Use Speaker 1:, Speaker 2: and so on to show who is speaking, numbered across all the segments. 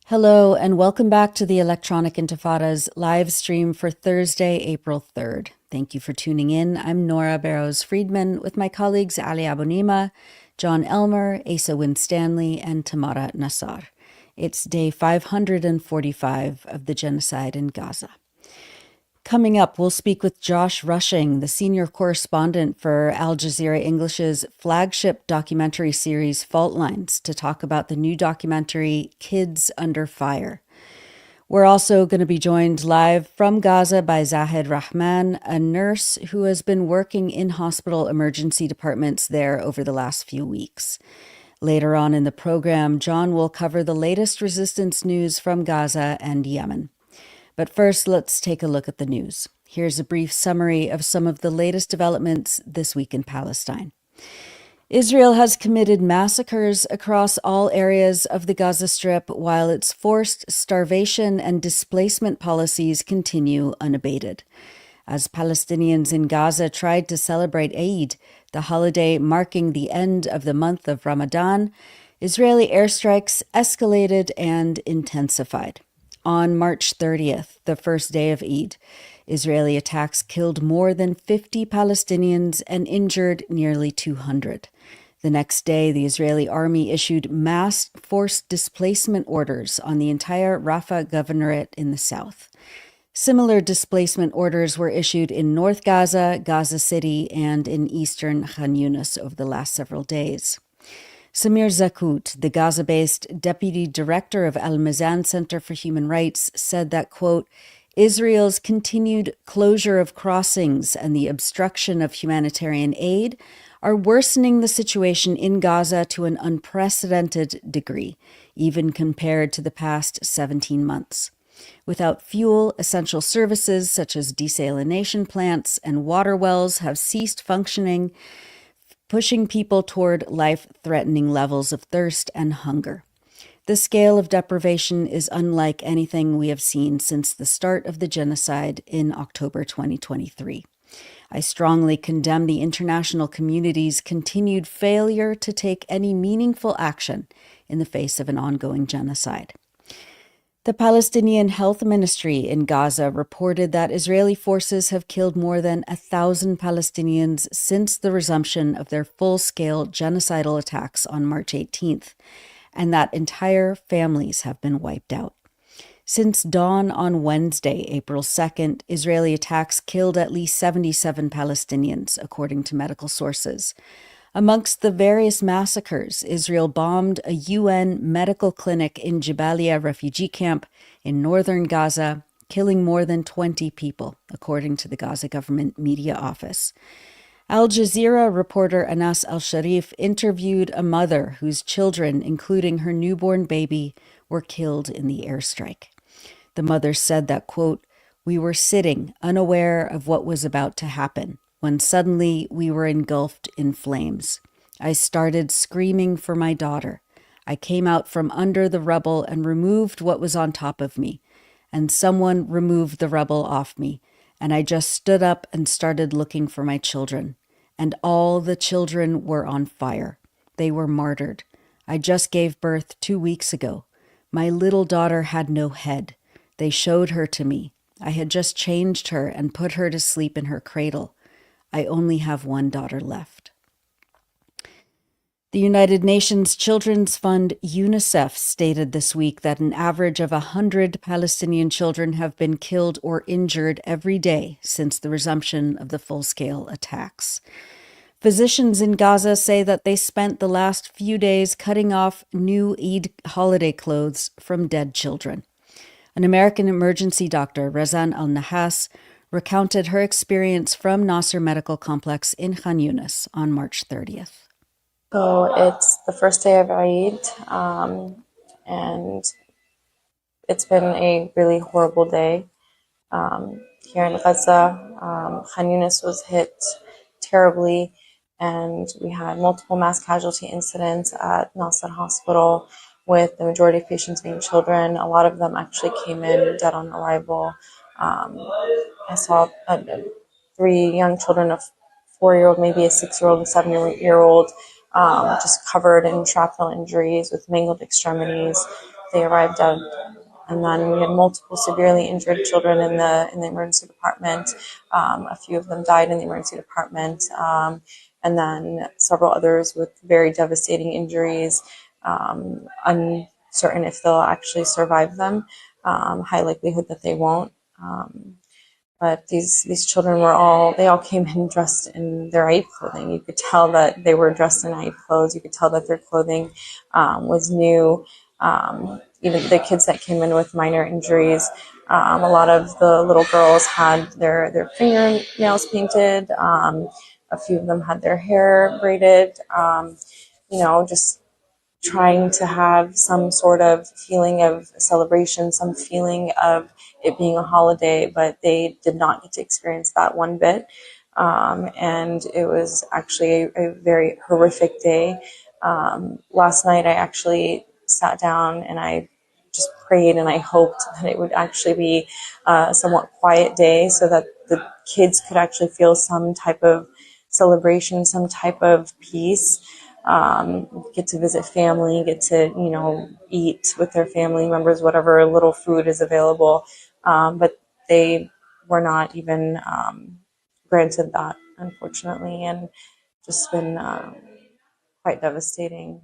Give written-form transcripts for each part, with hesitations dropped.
Speaker 1: Hello, and welcome back to the Electronic Intifada's live stream for Thursday, April 3rd. Thank you for tuning in. I'm Nora Barrows-Friedman with my colleagues Ali Abunimah, Jon Elmer, Asa Winstanley, and Tamara Nassar. It's day 545 of the genocide in Gaza. Coming up, we'll speak with Josh Rushing, the senior correspondent for Al Jazeera English's flagship documentary series Fault Lines, to talk about the new documentary Kids Under Fire. We're also going to be joined live from Gaza by Zahed Rahman, a nurse who has been working in hospital emergency departments there over the last few weeks. Later on in the program, John will cover the latest resistance news from Gaza and Yemen. But first, let's take a look at the news. Here's a brief summary of some of the latest developments this week in Palestine. Israel has committed massacres across all areas of the Gaza Strip, while its forced starvation and displacement policies continue unabated. As Palestinians in Gaza tried to celebrate Eid, the holiday marking the end of the month of Ramadan, Israeli airstrikes escalated and intensified. On March 30th, the first day of Eid, Israeli attacks killed more than 50 Palestinians and injured nearly 200. The next day, the Israeli army issued mass forced displacement orders on the entire Rafah governorate in the south. Similar displacement orders were issued in North Gaza, Gaza City, and in eastern Khan Yunis over the last several days. Samir Zakout, the Gaza-based deputy director of Al Mizan Center for Human Rights, said that, quote, Israel's continued closure of crossings and the obstruction of humanitarian aid are worsening the situation in Gaza to an unprecedented degree, even compared to the past 17 months. Without fuel, essential services such as desalination plants and water wells have ceased functioning, pushing people toward life-threatening levels of thirst and hunger. The scale of deprivation is unlike anything we have seen since the start of the genocide in October 2023. I strongly condemn the international community's continued failure to take any meaningful action in the face of an ongoing genocide. The Palestinian Health Ministry in Gaza reported that Israeli forces have killed more than 1,000 Palestinians since the resumption of their full-scale genocidal attacks on March 18th, and that entire families have been wiped out. Since dawn on Wednesday, April 2nd, Israeli attacks killed at least 77 Palestinians, according to medical sources. Amongst the various massacres, Israel bombed a UN medical clinic in Jabalia refugee camp in northern Gaza, killing more than 20 people, according to the Gaza government media office. Al Jazeera reporter Anas al-Sharif interviewed a mother whose children, including her newborn baby, were killed in the airstrike. The mother said that, quote, we were sitting, unaware of what was about to happen, when suddenly we were engulfed in flames. I started screaming for my daughter. I came out from under the rubble and removed what was on top of me, and someone removed the rubble off me, and I just stood up and started looking for my children. And all the children were on fire. They were martyred. I just gave birth 2 weeks ago. My little daughter had no head. They showed her to me. I had just changed her and put her to sleep in her cradle. I only have one daughter left. The United Nations Children's Fund, UNICEF, stated this week that an average of 100 Palestinian children have been killed or injured every day since the resumption of the full-scale attacks. Physicians in Gaza say that they spent the last few days cutting off new Eid holiday clothes from dead children. An American emergency doctor, Razan al-Nahas, recounted her experience from Nasser Medical Complex in Khan Yunis on March 30th.
Speaker 2: So it's the first day of Eid, and it's been a really horrible day. Here in Gaza, Khan Yunis was hit terribly, and we had multiple mass casualty incidents at Nasser Hospital, with the majority of patients being children. A lot of them actually came in dead on arrival. I saw 3 young children, a 4-year-old, maybe a 6-year-old, and 7-year-old, just covered in shrapnel injuries with mangled extremities. They arrived at And then we had multiple severely injured children in the emergency department. A few of them died in the emergency department, and then several others with very devastating injuries. Uncertain if they'll actually survive them. High likelihood that they won't. But these children they all came in dressed in their Eid clothing. You could tell that they were dressed in Eid clothes. You could tell that their clothing was new. Even the kids that came in with minor injuries, a lot of the little girls had their fingernails painted. A few of them had their hair braided. Just trying to have some sort of feeling of celebration, some feeling of it being a holiday, but they did not get to experience that one bit. And it was actually a very horrific day. Last night I actually sat down and I just prayed and I hoped that it would actually be a somewhat quiet day so that the kids could actually feel some type of celebration, some type of peace. Get to visit family, get to, eat with their family members, whatever little food is available. But they were not even granted that, unfortunately, and just been quite devastating.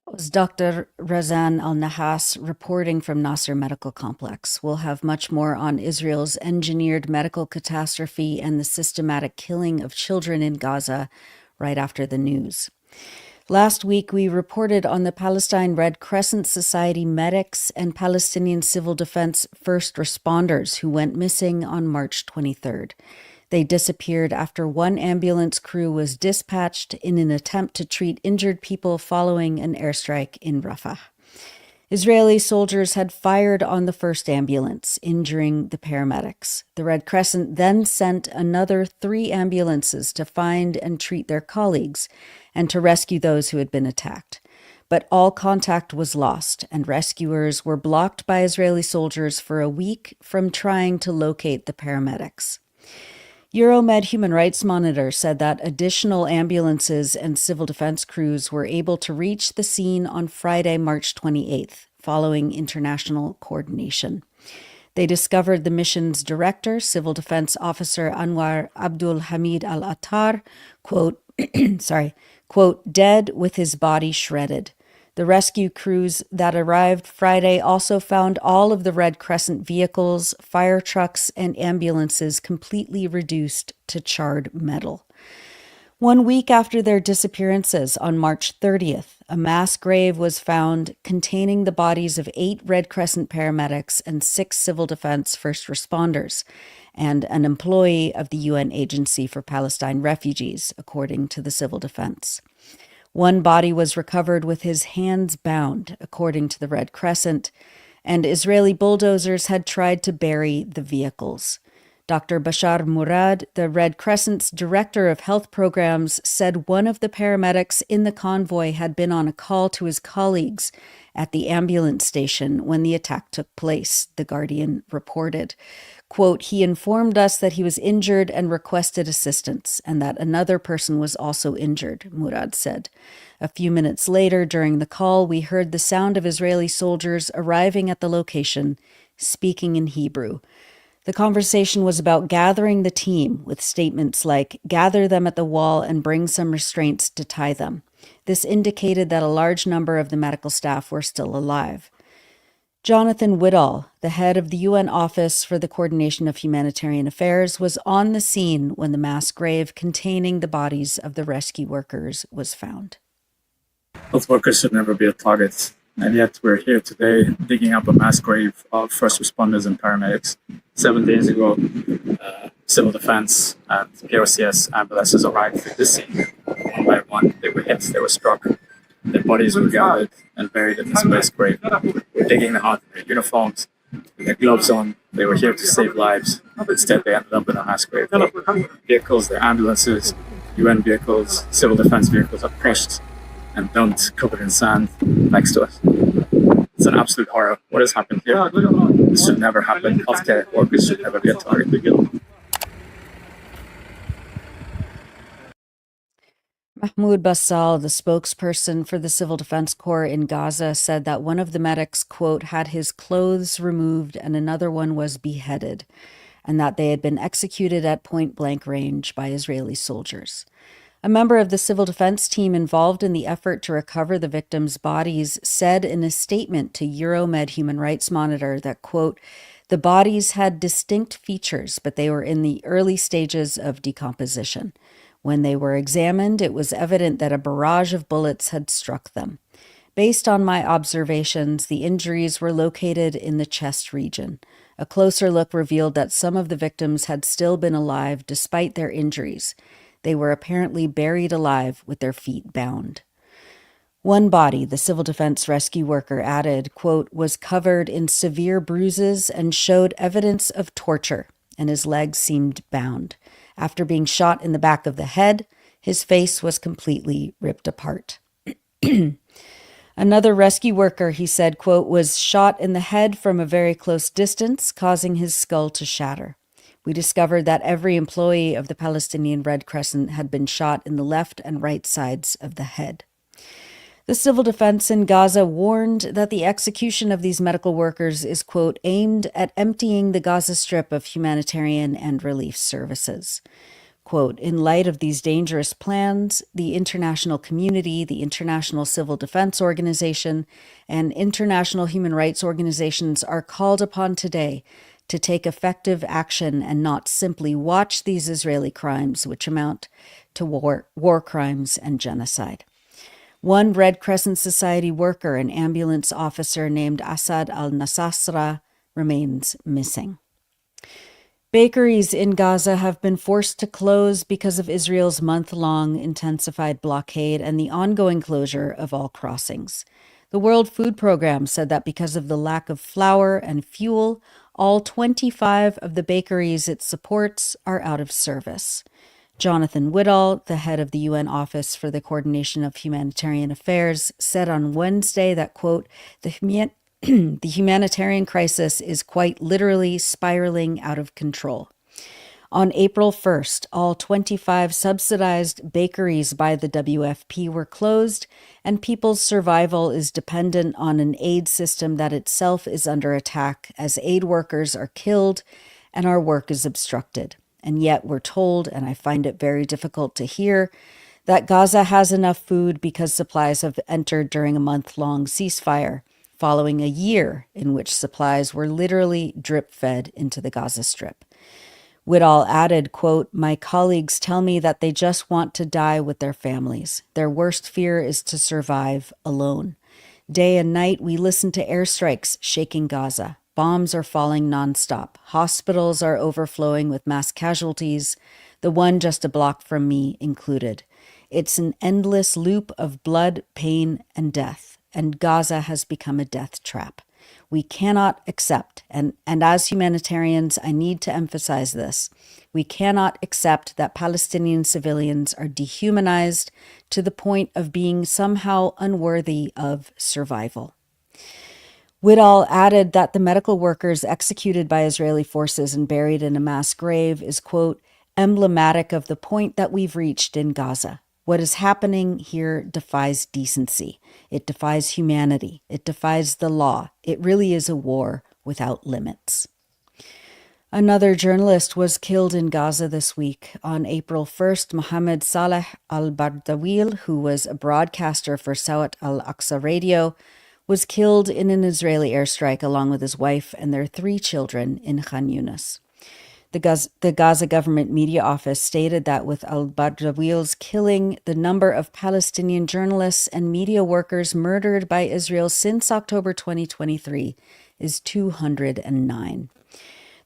Speaker 1: That was Dr. Razan Al-Nahas reporting from Nasser Medical Complex. We'll have much more on Israel's engineered medical catastrophe and the systematic killing of children in Gaza right after the news. Last week, we reported on the Palestine Red Crescent Society medics and Palestinian civil defense first responders who went missing on March 23rd. They disappeared after one ambulance crew was dispatched in an attempt to treat injured people following an airstrike in Rafah. Israeli soldiers had fired on the first ambulance, injuring the paramedics. The Red Crescent then sent another 3 ambulances to find and treat their colleagues and to rescue those who had been attacked. But all contact was lost, and rescuers were blocked by Israeli soldiers for a week from trying to locate the paramedics. Euromed Human Rights Monitor said that additional ambulances and civil defense crews were able to reach the scene on Friday, March 28th, following international coordination. They discovered the mission's director, Civil Defense Officer Anwar Abdul Hamid Al-Attar, quote, dead with his body shredded. The rescue crews that arrived Friday also found all of the Red Crescent vehicles, fire trucks, and ambulances completely reduced to charred metal. 1 week after their disappearances, on March 30th, a mass grave was found containing the bodies of 8 Red Crescent paramedics and 6 civil defense first responders, and an employee of the UN Agency for Palestine Refugees, according to the civil defense. One body was recovered with his hands bound, according to the Red Crescent, and Israeli bulldozers had tried to bury the vehicles. Dr. Bashar Murad, the Red Crescent's director of health programs, said one of the paramedics in the convoy had been on a call to his colleagues at the ambulance station when the attack took place, The Guardian reported. Quote, he informed us that he was injured and requested assistance, and that another person was also injured, Murad said. A few minutes later, during the call, we heard the sound of Israeli soldiers arriving at the location, speaking in Hebrew. The conversation was about gathering the team, with statements like, gather them at the wall and bring some restraints to tie them. This indicated that a large number of the medical staff were still alive. Jonathan Whittall, the head of the UN Office for the Coordination of Humanitarian Affairs, was on the scene when the mass grave containing the bodies of the rescue workers was found.
Speaker 3: Health workers should never be a target, and yet we're here today digging up a mass grave of first responders and paramedics. 7 days ago, civil defense and PRCS ambulances arrived at the scene. One by one, they were hit, they were struck. Their bodies were gathered and buried in this mass grave. We're digging them out in their uniforms, with their gloves on. They were here to save lives. Instead, they ended up in a mass grave. Their vehicles, their ambulances, UN vehicles, civil defense vehicles are crushed and dumped, covered in sand, next to us. It's an absolute horror. What has happened here? This should never happen. Healthcare workers should never be a target.
Speaker 1: Mahmoud Bassal, the spokesperson for the Civil Defense Corps in Gaza, said that one of the medics, quote, had his clothes removed and another one was beheaded, and that they had been executed at point-blank range by Israeli soldiers. A member of the civil defense team involved in the effort to recover the victims' bodies said in a statement to Euromed Human Rights Monitor that, quote, the bodies had distinct features, but they were in the early stages of decomposition. When they were examined, it was evident that a barrage of bullets had struck them. Based on my observations, the injuries were located in the chest region. A closer look revealed that some of the victims had still been alive despite their injuries. They were apparently buried alive with their feet bound. One body, the civil defense rescue worker added, quote, was covered in severe bruises and showed evidence of torture, and his legs seemed bound. After being shot in the back of the head, his face was completely ripped apart. Another rescue worker, he said, quote, was shot in the head from a very close distance, causing his skull to shatter. We discovered that every employee of the Palestinian Red Crescent had been shot in the left and right sides of the head. The civil defense in Gaza warned that the execution of these medical workers is, quote, aimed at emptying the Gaza Strip of humanitarian and relief services. Quote, in light of these dangerous plans, the international community, the International Civil Defense Organization, and international human rights organizations are called upon today to take effective action and not simply watch these Israeli crimes, which amount to war crimes and genocide. One Red Crescent Society worker, an ambulance officer named Asad al-Nasasra, remains missing. Bakeries in Gaza have been forced to close because of Israel's month-long intensified blockade and the ongoing closure of all crossings. The World Food Programme said that because of the lack of flour and fuel, all 25 of the bakeries it supports are out of service. Jonathan Whitall, the head of the UN Office for the Coordination of Humanitarian Affairs, said on Wednesday that, quote, the humanitarian crisis is quite literally spiraling out of control. On April 1st, all 25 subsidized bakeries by the WFP were closed, and people's survival is dependent on an aid system that itself is under attack as aid workers are killed and our work is obstructed. And yet we're told, and I find it very difficult to hear, that Gaza has enough food because supplies have entered during a month-long ceasefire, following a year in which supplies were literally drip-fed into the Gaza Strip. Whitall added, quote, my colleagues tell me that they just want to die with their families. Their worst fear is to survive alone. Day and night, we listen to airstrikes shaking Gaza. Bombs are falling nonstop. Hospitals are overflowing with mass casualties, the one just a block from me included. It's an endless loop of blood, pain, and death, and Gaza has become a death trap. We cannot accept, and as humanitarians, I need to emphasize this, we cannot accept that Palestinian civilians are dehumanized to the point of being somehow unworthy of survival. Whitall added that the medical workers executed by Israeli forces and buried in a mass grave is, quote, emblematic of the point that we've reached in Gaza. What is happening here defies decency. It defies humanity. It defies the law. It really is a war without limits. Another journalist was killed in Gaza this week. On April 1st, Mohammed Saleh al-Bardawil, who was a broadcaster for Sawat al-Aqsa radio, was killed in an Israeli airstrike along with his wife and their 3 children in Khan Yunis. The Gaza government media office stated that with al-Bardawil's killing, the number of Palestinian journalists and media workers murdered by Israel since October 2023 is 209.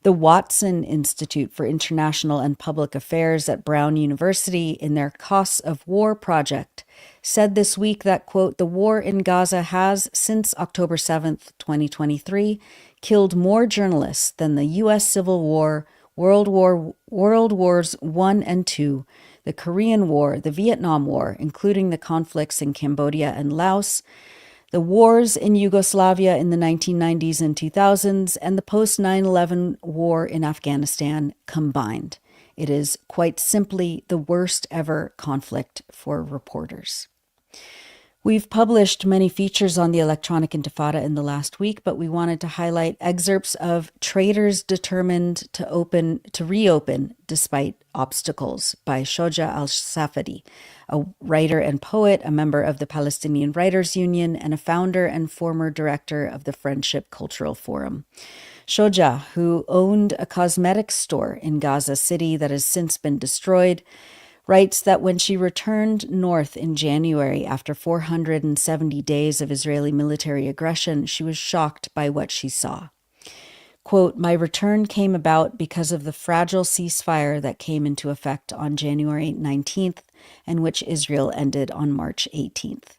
Speaker 1: The Watson Institute for International and Public Affairs at Brown University, in their Costs of War project, said this week that, quote, the war in Gaza has, since October 7th, 2023, killed more journalists than the U.S. Civil War, World Wars I and II, the Korean War, the Vietnam War, including the conflicts in Cambodia and Laos, the wars in Yugoslavia in the 1990s and 2000s, and the post-9/11 war in Afghanistan combined. It is quite simply the worst ever conflict for reporters. We've published many features on the Electronic Intifada in the last week, but we wanted to highlight excerpts of Traitors Determined to Reopen Despite Obstacles by Shoja al-Safadi, a writer and poet, a member of the Palestinian Writers Union, and a founder and former director of the Friendship Cultural Forum. Shoja, who owned a cosmetics store in Gaza City that has since been destroyed, writes that when she returned north in January after 470 days of Israeli military aggression, she was shocked by what she saw. Quote, "My return came about because of the fragile ceasefire that came into effect on January 19th and which Israel ended on March 18th.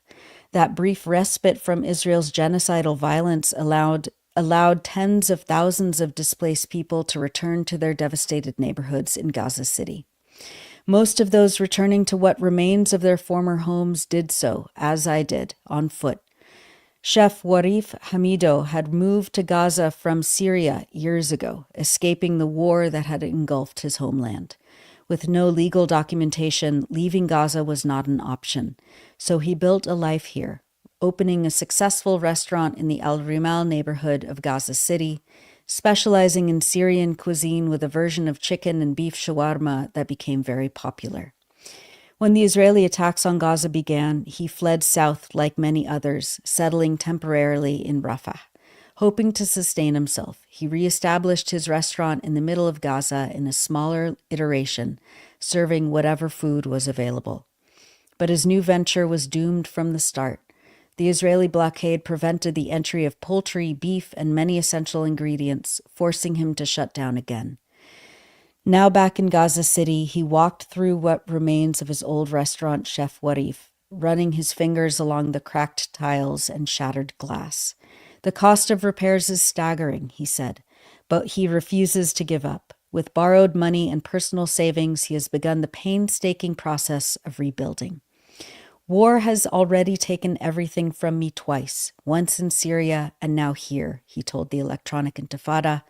Speaker 1: That brief respite from Israel's genocidal violence allowed tens of thousands of displaced people to return to their devastated neighborhoods in Gaza City. Most of those returning to what remains of their former homes did so, as I did, on foot. Chef Warif Hamido had moved to Gaza from Syria years ago, escaping the war that had engulfed his homeland. With no legal documentation, leaving Gaza was not an option, so he built a life here, opening a successful restaurant in the Al Rimal neighborhood of Gaza City, specializing in Syrian cuisine with a version of chicken and beef shawarma that became very popular. When the Israeli attacks on Gaza began, he fled south like many others, settling temporarily in Rafah. Hoping to sustain himself, he reestablished his restaurant in the middle of Gaza in a smaller iteration, serving whatever food was available. But his new venture was doomed from the start. The Israeli blockade prevented the entry of poultry, beef, and many essential ingredients, forcing him to shut down again. Now back in Gaza City, he walked through what remains of his old restaurant, Chef Warif, running his fingers along the cracked tiles and shattered glass. The cost of repairs is staggering, he said, but he refuses to give up. With borrowed money and personal savings, he has begun the painstaking process of rebuilding. War has already taken everything from me twice, once in Syria and now here, he told the Electronic Intifada.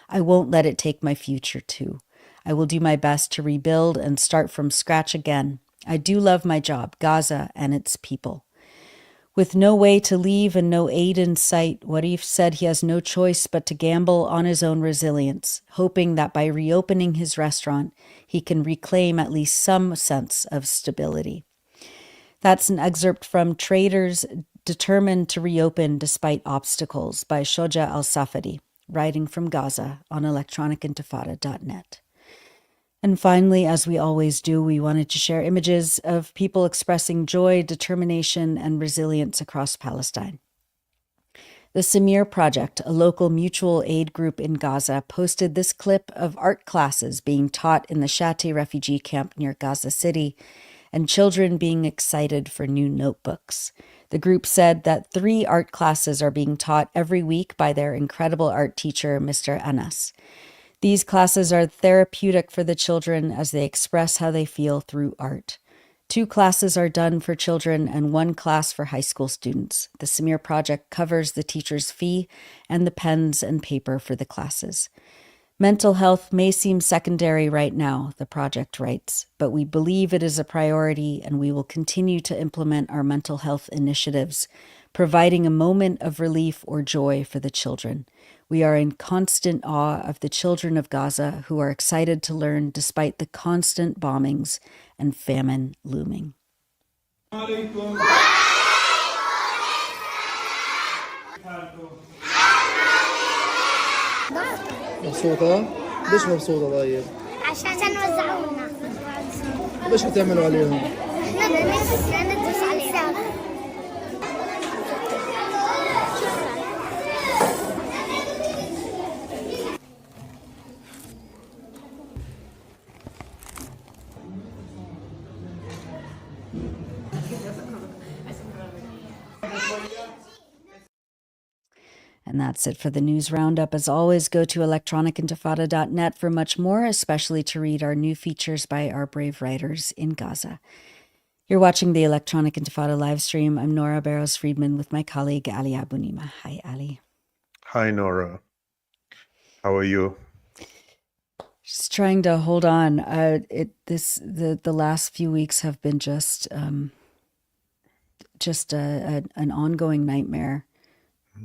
Speaker 1: I won't let it take my future too. I will do my best to rebuild and start from scratch again. I do love my job, Gaza and its people. With no way to leave and no aid in sight, Warif said he has no choice but to gamble on his own resilience, hoping that by reopening his restaurant, he can reclaim at least some sense of stability. That's an excerpt from Traitors Determined to Reopen Despite Obstacles by Shoja al-Safadi, writing from Gaza on electronicintifada.net. And finally, as we always do, we wanted to share images of people expressing joy, determination, and resilience across Palestine. The Samir Project, a local mutual aid group in Gaza, posted this clip of art classes being taught in the Shati refugee camp near Gaza City, and children being excited for new notebooks. The group said that 3 art classes are being taught every week by their incredible art teacher, Mr. Anas. These classes are therapeutic for the children as they express how they feel through art. 2 classes are done for children and 1 class for high school students. The Samir Project covers the teacher's fee and the pens and paper for the classes. Mental health may seem secondary right now, the project writes, but we believe it is a priority and we will continue to implement our mental health initiatives, providing a moment of relief or joy for the children. We are in constant awe of the children of Gaza who are excited to learn despite the constant bombings and famine looming.
Speaker 4: مبسوطة؟ ليش مبسوطة طيب؟
Speaker 5: عشان وزعونا.
Speaker 4: ليش هتعملوا عليهم؟
Speaker 5: احنا ندرس عليهم.
Speaker 1: And that's it for the news roundup. As always, go to electronicintifada.net for much more, especially to read our new features by our brave writers in Gaza. You're watching the Electronic Intifada live stream. I'm Nora Barrows-Friedman with my colleague Ali Abunimah. Hi, Ali.
Speaker 6: Hi, Nora. How are you?
Speaker 1: Just trying to hold on. The last few weeks have been just an ongoing nightmare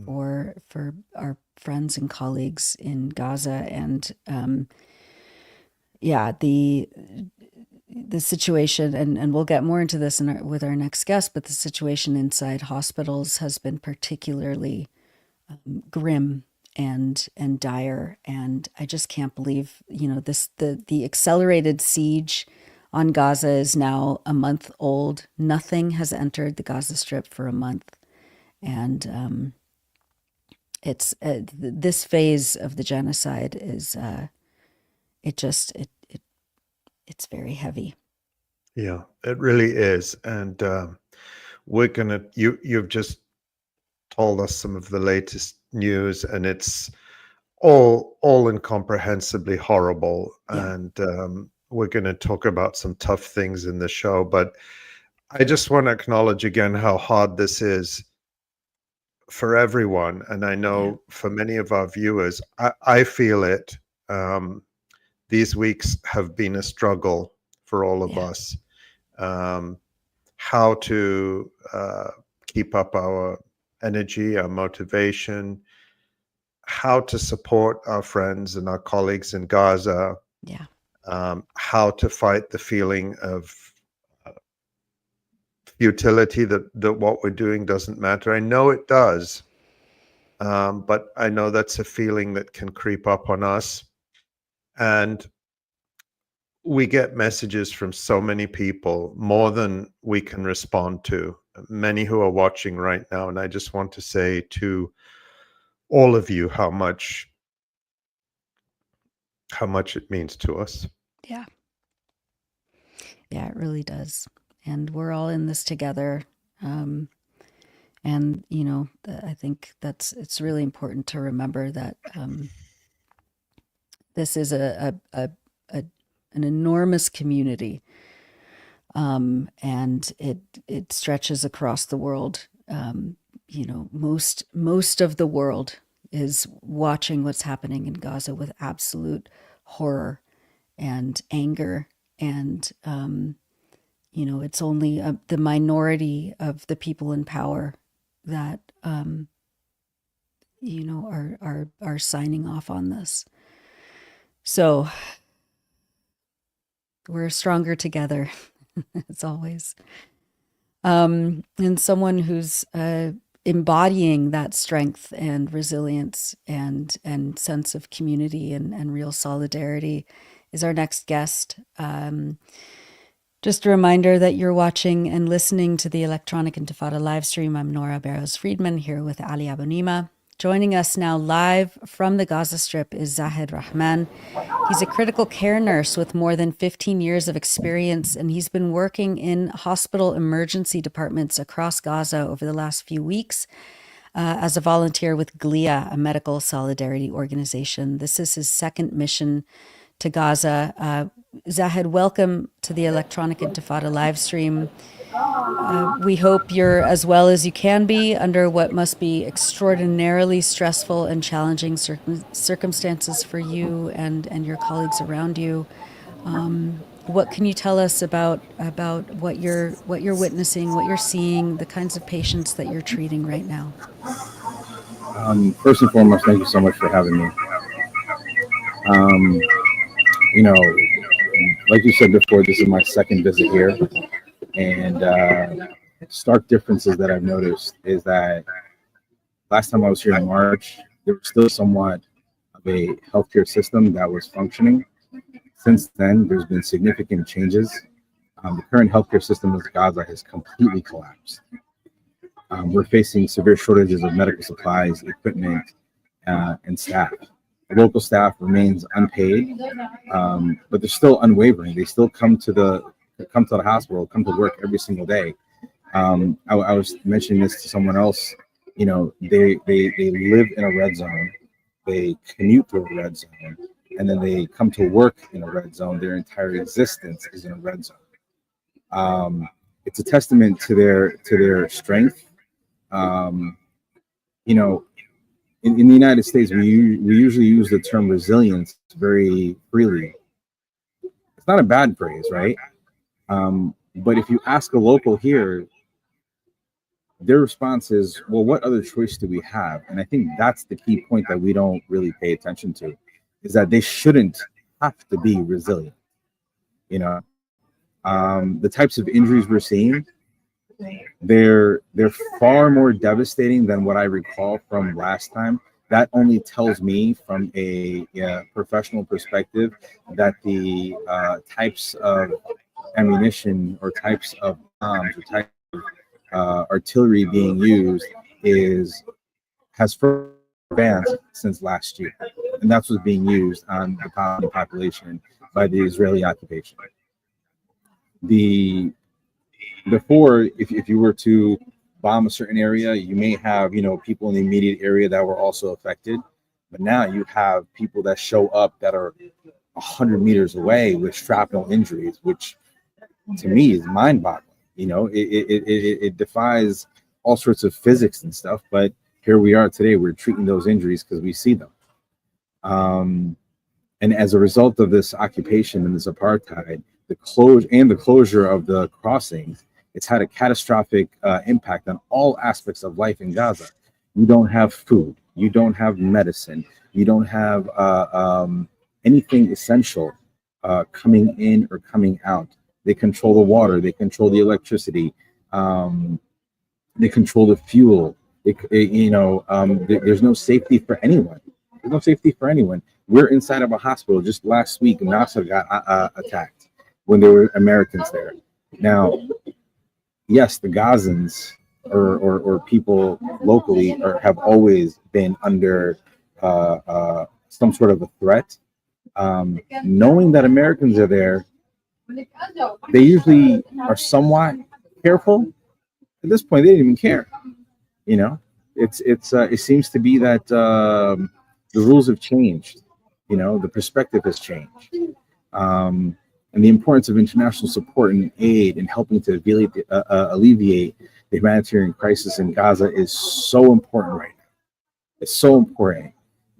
Speaker 1: for our friends and colleagues in Gaza, and the situation, and we'll get more into this with our next guest, but the situation inside hospitals has been particularly grim and dire, and I just can't believe, the accelerated siege on Gaza is now a month old. Nothing has entered the Gaza Strip for a month, and it's this phase of the genocide is it's very heavy.
Speaker 6: Yeah, it really is. And you've just told us some of the latest news, and it's all incomprehensibly horrible.
Speaker 1: Yeah.
Speaker 6: And we're going to talk about some tough things in the show, but I just want to acknowledge again how hard this is for everyone. And I know for many of our viewers, I feel it. These weeks have been a struggle for all of us. How to keep up our energy, our motivation, how to support our friends and our colleagues in Gaza, how to fight the feeling of futility that what we're doing doesn't matter. I know it does, but I know that's a feeling that can creep up on us. And we get messages from so many people, more than we can respond to, many who are watching right now. And I just want to say to all of you how much it means to us.
Speaker 1: Yeah, it really does. And we're all in this together. And, I think it's really important to remember that this is an enormous community, and it stretches across the world. Most of the world is watching what's happening in Gaza with absolute horror and anger, and it's only the minority of the people in power that are signing off on this. So we're stronger together, as always. And someone who's embodying that strength and resilience and sense of community and real solidarity is our next guest. Just a reminder that you're watching and listening to the Electronic Intifada live stream. I'm Nora Barrows-Friedman here with Ali Abunimah. Joining us now live from the Gaza Strip is Zahed Rahman. He's a critical care nurse with more than 15 years of experience, and he's been working in hospital emergency departments across Gaza over the last few weeks as a volunteer with 𝐓𝐿IA, a medical solidarity organization. This is his second mission to Gaza. Zahed, welcome to the Electronic Intifada live stream. We hope you're as well as you can be under what must be extraordinarily stressful and challenging circumstances for you and your colleagues around you. What can you tell us about what you're witnessing, what you're seeing, the kinds of patients that you're treating right now?
Speaker 7: First and foremost, thank you so much for having me. Like you said before, this is my second visit here, and stark differences that I've noticed is that last time I was here in March, there was still somewhat of a healthcare system that was functioning. Since then, there's been significant changes. The current healthcare system of Gaza has completely collapsed. We're facing severe shortages of medical supplies, equipment, and staff. The local staff remains unpaid, but they're still unwavering. They still come to the hospital, come to work every single day. I was mentioning this to someone else. They live in a red zone, they commute through a red zone, and then they come to work in a red zone. Their entire existence is in a red zone. It's a testament to their strength. in the United States, we usually use the term resilience very freely. It's not a bad phrase, right? But if you ask a local here, their response is, well, what other choice do we have? And I think that's the key point that we don't really pay attention to, is that they shouldn't have to be resilient. You know, the types of injuries we're seeing, they're far more devastating than what I recall from last time. That only tells me from a professional perspective that the types of ammunition or types of bombs or types of artillery being used has further advanced since last year, and that's what's being used on the Palestinian population by the Israeli occupation. Before, if you were to bomb a certain area, you may have people in the immediate area that were also affected, but now you have people that show up that are 100 meters away with shrapnel injuries, which to me is mind-boggling. It defies all sorts of physics and stuff, but here we are today. We're treating those injuries because we see them. And as a result of this occupation and this apartheid, the closure of the crossings, it's had a catastrophic impact on all aspects of life in Gaza. You don't have food, you don't have medicine, you don't have anything essential coming in or coming out. They control the water, they control the electricity, they control the fuel. There's no safety for anyone. There's no safety for anyone. We're inside of a hospital. Just last week, Nasser got attacked when there were Americans there. Now, yes, the Gazans or people locally have always been under some sort of a threat. Knowing that Americans are there, they usually are somewhat careful. At this point, they didn't even care. It seems to be that the rules have changed. The perspective has changed. And the importance of international support and aid and helping to alleviate the humanitarian crisis in Gaza is so important right now. It's so important.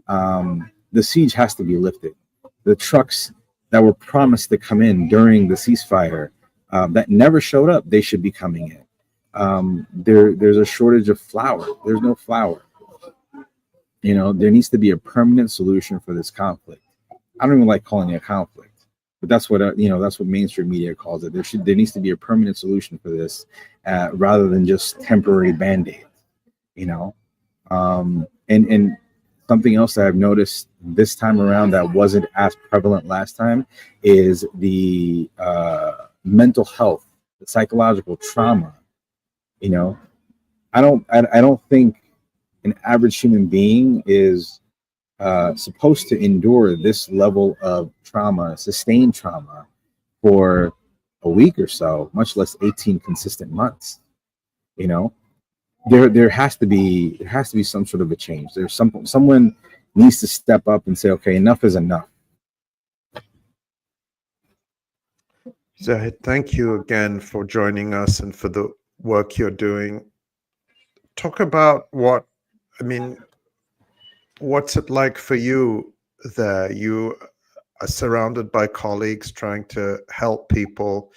Speaker 7: The siege has to be lifted. The trucks that were promised to come in during the ceasefire that never showed up, they should be coming in. There's a shortage of flour. There's no flour. There needs to be a permanent solution for this conflict. I don't even like calling it a conflict. But that's what that's what mainstream media calls it. There needs to be a permanent solution for this, rather than just temporary band-aids. And something else that I've noticed this time around that wasn't as prevalent last time is the mental health, the psychological trauma. I don't think an average human being is supposed to endure this level of trauma, sustained trauma, for a week or so, much less 18 consistent months. There has to be some sort of a change. There's someone needs to step up and say, okay, enough is enough.
Speaker 6: Zahed, thank you again for joining us and for the work you're doing. Talk about what's it like for you there? You are surrounded by colleagues trying to help people.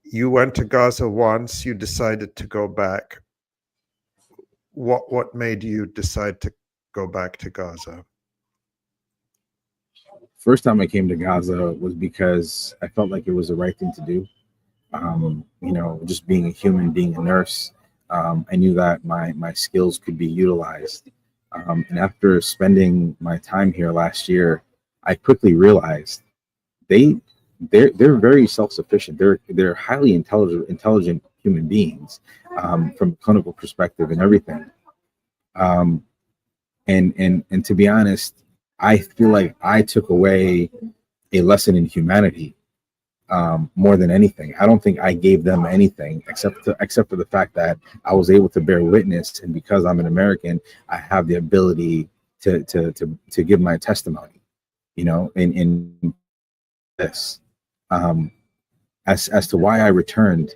Speaker 6: You went to Gaza once, you decided to go back. What made you decide to go back to Gaza?
Speaker 7: First time I came to Gaza was because I felt like it was the right thing to do. Just being a human, being a nurse, I knew that my skills could be utilized. And after spending my time here last year, I quickly realized they're very self-sufficient. They're highly intelligent human beings, from a clinical perspective and everything. And to be honest, I feel like I took away a lesson in humanity, more than anything. I don't think I gave them anything except for the fact that I was able to bear witness, and because I'm an American, I have the ability to give my testimony, in this. As to why I returned,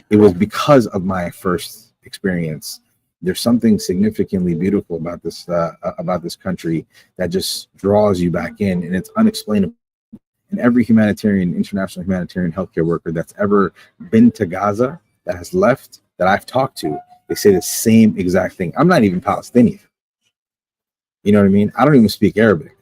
Speaker 7: it was because of my first experience. There's something significantly beautiful about this country that just draws you back in, and it's unexplainable. And every international humanitarian healthcare worker that's ever been to Gaza, that has left, that I've talked to, they say the same exact thing. I'm not even Palestinian. You know what I mean? I don't even speak Arabic,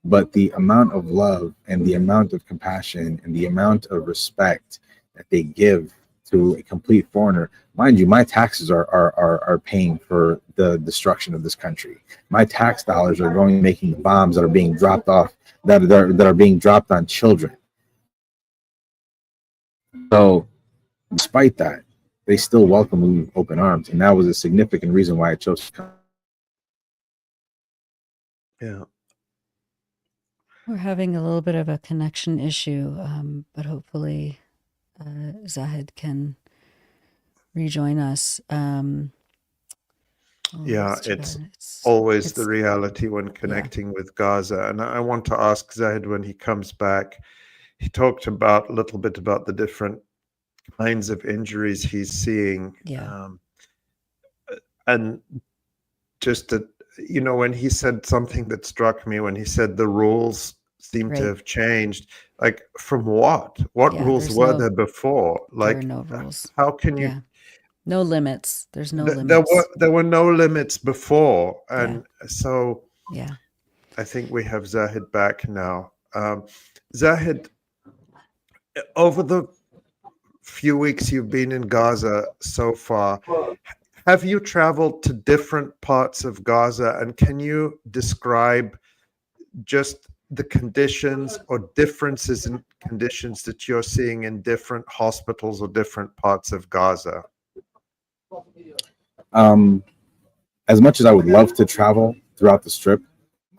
Speaker 7: but the amount of love and the amount of compassion and the amount of respect that they give to a complete foreigner. Mind you, my taxes are paying for the destruction of this country. My tax dollars are going making the bombs that are being dropped off, that are being dropped on children. So despite that, they still welcome me with open arms. And that was a significant reason why I chose to come.
Speaker 6: Yeah.
Speaker 1: We're having a little bit of a connection issue, but hopefully Zahed can rejoin us.
Speaker 6: Yeah, it's always the reality when connecting with Gaza. And I want to ask Zahed, when he comes back, he talked about a little bit about the different kinds of injuries he's seeing. And just that, you know, when he said something that struck me, when he said the rules seem to have changed, like from what rules were there before? Like,
Speaker 1: there are no rules.
Speaker 6: How can you?
Speaker 1: No limits. There's no limits.
Speaker 6: There were no limits before, and so I think we have Zahed back now. Zahed, over the few weeks you've been in Gaza so far, have you traveled to different parts of Gaza, and can you describe just the conditions or differences in conditions that you're seeing in different hospitals or different parts of Gaza?
Speaker 7: As much as I would love to travel throughout the Strip,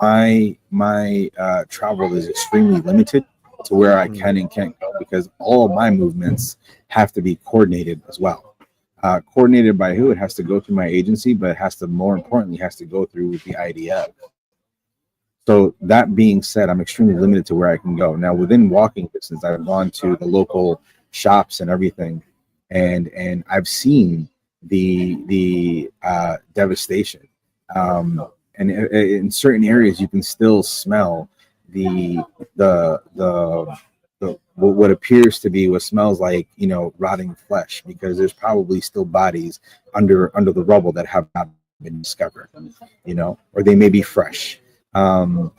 Speaker 7: my travel is extremely limited to where I can and can't go, because all of my movements have to be coordinated as well. Coordinated by who? It has to go through my agency, but it has to, more importantly, has to go through the IDF. So that being said, I'm extremely limited to where I can go. Now, within walking distance, I've gone to the local shops and everything, and I've seen the devastation. And in certain areas, you can still smell the what appears to be what smells like, you know, rotting flesh, because there's probably still bodies under the rubble that have not been discovered, you know, or they may be fresh. But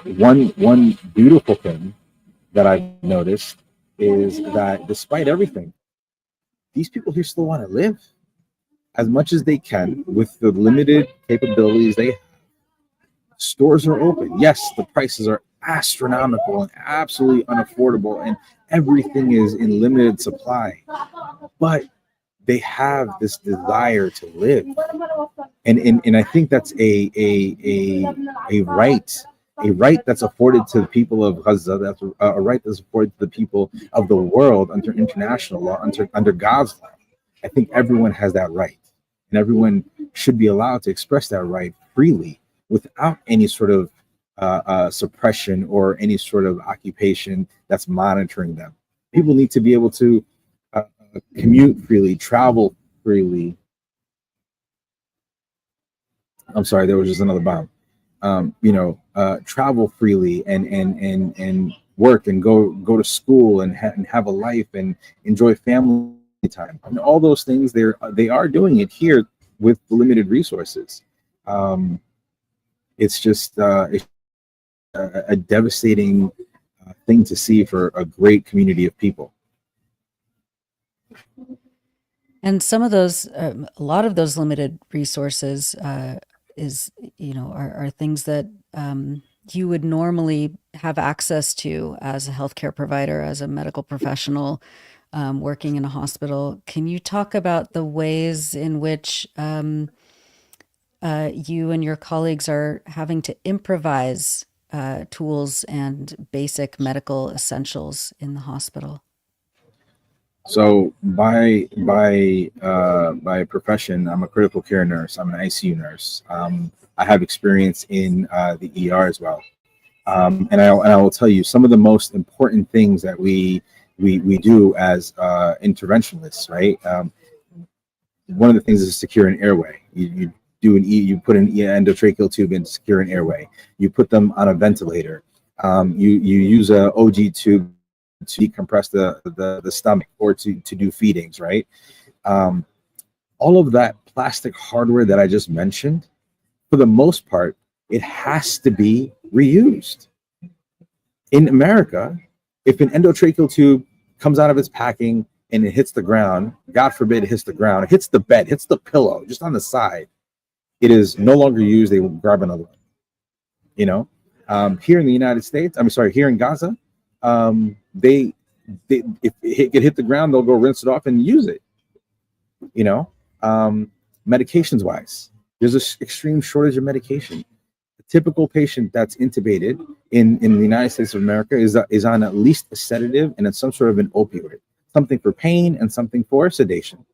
Speaker 7: one beautiful thing that I've noticed is that despite everything, these people here still want to live as much as they can with the limited capabilities they have. Stores are open. Yes, the prices are astronomical and absolutely unaffordable, and everything is in limited supply, but they have this desire to live, and I think that's a right that's afforded to the people of Gaza. That's a right that's afforded to the people of the world under international law, under God's law. I think everyone has that right, and everyone should be allowed to express that right freely without any sort of suppression or any sort of occupation that's monitoring them. People need to be able to commute freely, travel freely. I'm sorry, there was just another bomb. Travel freely and work and go to school and have a life and enjoy family time. I mean, all those things they are doing it here with limited resources. It's just a devastating thing to see for a great community of people.
Speaker 1: And some of those, a lot of those limited resources are things that you would normally have access to as a healthcare provider, as a medical professional working in a hospital. Can you talk about the ways in which you and your colleagues are having to improvise tools and basic medical essentials in the hospital?
Speaker 7: So by profession, I'm a critical care nurse. I'm an ICU nurse. I have experience in the ER as well. And I will tell you, some of the most important things that we we do as interventionists, right? One of the things is to secure an airway. You put an endotracheal tube in to secure an airway. You put them on a ventilator. You use a OG tube to decompress the stomach or to do feedings, right? All of that plastic hardware that I just mentioned, for the most part, it has to be reused. In America, if an endotracheal tube comes out of its packing and it hits the ground, God forbid it hits the ground, it hits the bed, hits the pillow, just on the side, it is no longer used. They will grab another one. You know, here in the United States, here in Gaza, if it hit the ground, they'll go rinse it off and use it. You know, medications wise, there's an extreme shortage of medication. A typical patient that's intubated in the United States of America is on at least a sedative and some sort of an opioid, something for pain and something for sedation.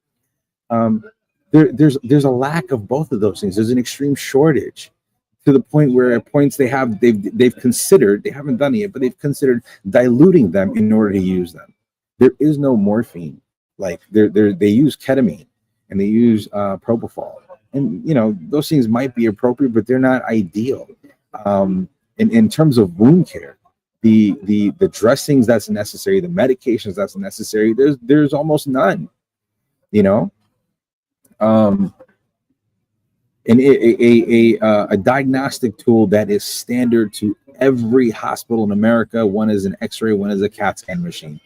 Speaker 7: There's a lack of both of those things. There's an extreme shortage, to the point where at points they've considered, they haven't done it yet, but they've considered diluting them in order to use them. There is no morphine. Like they use ketamine and they use propofol, and you know those things might be appropriate, but they're not ideal. In terms of wound care, the dressings that's necessary, the medications that's necessary, there's almost none. You know, and a diagnostic tool that is standard to every hospital in America. One is an X-ray, one is a CAT scan machine.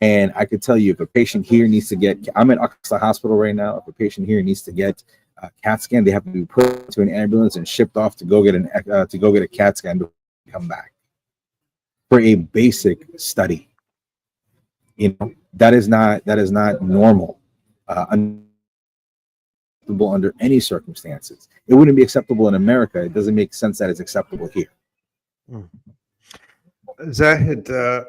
Speaker 7: And I could tell you, if a patient here needs to get, I'm at Aqsa Hospital right now. If a patient here needs to get a CAT scan, they have to be put into an ambulance and shipped off to go get a CAT scan to come back for a basic study. You know, that is not normal. Under any circumstances, it wouldn't be acceptable in America. It doesn't make sense that it's acceptable here.
Speaker 6: Zahed,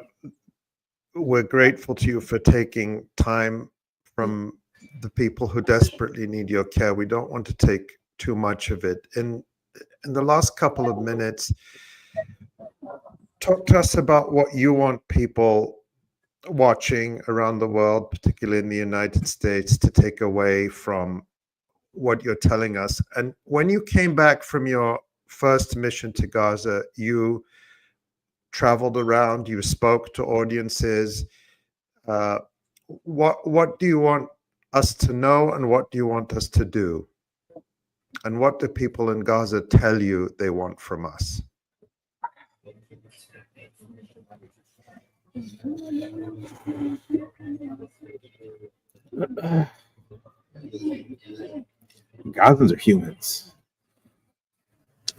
Speaker 6: we're grateful to you for taking time from the people who desperately need your care. We don't want to take too much of it. In the last couple of minutes, talk to us about what you want people watching around the world, particularly in the United States, to take away from what you're telling us. And when you came back from your first mission to Gaza, you traveled around, you spoke to audiences. What do you want us to know, and what do you want us to do? And what do people in Gaza tell you they want from us?
Speaker 7: Gazans are humans,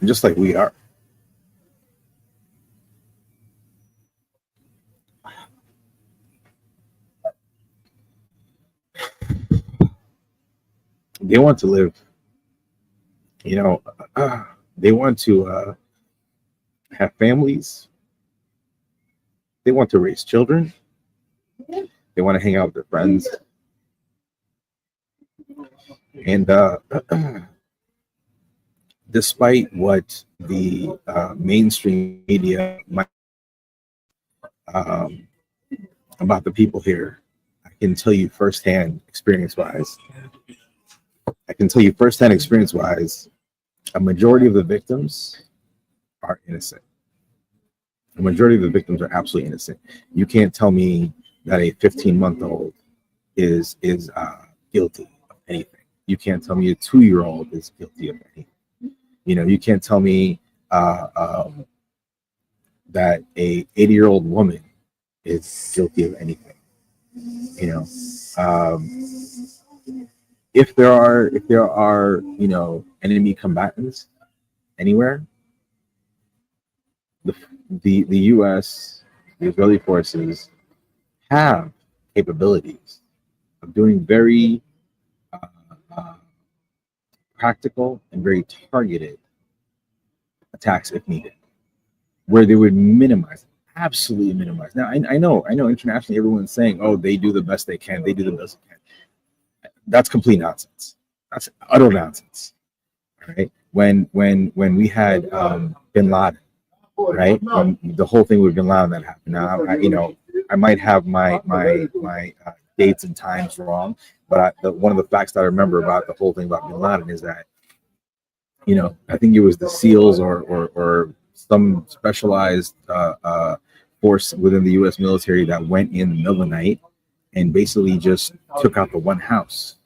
Speaker 7: just like we are. They want to live, you know, they want to have families. They want to raise children. They want to hang out with their friends. And despite what the mainstream media might about the people here, I can tell you firsthand experience-wise, a majority of the victims are innocent. The majority of the victims are absolutely innocent. You can't tell me that a 15-month-old is guilty of anything. You can't tell me a 2-year-old is guilty of anything. You know, you can't tell me that a 80-year-old woman is guilty of anything. You know, if there are, you know, enemy combatants anywhere, the U.S., the Israeli forces have capabilities of doing very practical and very targeted attacks if needed, where they would absolutely minimize. Now, I know internationally everyone's saying, oh, they do the best they can. That's complete nonsense. That's utter nonsense. Right? When we had bin Laden, right? The whole thing with bin Laden that happened. Now, I might have my dates and times wrong, but one of the facts that I remember about the whole thing about Bin Laden is that, I think it was the SEALs or some specialized force within the U.S. military that went in the middle of the night and basically just took out the one house.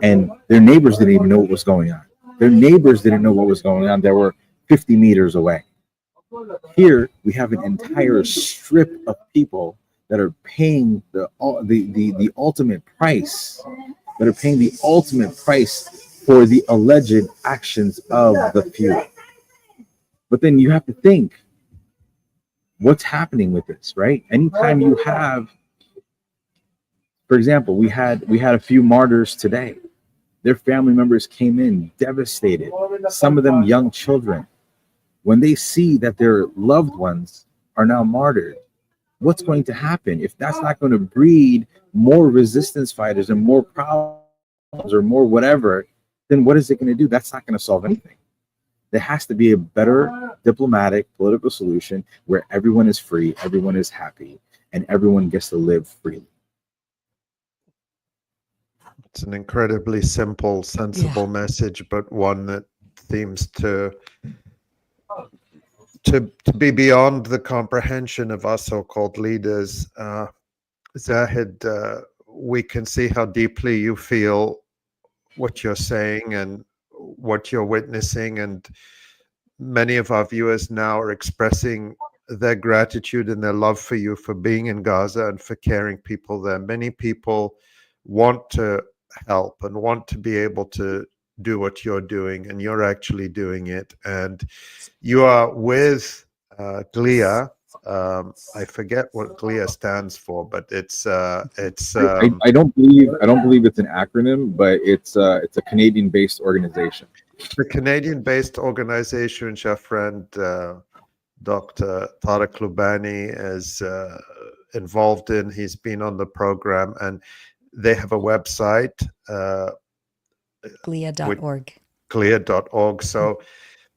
Speaker 7: And their neighbors didn't even know what was going on. Their neighbors didn't know what was going on. They were 50 meters away. Here, we have an entire strip of people that are paying the ultimate price, that are paying the ultimate price for the alleged actions of the few. But then you have to think, what's happening with this, right? Anytime you have, for example, we had a few martyrs today. Their family members came in devastated, some of them young children. When they see that their loved ones are now martyred, what's going to happen? If that's not going to breed more resistance fighters and more problems or more whatever, then what is it going to do? That's not going to solve anything. There has to be a better diplomatic political solution where everyone is free, everyone is happy, and everyone gets to live freely.
Speaker 6: It's an incredibly simple, sensible message, but one that seems to be beyond the comprehension of us so-called leaders. Zahed, we can see how deeply you feel what you're saying and what you're witnessing, and many of our viewers now are expressing their gratitude and their love for you for being in Gaza and for caring people there. Many people want to help and want to be able to do what you're doing, and you're actually doing it. And you are with 𝐄𝐿. I forget what 𝐄𝐿 stands for, but it's
Speaker 7: I don't believe it's an acronym, but it's a Canadian-based organization.
Speaker 6: The Canadian-based organization, which our friend Dr. Tariq Lubani is involved in. He's been on the program, and they have a website,
Speaker 1: 𝐓𝐡𝐞.org.
Speaker 6: 𝐄𝐿.org. So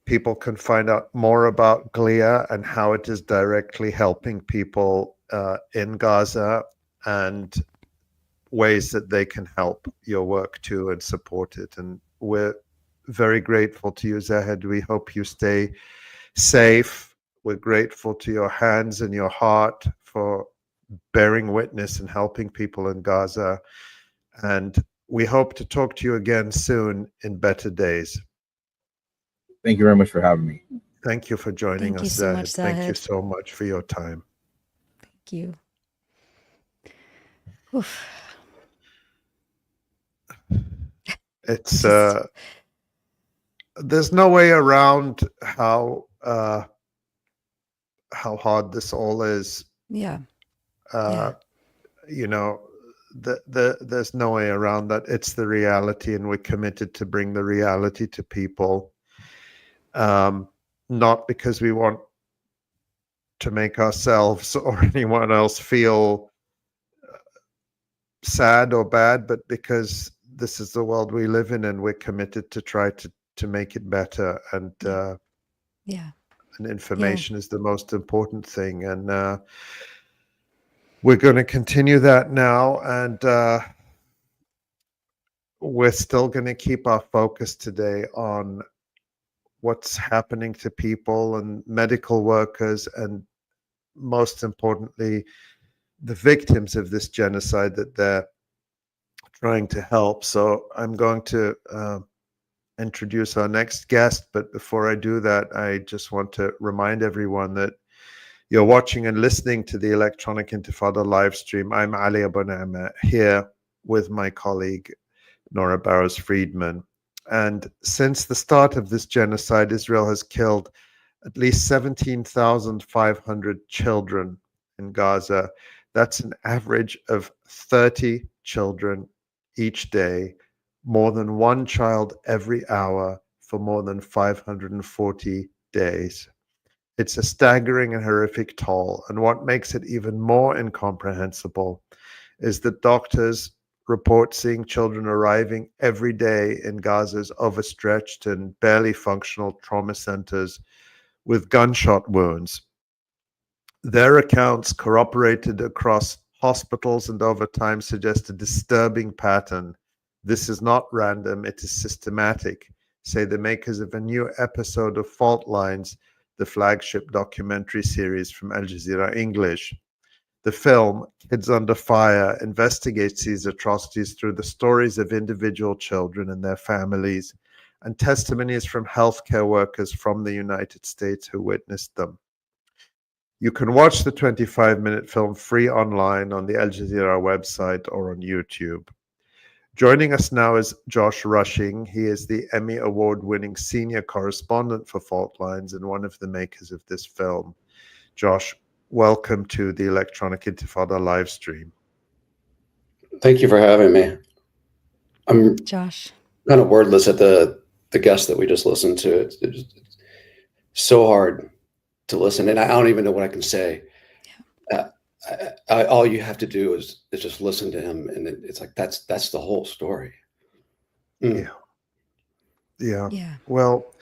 Speaker 6: people can find out more about 𝐄𝐿 and how it is directly helping people in Gaza, and ways that they can help your work too and support it. And we're very grateful to you, Zahed. We hope you stay safe. We're grateful to your hands and your heart for bearing witness and helping people in Gaza. And we hope to talk to you again soon in better days.
Speaker 7: Thank you very much for having me.
Speaker 6: Thank you for joining us,
Speaker 1: so
Speaker 6: Zahed.
Speaker 1: much,
Speaker 6: Thank you
Speaker 1: Zahed.
Speaker 6: so much for your time.
Speaker 1: Thank you. Oof.
Speaker 6: It's there's no way around how hard this all is.
Speaker 1: Yeah.
Speaker 6: You know, there's no way around that. It's the reality, and we're committed to bring the reality to people. Not because we want to make ourselves or anyone else feel sad or bad, but because this is the world we live in, and we're committed to try to make it better. And and information is the most important thing. And we're going to continue that now, and we're still going to keep our focus today on what's happening to people and medical workers, and most importantly, the victims of this genocide that they're trying to help. So I'm going to introduce our next guest, but before I do that, I just want to remind everyone that you're watching and listening to the Electronic Intifada live stream. I'm Ali Abu-Ni'ma, here with my colleague Nora Barrows-Friedman. And since the start of this genocide, Israel has killed at least 17,500 children in Gaza. That's an average of 30 children each day, more than one child every hour for more than 540 days. It's a staggering and horrific toll. And what makes it even more incomprehensible is that doctors report seeing children arriving every day in Gaza's overstretched and barely functional trauma centers with gunshot wounds. Their accounts, corroborated across hospitals and over time, suggest a disturbing pattern. This is not random, it is systematic, say the makers of a new episode of Fault Lines, the flagship documentary series from Al Jazeera English. The film, Kids Under Fire, investigates these atrocities through the stories of individual children and their families, and testimonies from healthcare workers from the United States who witnessed them. You can watch the 25-minute film free online on the Al Jazeera website or on YouTube. Joining us now is Josh Rushing. He is the Emmy Award-winning senior correspondent for Fault Lines and one of the makers of this film. Josh, welcome to the Electronic Intifada live stream.
Speaker 8: Thank you for having me. I'm
Speaker 1: Josh.
Speaker 8: kind of wordless at the guest that we just listened to. It's so hard to listen, and I don't even know what I can say. Yeah. All you have to do is just listen to him, and it's like that's the whole story.
Speaker 6: Yeah. Well,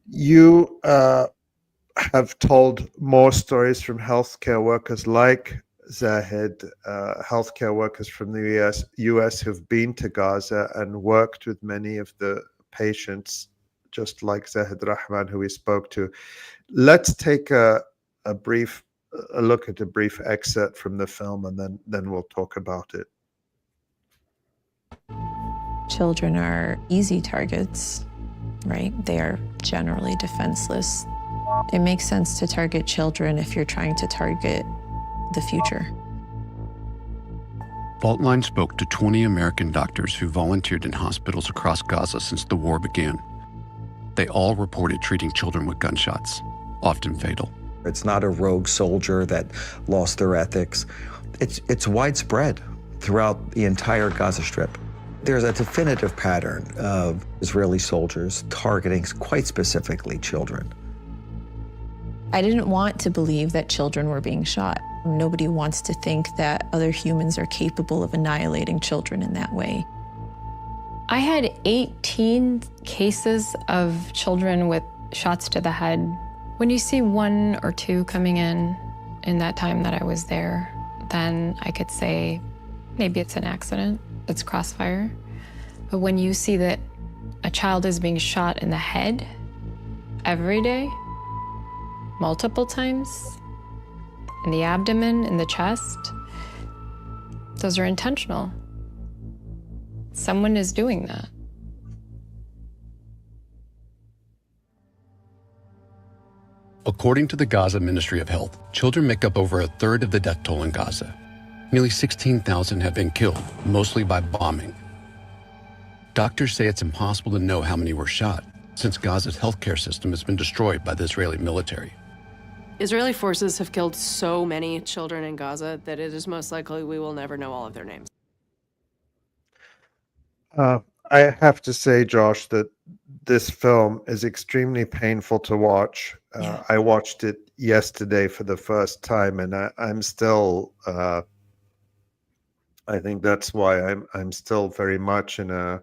Speaker 6: you have told more stories from healthcare workers like Zahed, healthcare workers from the US who've been to Gaza and worked with many of the patients, just like Zahed Rahman, who we spoke to. Let's take a look at a brief excerpt from the film, and then we'll talk about it.
Speaker 9: Children are easy targets, right? They are generally defenseless. It makes sense to target children if you're trying to target the future.
Speaker 10: Fault Line spoke to 20 American doctors who volunteered in hospitals across Gaza since the war began. They all reported treating children with gunshots, often fatal.
Speaker 11: It's not a rogue soldier that lost their ethics. It's widespread throughout the entire Gaza Strip. There's a definitive pattern of Israeli soldiers targeting quite specifically children.
Speaker 9: I didn't want to believe that children were being shot. Nobody wants to think that other humans are capable of annihilating children in that way.
Speaker 12: I had 18 cases of children with shots to the head. When you see one or two coming in that time that I was there, then I could say maybe it's an accident, it's crossfire. But when you see that a child is being shot in the head every day, multiple times, in the abdomen, in the chest, those are intentional. Someone is doing that.
Speaker 10: According to the Gaza Ministry of Health, children make up over a third of the death toll in Gaza. Nearly 16,000 have been killed, mostly by bombing. Doctors say it's impossible to know how many were shot, since Gaza's healthcare system has been destroyed by the Israeli military.
Speaker 13: Israeli forces have killed so many children in Gaza that it is most likely we will never know all of their names.
Speaker 6: I have to say, Josh, that this film is extremely painful to watch. I watched it yesterday for the first time, and I'm still. I think that's why I'm still very much in a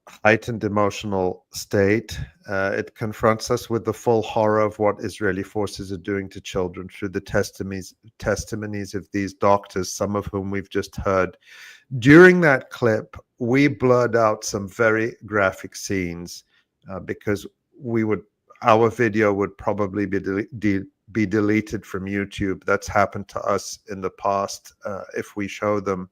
Speaker 6: heightened emotional state. It confronts us with the full horror of what Israeli forces are doing to children through the testimonies of these doctors, some of whom we've just heard. During that clip, we blurred out some very graphic scenes because our video would probably be deleted from YouTube. That's happened to us in the past if we show them.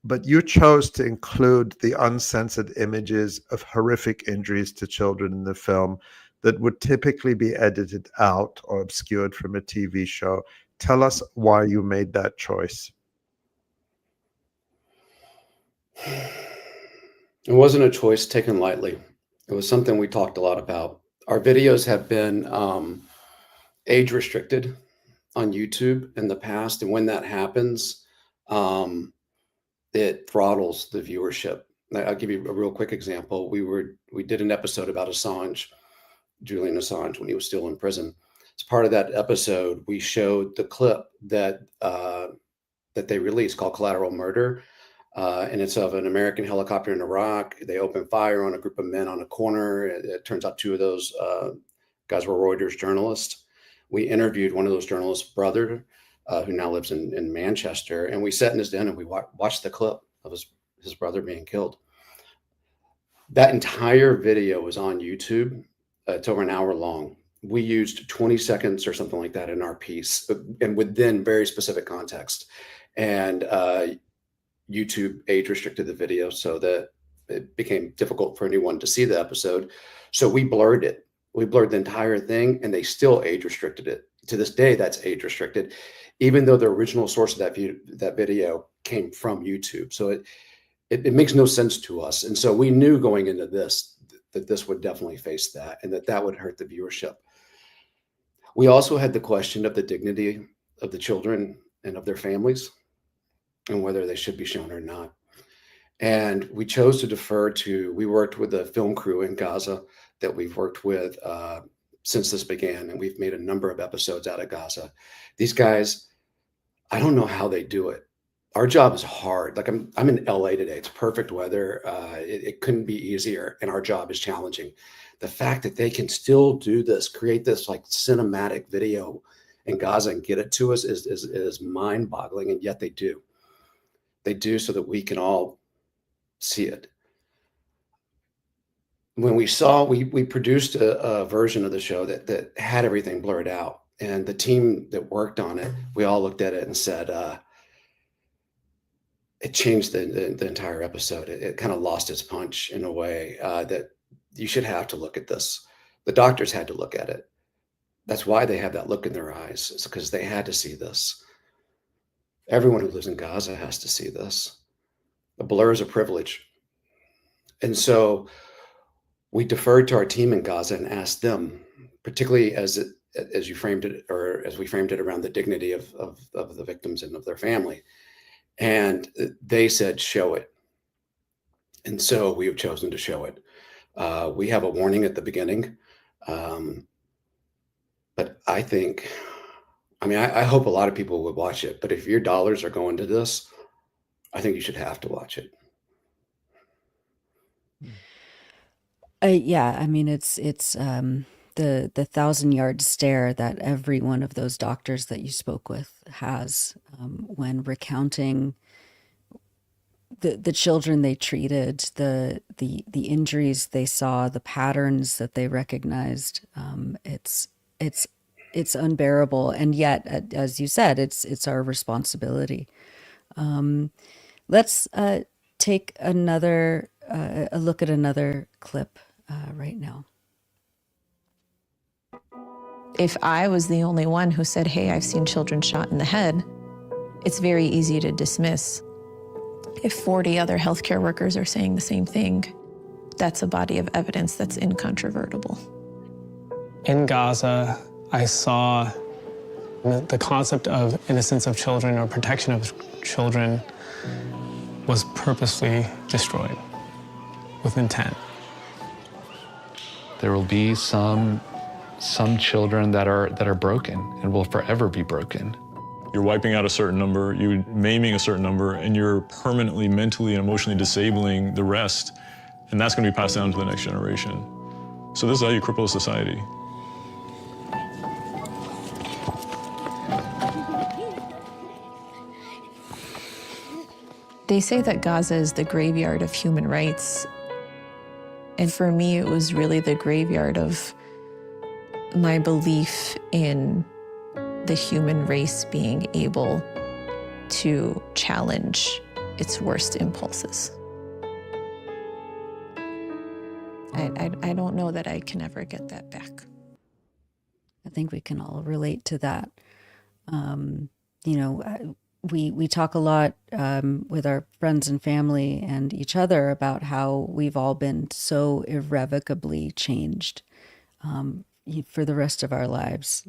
Speaker 6: But you chose to include the uncensored images of horrific injuries to children in the film that would typically be edited out or obscured from a TV show. Tell us why you made that choice.
Speaker 8: It wasn't a choice taken lightly. It was something we talked a lot about. Our videos have been age restricted on YouTube in the past, and when that happens, it throttles the viewership. I'll give you a real quick example. We did an episode about Julian Assange, when he was still in prison. As part of that episode, we showed the clip that they released called Collateral Murder. And it's of an American helicopter in Iraq. They open fire on a group of men on a corner. It turns out two of those Guys were Reuters journalists. We interviewed one of those journalists' brother, who now lives in Manchester, and we sat in his den and we watched the clip of his brother being killed. That entire video was on YouTube. It's over an hour long. We used 20 seconds or something like that in our piece, and within very specific context. And YouTube age restricted the video so that it became difficult for anyone to see the episode. So we blurred it. We blurred the entire thing, and they still age restricted it. To this day, that's age restricted, even though the original source of that video came from YouTube. So it makes no sense to us. And so we knew going into this that this would definitely face that, and that would hurt the viewership. We also had the question of the dignity of the children and of their families and whether they should be shown or not. And we chose to defer to, we worked with the film crew in Gaza that we've worked with since this began, and we've made a number of episodes out of Gaza. These guys, I don't know how they do it. Our job is hard. Like I'm in LA today. It's perfect weather. It couldn't be easier, and our job is challenging. The fact that they can still do this, create this like cinematic video in Gaza and get it to us is mind-boggling, and yet they do. They do so that we can all see it. When we saw, we produced a version of the show that had everything blurred out, and the team that worked on it, we all looked at it and said, it changed the entire episode. It kind of lost its punch in a way that you should have to look at this. The doctors had to look at it. That's why they have that look in their eyes. It's because they had to see this. Everyone who lives in Gaza has to see this. A blur is a privilege. And so we deferred to our team in Gaza and asked them, particularly as you framed it, or as we framed it around the dignity of the victims and of their family. And they said, show it. And so we have chosen to show it. We have a warning at the beginning. But I think, I hope a lot of people would watch it, but if your dollars are going to this, I think you should have to watch it.
Speaker 1: Yeah, it's the 1,000-yard stare that every one of those doctors that you spoke with has when recounting the children they treated, the injuries they saw, the patterns that they recognized. It's unbearable, and yet, as you said, it's our responsibility. Let's take a look at another clip right now.
Speaker 9: If I was the only one who said, hey, I've seen children shot in the head, it's very easy to dismiss. If 40 other healthcare workers are saying the same thing, that's a body of evidence that's incontrovertible.
Speaker 14: In Gaza, I saw the concept of innocence of children or protection of children was purposely destroyed with intent.
Speaker 15: There will be some children that are broken and will forever be broken.
Speaker 16: You're wiping out a certain number, you're maiming a certain number, and you're permanently, mentally, and emotionally disabling the rest, and that's going to be passed down to the next generation. So this is how you cripple a society.
Speaker 9: They say that Gaza is the graveyard of human rights. And for me, it was really the graveyard of my belief in the human race being able to challenge its worst impulses. I don't know that I can ever get that back.
Speaker 1: I think we can all relate to that. We talk a lot with our friends and family and each other about how we've all been so irrevocably changed for the rest of our lives,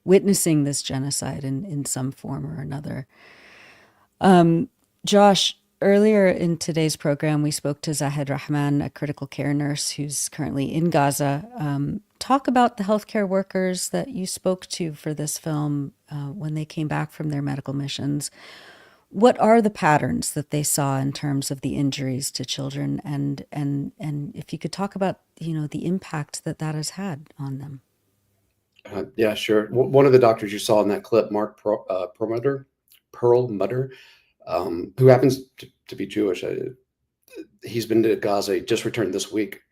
Speaker 1: witnessing this genocide in some form or another. Josh, earlier in today's program, we spoke to Zahed Rahman, a critical care nurse who's currently in Gaza. Talk about the healthcare workers that you spoke to for this film when they came back from their medical missions. What are the patterns that they saw in terms of the injuries to children, and if you could talk about, the impact that has had on them?
Speaker 8: Yeah, sure. One of the doctors you saw in that clip, Mark Perlmutter, who happens to be Jewish, he's been to Gaza. He just returned this week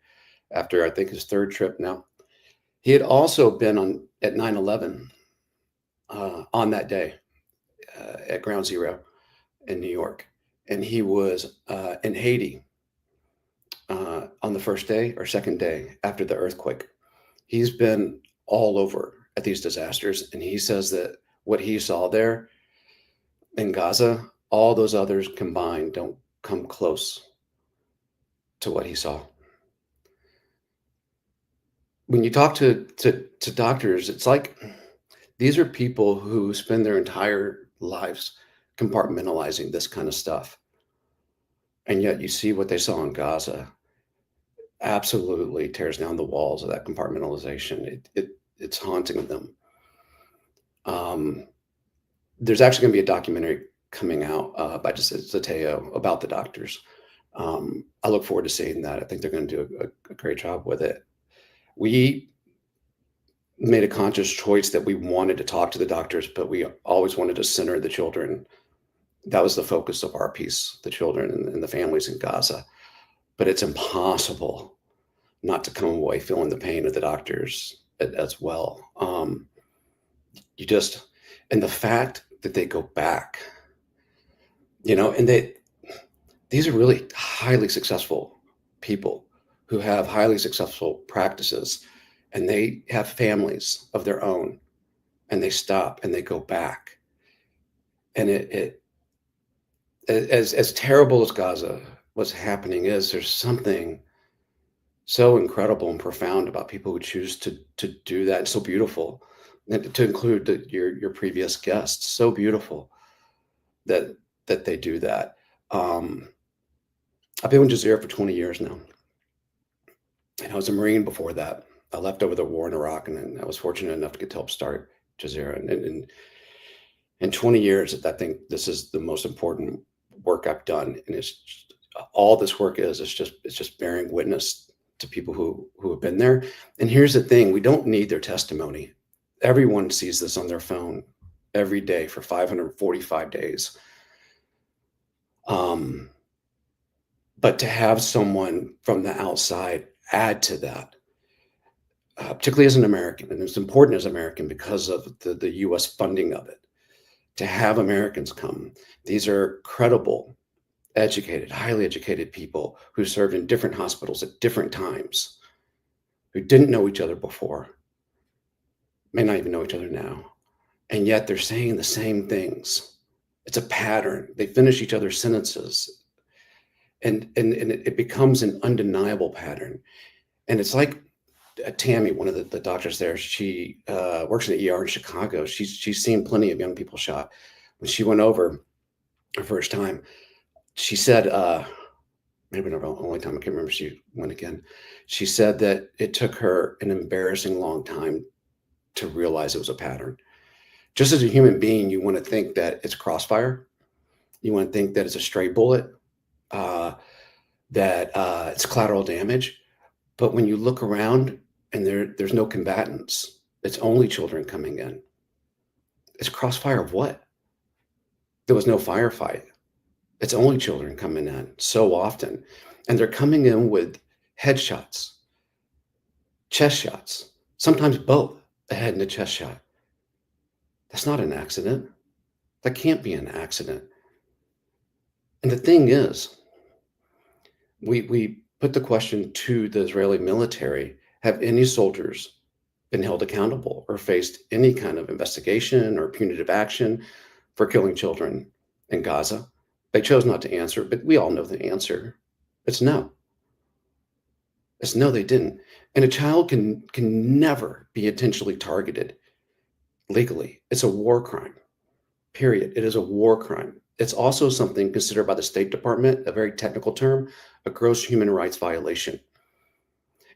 Speaker 8: after, I think, his third trip now. He had also been at 9/11 on that day at Ground Zero in New York. And he was in Haiti on the first day or second day after the earthquake. He's been all over at these disasters. And he says that what he saw there in Gaza, all those others combined don't come close to what he saw. When you talk to doctors, it's like these are people who spend their entire lives compartmentalizing this kind of stuff. And yet you see what they saw in Gaza absolutely tears down the walls of that compartmentalization. It's haunting them. There's actually going to be a documentary coming out by Zahed 𝐤𝐿 about the doctors. I look forward to seeing that. I think they're going to do a great job with it. We made a conscious choice that we wanted to talk to the doctors, but we always wanted to center the children. That was the focus of our piece, the children and the families in Gaza. But it's impossible not to come away feeling the pain of the doctors as well. And the fact that they go back, and these are really highly successful people who have highly successful practices, and they have families of their own, and they stop and they go back. And as terrible as Gaza was happening there's something so incredible and profound about people who choose to do that. It's so beautiful, and to include your previous guests, so beautiful that they do that. I've been with 𝐤𝐴𝐳 for 20 years now, and I was a Marine before that. I left over the war in Iraq, and then I was fortunate enough to get to help start 𝐤𝐴𝐳. And in 20 years, I think this is the most important work I've done, and it's just, all this work is just bearing witness to people who have been there. And here's the thing: we don't need their testimony. Everyone sees this on their phone every day for 545 days. But to have someone from the outside add to that, particularly as an American, and it's important as an American because of the U.S. funding of it, to have Americans come. These are credible, educated, highly educated people who served in different hospitals at different times, who didn't know each other before, may not even know each other now, and yet they're saying the same things. It's a pattern. They finish each other's sentences, and it becomes an undeniable pattern. And it's like Tammy, one of the doctors there, she works in the ER in Chicago. She's seen plenty of young people shot. When she went over her first time, she said, maybe not the only time, I can't remember if she went again. She said that it took her an embarrassing long time to realize it was a pattern. Just as a human being, you want to think that it's crossfire. You want to think that it's a stray bullet, that it's collateral damage. But when you look around and there's no combatants, it's only children coming in. It's crossfire of what? There was no firefight. It's only children coming in so often. And they're coming in with headshots, chest shots, sometimes both a head and a chest shot. That's not an accident. That can't be an accident. And the thing is, we put the question to the Israeli military: have any soldiers been held accountable or faced any kind of investigation or punitive action for killing children in Gaza? They chose not to answer, but we all know the answer. It's no. It's no, they didn't. And a child can never be intentionally targeted legally. It's a war crime, period. It is a war crime. It's also something considered by the State Department, a very technical term, a gross human rights violation.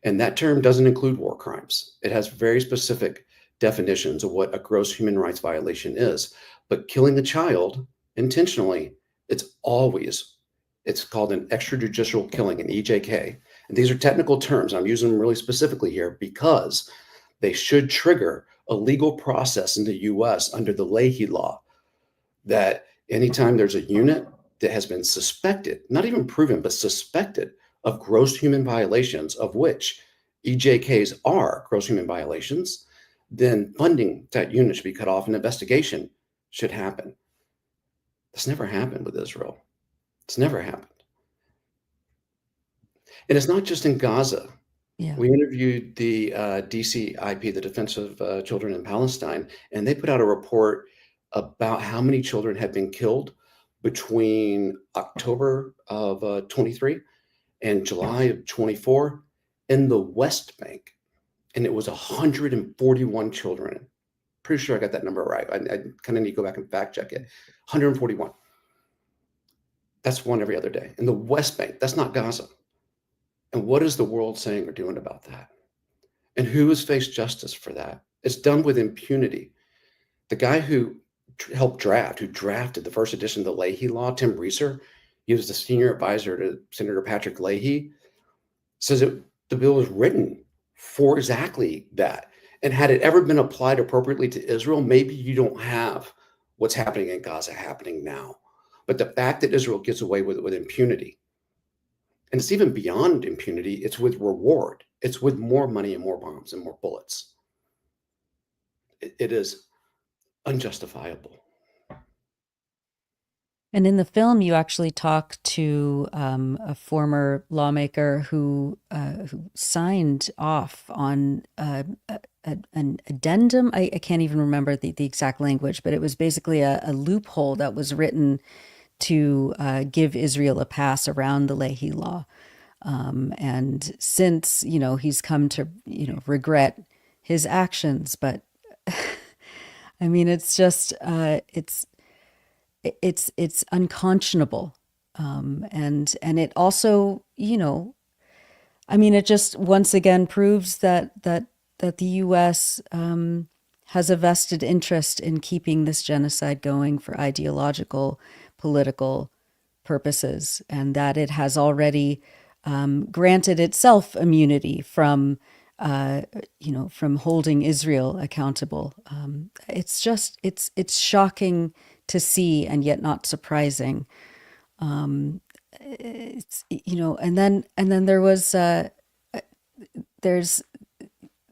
Speaker 8: And that term doesn't include war crimes. It has very specific definitions of what a gross human rights violation is. But killing a child intentionally, it's called an extrajudicial killing, an EJK. And these are technical terms. I'm using them really specifically here because they should trigger a legal process in the US under the Leahy law that anytime there's a unit that has been suspected, not even proven, but suspected of gross human violations, of which EJKs are gross human violations, then funding to that unit should be cut off and investigation should happen. This never happened with Israel. It's never happened. And it's not just in Gaza.
Speaker 1: Yeah.
Speaker 8: We interviewed the DCIP, the Defense of Children in Palestine, and they put out a report about how many children had been killed between October of 23 and July of 24 in the West Bank. And it was 141 children. Pretty sure I got that number right. I kind of need to go back and fact check it. 141. That's one every other day. In the West Bank, that's not Gaza. And what is the world saying or doing about that? And who has faced justice for that? It's done with impunity. The guy who helped who drafted the first edition of the Leahy law, Tim Reeser, he was the senior advisor to Senator Patrick Leahy, says that the bill was written for exactly that. And had it ever been applied appropriately to Israel, maybe you don't have what's happening in Gaza happening now. But the fact that Israel gets away with it with impunity, and it's even beyond impunity, it's with reward. It's with more money and more bombs and more bullets. It is unjustifiable.
Speaker 1: And in the film, you actually talk to a former lawmaker who signed off on an addendum. I can't even remember the exact language, but it was basically a loophole that was written to give Israel a pass around the Leahy law. And since, he's come to, regret his actions, but I mean, it's just, it's unconscionable. And it also, I mean, it just once again proves that the US has a vested interest in keeping this genocide going for ideological, political purposes, and that it has already granted itself immunity from from holding Israel accountable. It's just, it's shocking to see, and yet not surprising. It's, and then there was, there's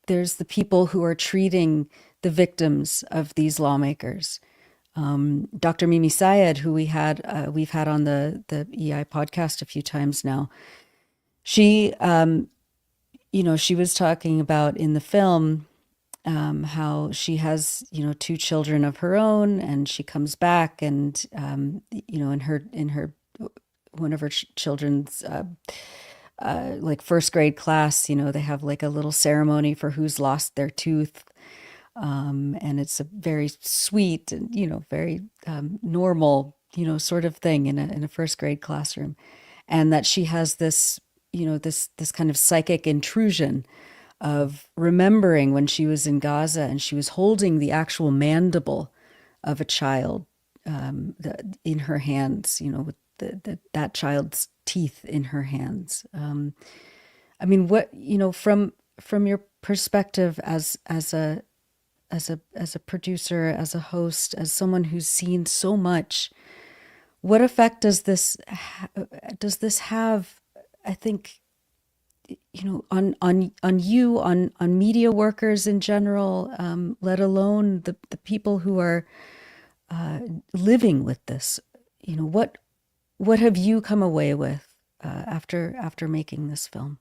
Speaker 1: the people who are treating the victims of these lawmakers. Dr. Mimi Syed, who we've had on the EI podcast a few times now, she, she was talking about in the film how she has, 2 children of her own, and she comes back and, in her one of her children's like first grade class, they have like a little ceremony for who's lost their tooth. And it's a very sweet and, very normal, sort of thing in a first grade classroom. And that she has this, this kind of psychic intrusion of remembering when she was in Gaza and she was holding the actual mandible of a child in her hands, with that child's teeth in her hands. I mean, what, from your perspective as a producer, as a host, as someone who's seen so much, what effect does this have, I think, on you, on media workers in general, let alone the people who are living with this? What have you come away with after making this film?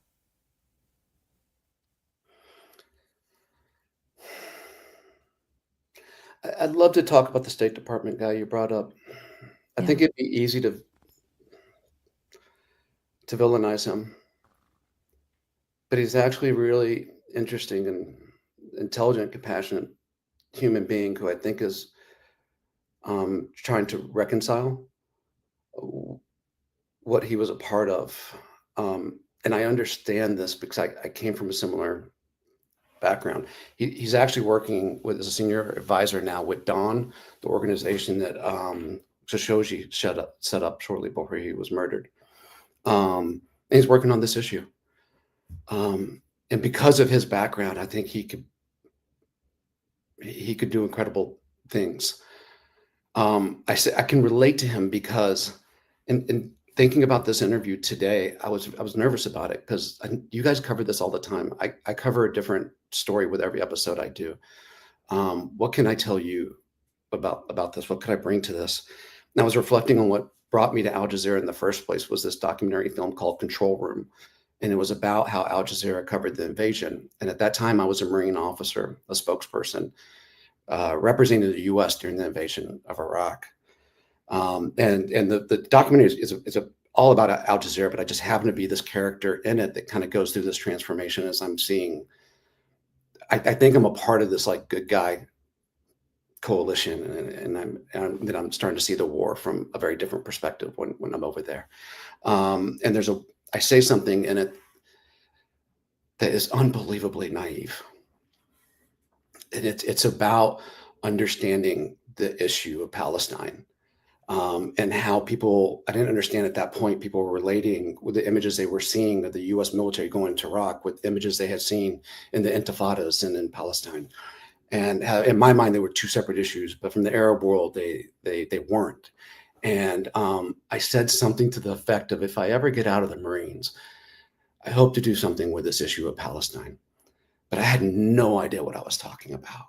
Speaker 8: I'd love to talk about the State Department guy you brought up. I think it'd be easy to villainize him, but he's actually a really interesting and intelligent, compassionate human being who I think is trying to reconcile what he was a part of. And I understand this because I came from a similar background. He's actually working as a senior advisor now with Dawn, the organization that 𝐓𝐡𝐞 set up shortly before he was murdered. And he's working on this issue. And because of his background, I think he could do incredible things. I can relate to him because in thinking about this interview today, I was nervous about it because you guys cover this all the time. I cover a different story with every episode I do. What can I tell you about this? What could I bring to this? And I was reflecting on what brought me to Al Jazeera in the first place was this documentary film called Control Room. And it was about how Al Jazeera covered the invasion. And at that time, I was a Marine officer, a spokesperson, representing the U.S. during the invasion of Iraq. And the documentary is all about Al Jazeera, but I just happen to be this character in it that kind of goes through this transformation as I'm seeing. I think I'm a part of this like good guy coalition, and I'm starting to see the war from a very different perspective when I'm over there. And I say something in it that is unbelievably naive. And it's about understanding the issue of Palestine, and how I didn't understand at that point, people were relating with the images they were seeing of the U.S. military going to Iraq with images they had seen in the Intifadas and in Palestine. And in my mind, they were two separate issues, but from the Arab world, they weren't. And I said something to the effect of, if I ever get out of the Marines, I hope to do something with this issue of Palestine. But I had no idea what I was talking about.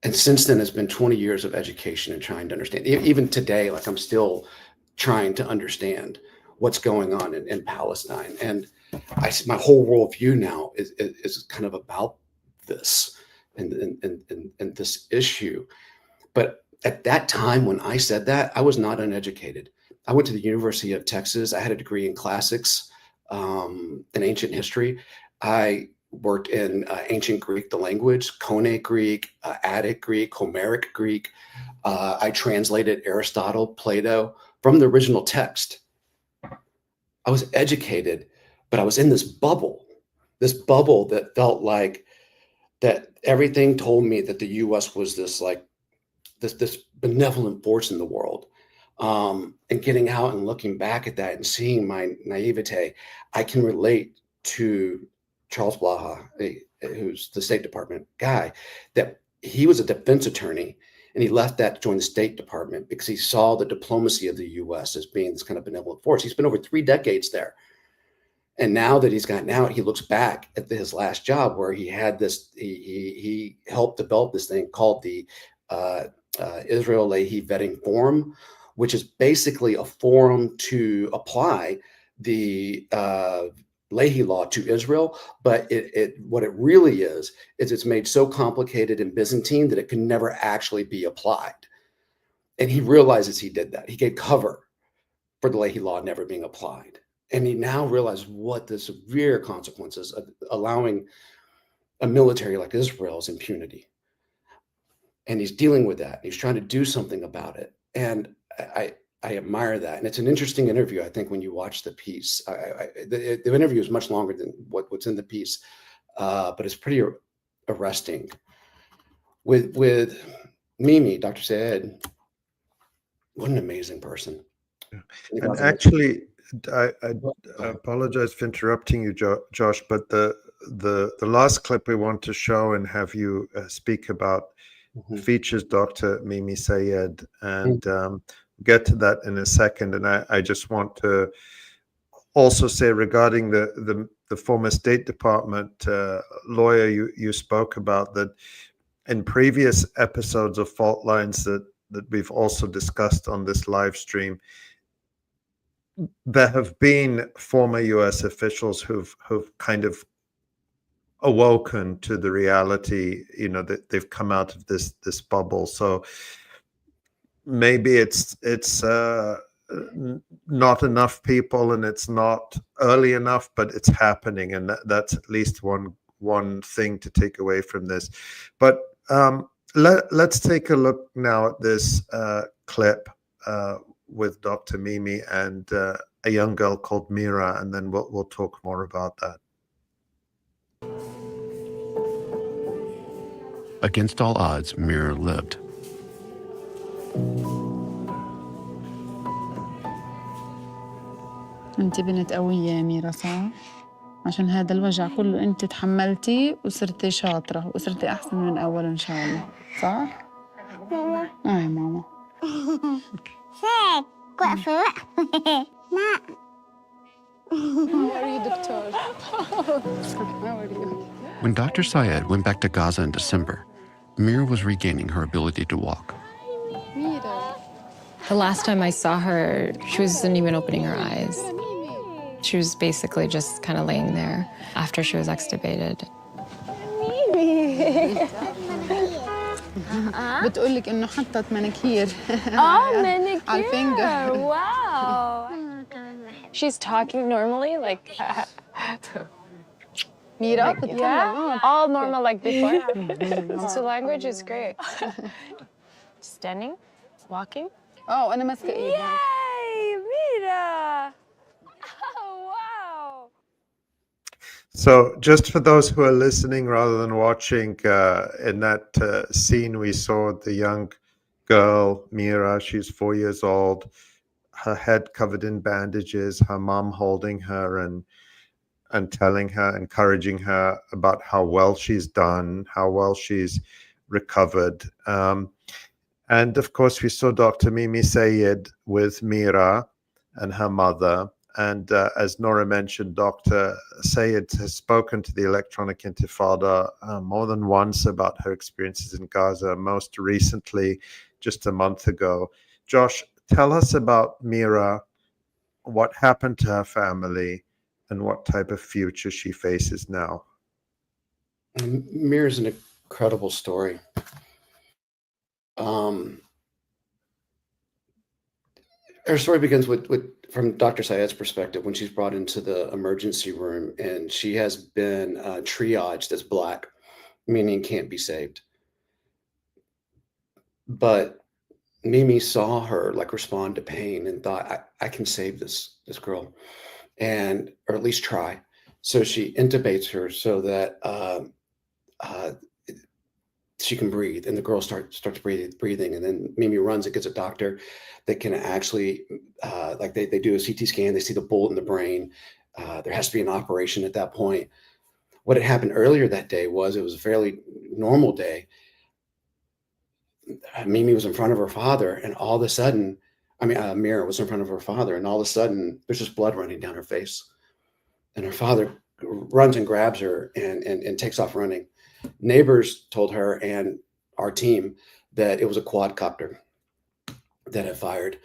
Speaker 8: And since then, it's been 20 years of education and trying to understand. Even today, like I'm still trying to understand what's going on in Palestine. And my whole worldview now is kind of about this and this issue. But at that time, when I said that, I was not uneducated. I went to the University of Texas. I had a degree in classics, in ancient history. I worked in ancient Greek, the language, Koine Greek, Attic Greek, Homeric Greek. I translated Aristotle, Plato from the original text. I was educated, but I was in this bubble that felt like that everything told me that the U.S. was this benevolent force in the world. And getting out and looking back at that and seeing my naivete, I can relate to Charles Blaha, who's the State Department guy, that he was a defense attorney and he left that to join the State Department because he saw the diplomacy of the U.S. as being this kind of benevolent force. He spent over 3 decades there. And now that he's gotten out, he looks back at his last job where he had this, he helped develop this thing called the Israel Lehi Vetting Forum, which is basically a forum to apply the Lehi law to Israel. But what it really is it's made so complicated and Byzantine that it can never actually be applied. And he realizes he did that. He gave cover for the Lehi law never being applied. And he now realizes what the severe consequences of allowing a military like Israel's impunity. And he's dealing with that. He's trying to do something about it. And I admire that. And it's an interesting interview, I think, when you watch the piece. The interview is much longer than what's in the piece, but it's pretty arresting. With Mimi, Dr. Zahed, what an amazing person.
Speaker 6: And actually, I apologize for interrupting you, Josh, but the last clip we want to show and have you speak about features Dr. Mimi Sayed, and get to that in a second. And I just want to also say regarding the former State Department lawyer you spoke about, that in previous episodes of Fault Lines that we've also discussed on this live stream, there have been former U.S. officials who've kind of awoken to the reality, that they've come out of this bubble. So maybe it's not enough people and it's not early enough, but it's happening, and that's at least one thing to take away from this. But let's take a look now at this clip with Dr. Mimi and a young girl called Mira, and then we'll talk more about that.
Speaker 10: Against all odds, Mira lived.
Speaker 17: انت بنت قوية يا ميرا صح؟ عشان هذا الوجع كله انت تحملتي وصرتي شاطرة وصرتي أحسن من أول إن شاء الله صح؟
Speaker 5: ماما
Speaker 17: يا ماما
Speaker 5: هيك وقفة لا
Speaker 17: How are you, doctor? How are you?
Speaker 10: When Dr. Zahed went back to Gaza in December, Mira was regaining her ability to walk.
Speaker 12: The last time I saw her, she wasn't even opening her eyes. She was basically just kind of laying there after she was extubated.
Speaker 17: بتقولك إنه حطت مناكير
Speaker 18: مناكير.
Speaker 17: على الفينجر.
Speaker 18: Wow. She's talking normally, like.
Speaker 17: ميرا
Speaker 18: Yeah, all normal like before. So language is great. Standing, walking.
Speaker 17: أنا ماسكة إيدها.
Speaker 18: Yay, Mira! Oh, wow.
Speaker 6: So, just for those who are listening rather than watching, in that scene, we saw the young girl, Mira. She's 4 years old, her head covered in bandages, her mom holding her and telling her, encouraging her about how well she's done, how well she's recovered. And of course, we saw Dr. Mimi Sayed with Mira and her mother. And as Nora mentioned, Dr. Sayed has spoken to the Electronic Intifada more than once about her experiences in Gaza, most recently just a month ago. Josh, tell us about Mira, what happened to her family, and what type of future she faces now.
Speaker 8: Mira's an incredible story. Her story begins with from Dr. Sayed's perspective when she's brought into the emergency room, and she has been triaged as Black, meaning can't be saved. But Mimi saw her like respond to pain and thought, I can save this girl, and or at least try. So she intubates her so that she can breathe, and the girl starts breathing, and then Mimi runs and gets a doctor that can actually like they do a CT scan, they see the bullet in the brain. There has to be an operation at that point. What had happened earlier that day was it was a fairly normal day. Mimi was in front of her father, and all of a sudden, Mira was in front of her father, and all of a sudden there's just blood running down her face, and her father runs and grabs her and takes off running. Neighbors told her and our team that it was a quadcopter that had fired,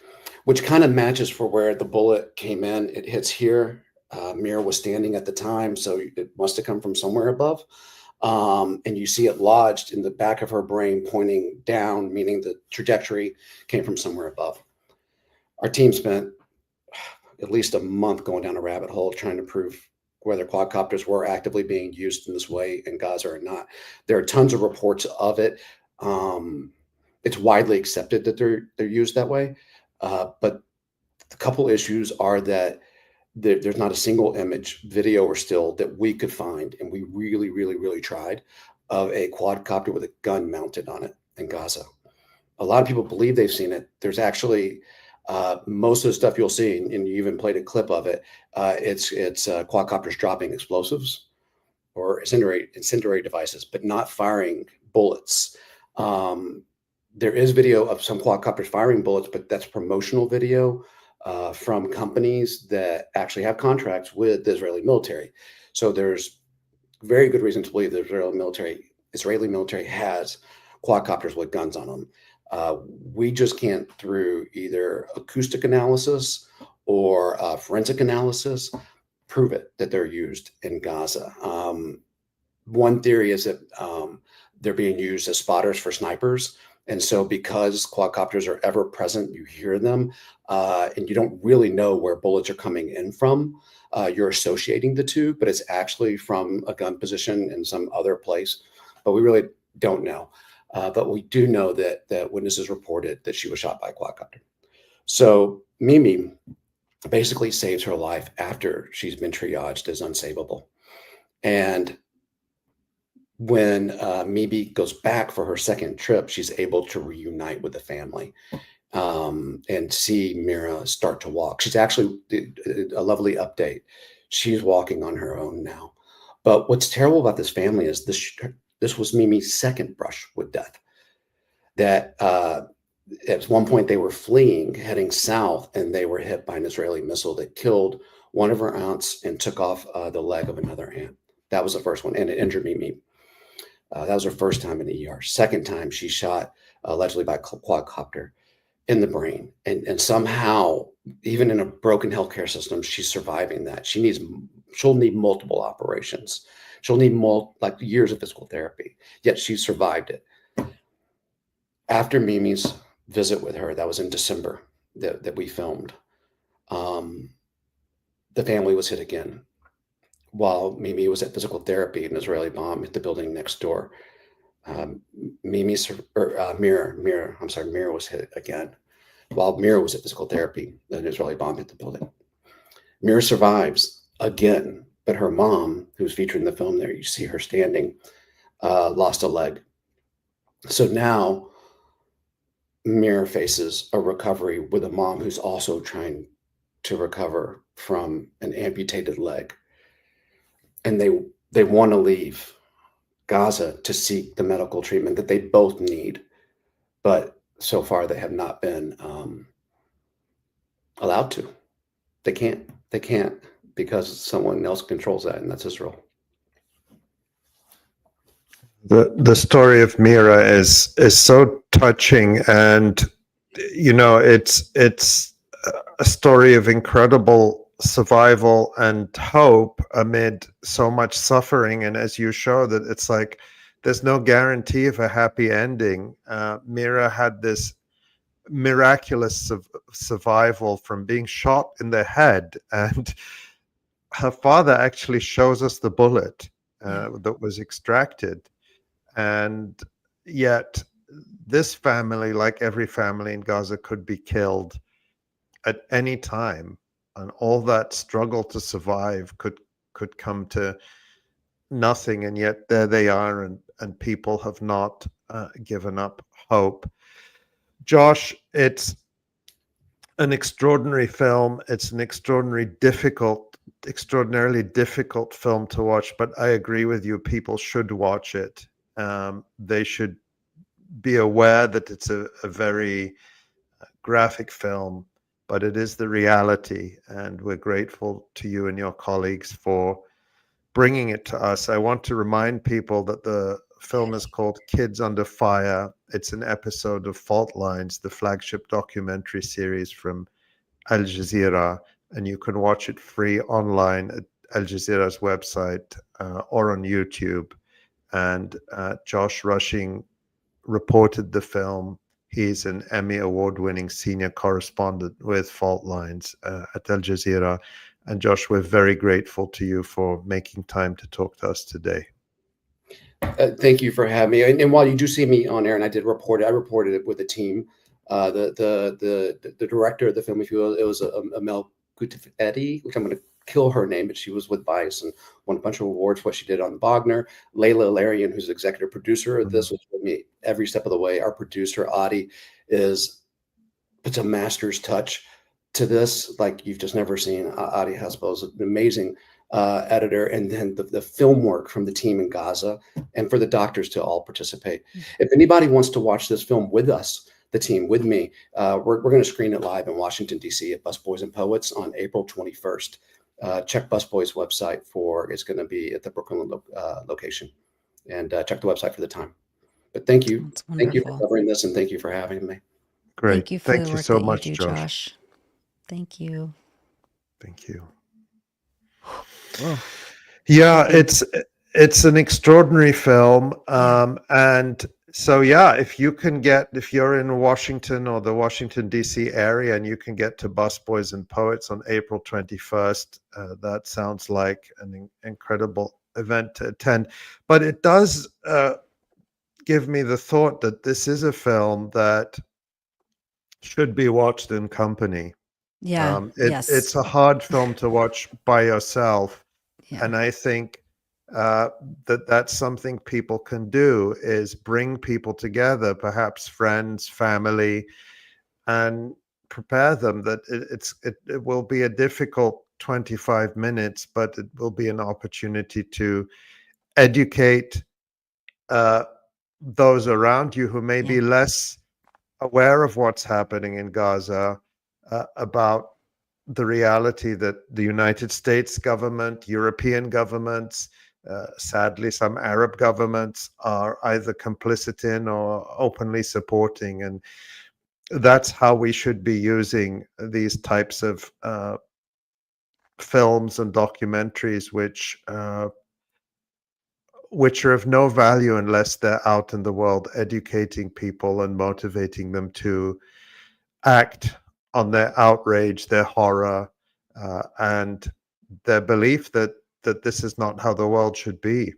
Speaker 8: which kind of matches for where the bullet came in. It hits here. Mira was standing at the time, so it must have come from somewhere above. And you see it lodged in the back of her brain pointing down, meaning the trajectory came from somewhere above. Our team spent at least a month going down a rabbit hole trying to prove whether quadcopters were actively being used in this way in Gaza or not. There are tons of reports of it. It's widely accepted that they're used that way. But the couple issues are that there's not a single image, video, or still that we could find, and we really, really, really tried, of a quadcopter with a gun mounted on it in Gaza. A lot of people believe they've seen it. There's actually most of the stuff you'll see, and you even played a clip of it. It's quadcopters dropping explosives or incendiary devices, but not firing bullets. There is video of some quadcopters firing bullets, but that's promotional video from companies that actually have contracts with the Israeli military. So there's very good reason to believe the Israeli military has quadcopters with guns on them. We just can't, through either acoustic analysis or forensic analysis, prove it that they're used in Gaza. One theory is that they're being used as spotters for snipers. And so because quadcopters are ever present, you hear them, and you don't really know where bullets are coming in from. You're associating the two, but it's actually from a gun position in some other place. But we really don't know. But we do know that witnesses reported that she was shot by a quadcopter. So Mimi basically saves her life after she's been triaged as unsavable. And when Mimi goes back for her second trip, she's able to reunite with the family. and see Mira start to walk. She's actually a lovely update. She's walking on her own now. But what's terrible about this family is this was Mimi's second brush with death. That at one point they were fleeing, heading south, and they were hit by an Israeli missile that killed one of her aunts and took off the leg of another aunt. That was the first one, and it injured Mimi. That was her first time in the ER. Second time, she shot allegedly by quadcopter in the brain, and somehow, even in a broken healthcare system, she's surviving that. She'll need multiple operations. She'll need like years of physical therapy. Yet she survived it. After Mimi's visit with her, that was in December that we filmed. The family was hit again while Mimi was at physical therapy. An Israeli bomb hit the building next door. Mira was hit again while Mira was at physical therapy. An Israeli bomb hit the building. Mira survives again, but her mom, who's featured in the film there, you see her standing, lost a leg. So now Mira faces a recovery with a mom who's also trying to recover from an amputated leg. And they want to leave Gaza to seek the medical treatment that they both need. But so far they have not been allowed to. They can't because someone else controls that, and that's Israel.
Speaker 6: The story of Mira is so touching, and it's a story of incredible survival and hope amid so much suffering. And as you show, that it's like there's no guarantee of a happy ending. Mira had this miraculous survival from being shot in the head, and her father actually shows us the bullet that was extracted. And yet this family, like every family in Gaza, could be killed at any time, and all that struggle to survive could come to nothing. And yet there they are, and people have not given up hope. Josh, it's an extraordinary film. It's an extraordinarily difficult film to watch, but I agree with you. People should watch it. They should be aware that it's a very graphic film, but it is the reality, and we're grateful to you and your colleagues for bringing it to us. I want to remind people that the film is called Kids Under Fire. It's an episode of Fault Lines, the flagship documentary series from Al Jazeera, and you can watch it free online at Al Jazeera's website or on YouTube. And Josh Rushing reported the film. He's an Emmy Award-winning senior correspondent with Fault Lines at Al Jazeera. And Josh, we're very grateful to you for making time to talk to us today.
Speaker 8: Thank you for having me. And while you do see me on air, and I reported it with the team. The director of the film, if you will, it was Amel Gutefedi, which I'm going to kill her name, but she was with Vice and won a bunch of awards for what she did on Wagner. Layla Larian, who's the executive producer of this, was with me every step of the way. Our producer, Adi, puts a master's touch to this like you've just never seen. Adi Hasbo is an amazing editor, and then the film work from the team in Gaza, and for the doctors to all participate. If anybody wants to watch this film with us, the team with me, we're going to screen it live in Washington, D.C. at Busboys and Poets on April 21st. Check Busboys' website it's going to be at the Brooklyn location, and check the website for the time. But thank you. Thank you for covering this, and thank you for having me.
Speaker 6: Great.
Speaker 1: Thank you
Speaker 6: so much,
Speaker 1: Josh. Thank you.
Speaker 6: Thank you. Yeah, it's an extraordinary film. And so, if you're in Washington or the Washington, D.C. area, and you can get to Busboys and Poets on April 21st, that sounds like an incredible event to attend. But it does give me the thought that this is a film that should be watched in company.
Speaker 1: Yes.
Speaker 6: It's a hard film to watch by yourself. Yeah. And I think that's something people can do, is bring people together, perhaps friends, family, and prepare them that it will be a difficult 25 minutes, but it will be an opportunity to educate those around you who may be less aware of what's happening in Gaza, about the reality that the United States government, European governments, sadly some Arab governments are either complicit in or openly supporting. And that's how we should be using these types of films and documentaries, which are of no value unless they're out in the world educating people and motivating them to act on their outrage, their horror, and their belief that this is not how the world should be.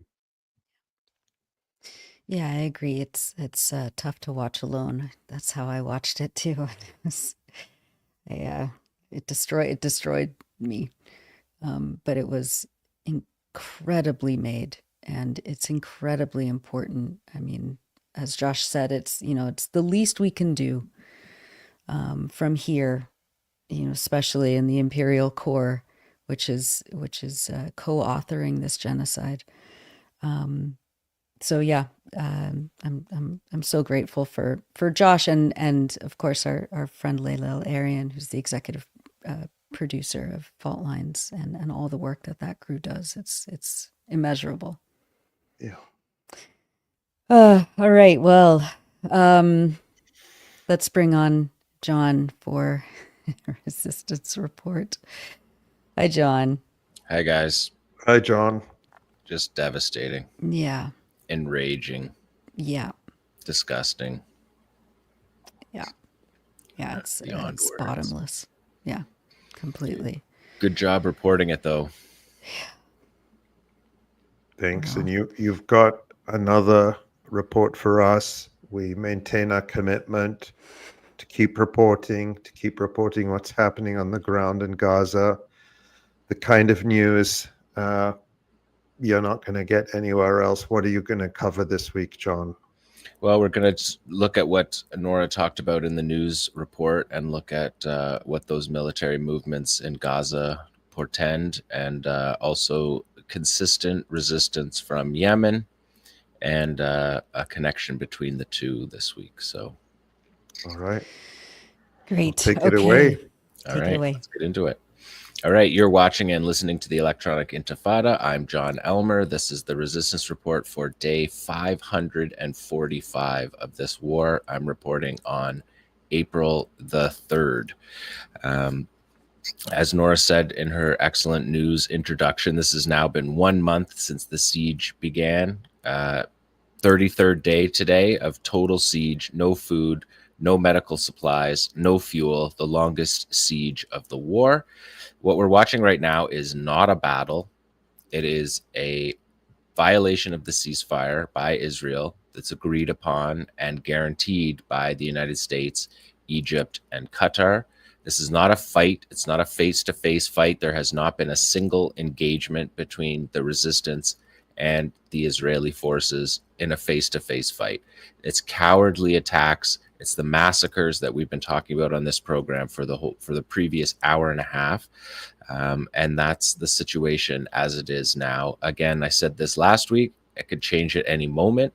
Speaker 1: Yeah, I agree. It's tough to watch alone. That's how I watched it too. It destroyed me. But it was incredibly made, and it's incredibly important. I mean, as Josh said, it's the least we can do from here, especially in the Imperial Core, which is co-authoring this genocide. So yeah, I'm so grateful for Josh and of course our friend Layla El-Arian, who's the executive producer of Fault Lines, and all the work that crew does. It's immeasurable.
Speaker 6: Yeah.
Speaker 1: All right. Well, let's bring on Jon for Resistance Report. Hi, Jon.
Speaker 19: Hi, guys.
Speaker 6: Hi, Jon.
Speaker 19: Just devastating.
Speaker 1: Yeah.
Speaker 19: Enraging.
Speaker 1: Yeah.
Speaker 19: Disgusting.
Speaker 1: Yeah. Yeah, it's
Speaker 19: words.
Speaker 1: bottomless. Yeah, completely.
Speaker 19: Good job reporting it, though.
Speaker 6: Thanks. And you've got another report for us. We maintain our commitment to keep reporting what's happening on the ground in Gaza, the kind of news you're not going to get anywhere else. What are you going to cover this week, Jon?
Speaker 19: Well, we're going to look at what Nora talked about in the news report and look at what those military movements in Gaza portend, and also consistent resistance from Yemen, and a connection between the two this week. So,
Speaker 6: all right.
Speaker 1: Great.
Speaker 6: Take it away.
Speaker 19: All right, let's get into it. All right, you're watching and listening to the Electronic Intifada. I'm Jon Elmer. This is the Resistance Report for day 545 of this war. I'm reporting on April the 3rd. As Nora said in her excellent news introduction, this has now been 1 month since the siege began. 33rd day today of total siege, no food, no medical supplies, no fuel, the longest siege of the war. What we're watching right now is not a battle. It is a violation of the ceasefire by Israel that's agreed upon and guaranteed by the United States, Egypt, and Qatar. This is not a fight. It's not a face-to-face fight. There has not been a single engagement between the resistance and the Israeli forces in a face-to-face fight. It's cowardly attacks. It's the massacres that we've been talking about on this program for the previous hour and a half. And that's the situation as it is now. Again, I said this last week, it could change at any moment.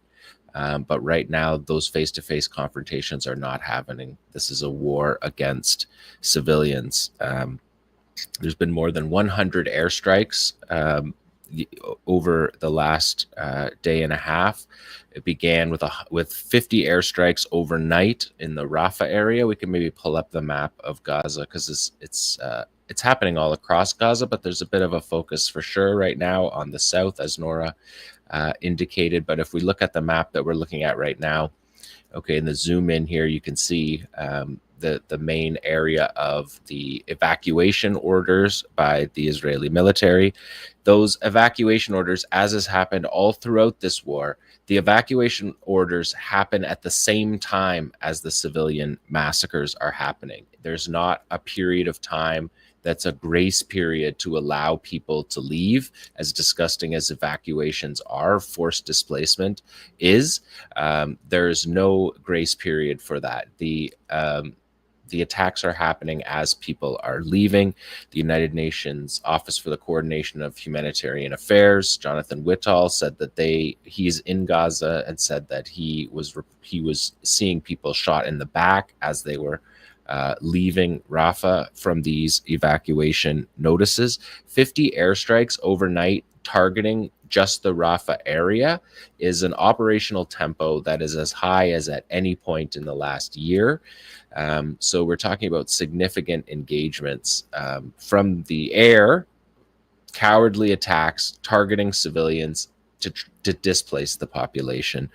Speaker 19: But right now, those face-to-face confrontations are not happening. This is a war against civilians. There's been more than 100 airstrikes over the last day and a half. It began with 50 airstrikes overnight in the Rafah area. We can maybe pull up the map of Gaza because it's happening all across Gaza, but there's a bit of a focus for sure right now on the south, as Nora indicated. But if we look at the map that we're looking at right now, okay, in the zoom in here, you can see the main area of the evacuation orders by the Israeli military. Those evacuation orders, as has happened all throughout this war, the evacuation orders happen at the same time as the civilian massacres are happening. There's not a period of time that's a grace period to allow people to leave. As disgusting as evacuations are, forced displacement is, there's no grace period for that. The the attacks are happening as people are leaving. The United Nations Office for the Coordination of Humanitarian Affairs, Jonathan Whittall, said that he's in Gaza and said that he was seeing people shot in the back as they were leaving Rafah from these evacuation notices. 50 airstrikes overnight targeting just the Rafah area is an operational tempo that is as high as at any point in the last year. So we're talking about significant engagements from the air, cowardly attacks targeting civilians to displace the population.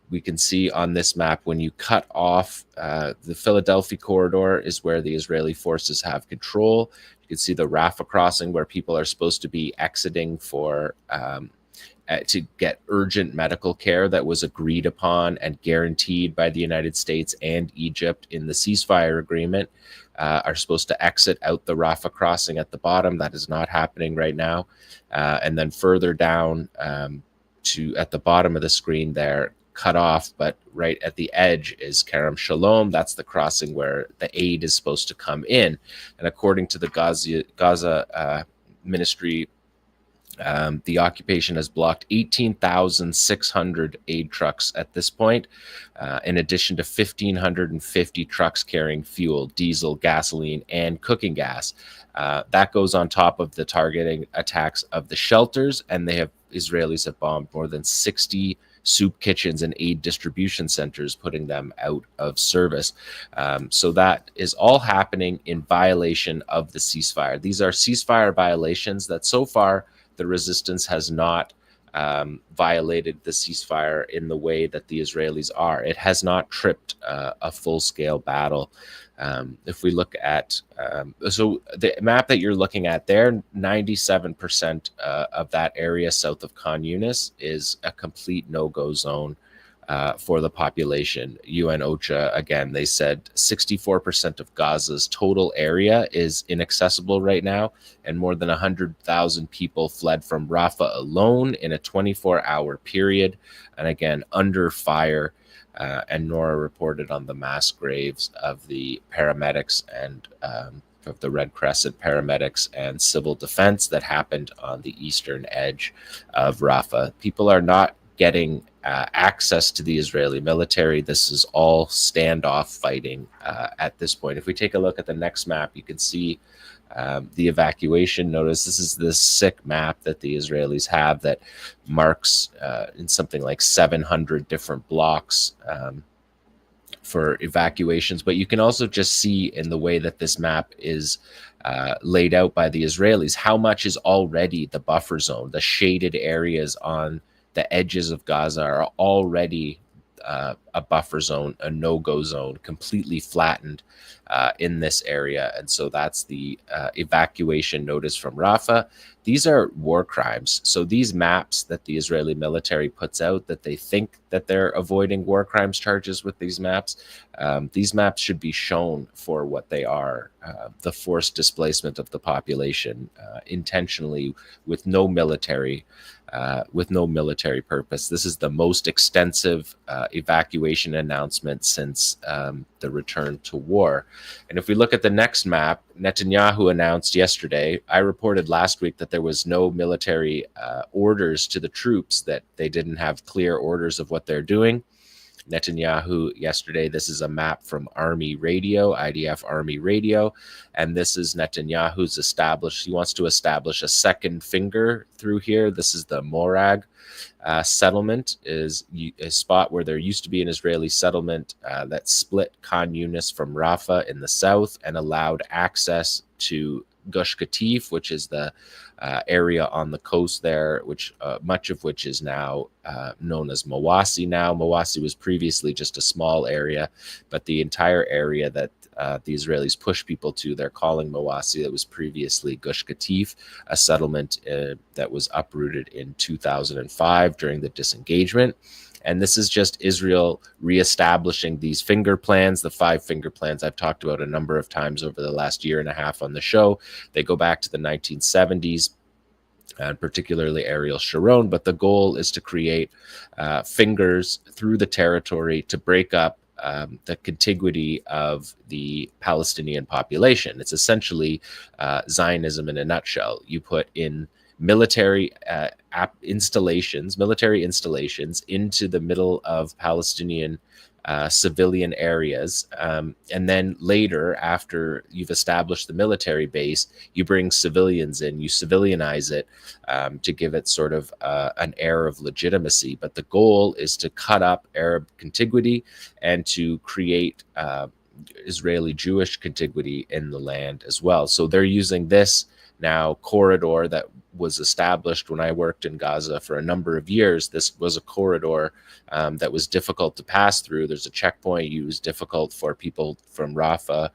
Speaker 19: We can see on this map, when you cut off the Philadelphia corridor is where the Israeli forces have control. You can see the Rafah crossing where people are supposed to be exiting for to get urgent medical care that was agreed upon and guaranteed by the United States and Egypt in the ceasefire agreement, are supposed to exit out the Rafah crossing at the bottom. That is not happening right now. And then further down at the bottom of the screen there, cut off, but right at the edge is Kerem Shalom. That's the crossing where the aid is supposed to come in. And according to the Gaza ministry, the occupation has blocked 18,600 aid trucks at this point, in addition to 1,550 trucks carrying fuel, diesel, gasoline, and cooking gas. That goes on top of the targeting attacks of the shelters, and Israelis have bombed more than 60 soup kitchens and aid distribution centers, putting them out of service. So that is all happening in violation of the ceasefire. These are ceasefire violations that so far the resistance has not violated the ceasefire in the way that the Israelis are. It has not tripped a full-scale battle. If we look at, so the map that you're looking at there, 97% of that area south of Khan Yunis is a complete no-go zone for the population. UN OCHA, again, they said 64% of Gaza's total area is inaccessible right now, and more than 100,000 people fled from Rafah alone in a 24-hour period, and again, under fire. And Nora reported on the mass graves of the paramedics and of the Red Crescent paramedics and civil defense that happened on the eastern edge of Rafah. People are not getting access to the Israeli military. This is all standoff fighting at this point. If we take a look at the next map, you can see the evacuation. Notice this is the sick map that the Israelis have that marks in something like 700 different blocks for evacuations. But you can also just see in the way that this map is laid out by the Israelis how much is already the buffer zone. The shaded areas on the edges of Gaza are already a buffer zone, a no-go zone, completely flattened in this area. And so that's the evacuation notice from Rafah. These are war crimes. So these maps that the Israeli military puts out that they think that they're avoiding war crimes charges with these maps should be shown for what they are, the forced displacement of the population intentionally with no military purpose. This is the most extensive evacuation announcement since the return to war. And if we look at the next map, Netanyahu announced yesterday, I reported last week that there was no military orders to the troops, that they didn't have clear orders of what they're doing. Netanyahu yesterday, this is a map from Army Radio, IDF Army Radio, and this is Netanyahu's he wants to establish a second finger through here. This is the Morag settlement, is a spot where there used to be an Israeli settlement that split Khan Yunis from Rafah in the south and allowed access to Gush Katif, which is the area on the coast there, which much of which is now known as Mawasi now. Mawasi was previously just a small area, but the entire area that the Israelis push people to, they're calling Mawasi, that was previously Gush Katif, a settlement that was uprooted in 2005 during the disengagement. And this is just Israel reestablishing these finger plans, the 5 finger plans I've talked about a number of times over the last year and a half on the show. They go back to the 1970s, and particularly Ariel Sharon. But the goal is to create fingers through the territory to break up the contiguity of the Palestinian population. It's essentially Zionism in a nutshell. You put in military installations into the middle of Palestinian civilian areas. And then later, after you've established the military base, you bring civilians in, you civilianize it to give it sort of an air of legitimacy. But the goal is to cut up Arab contiguity and to create Israeli Jewish contiguity in the land as well. So they're using this now corridor that was established when I worked in Gaza for a number of years. This was a corridor that was difficult to pass through. There's a checkpoint used, difficult for people from Rafah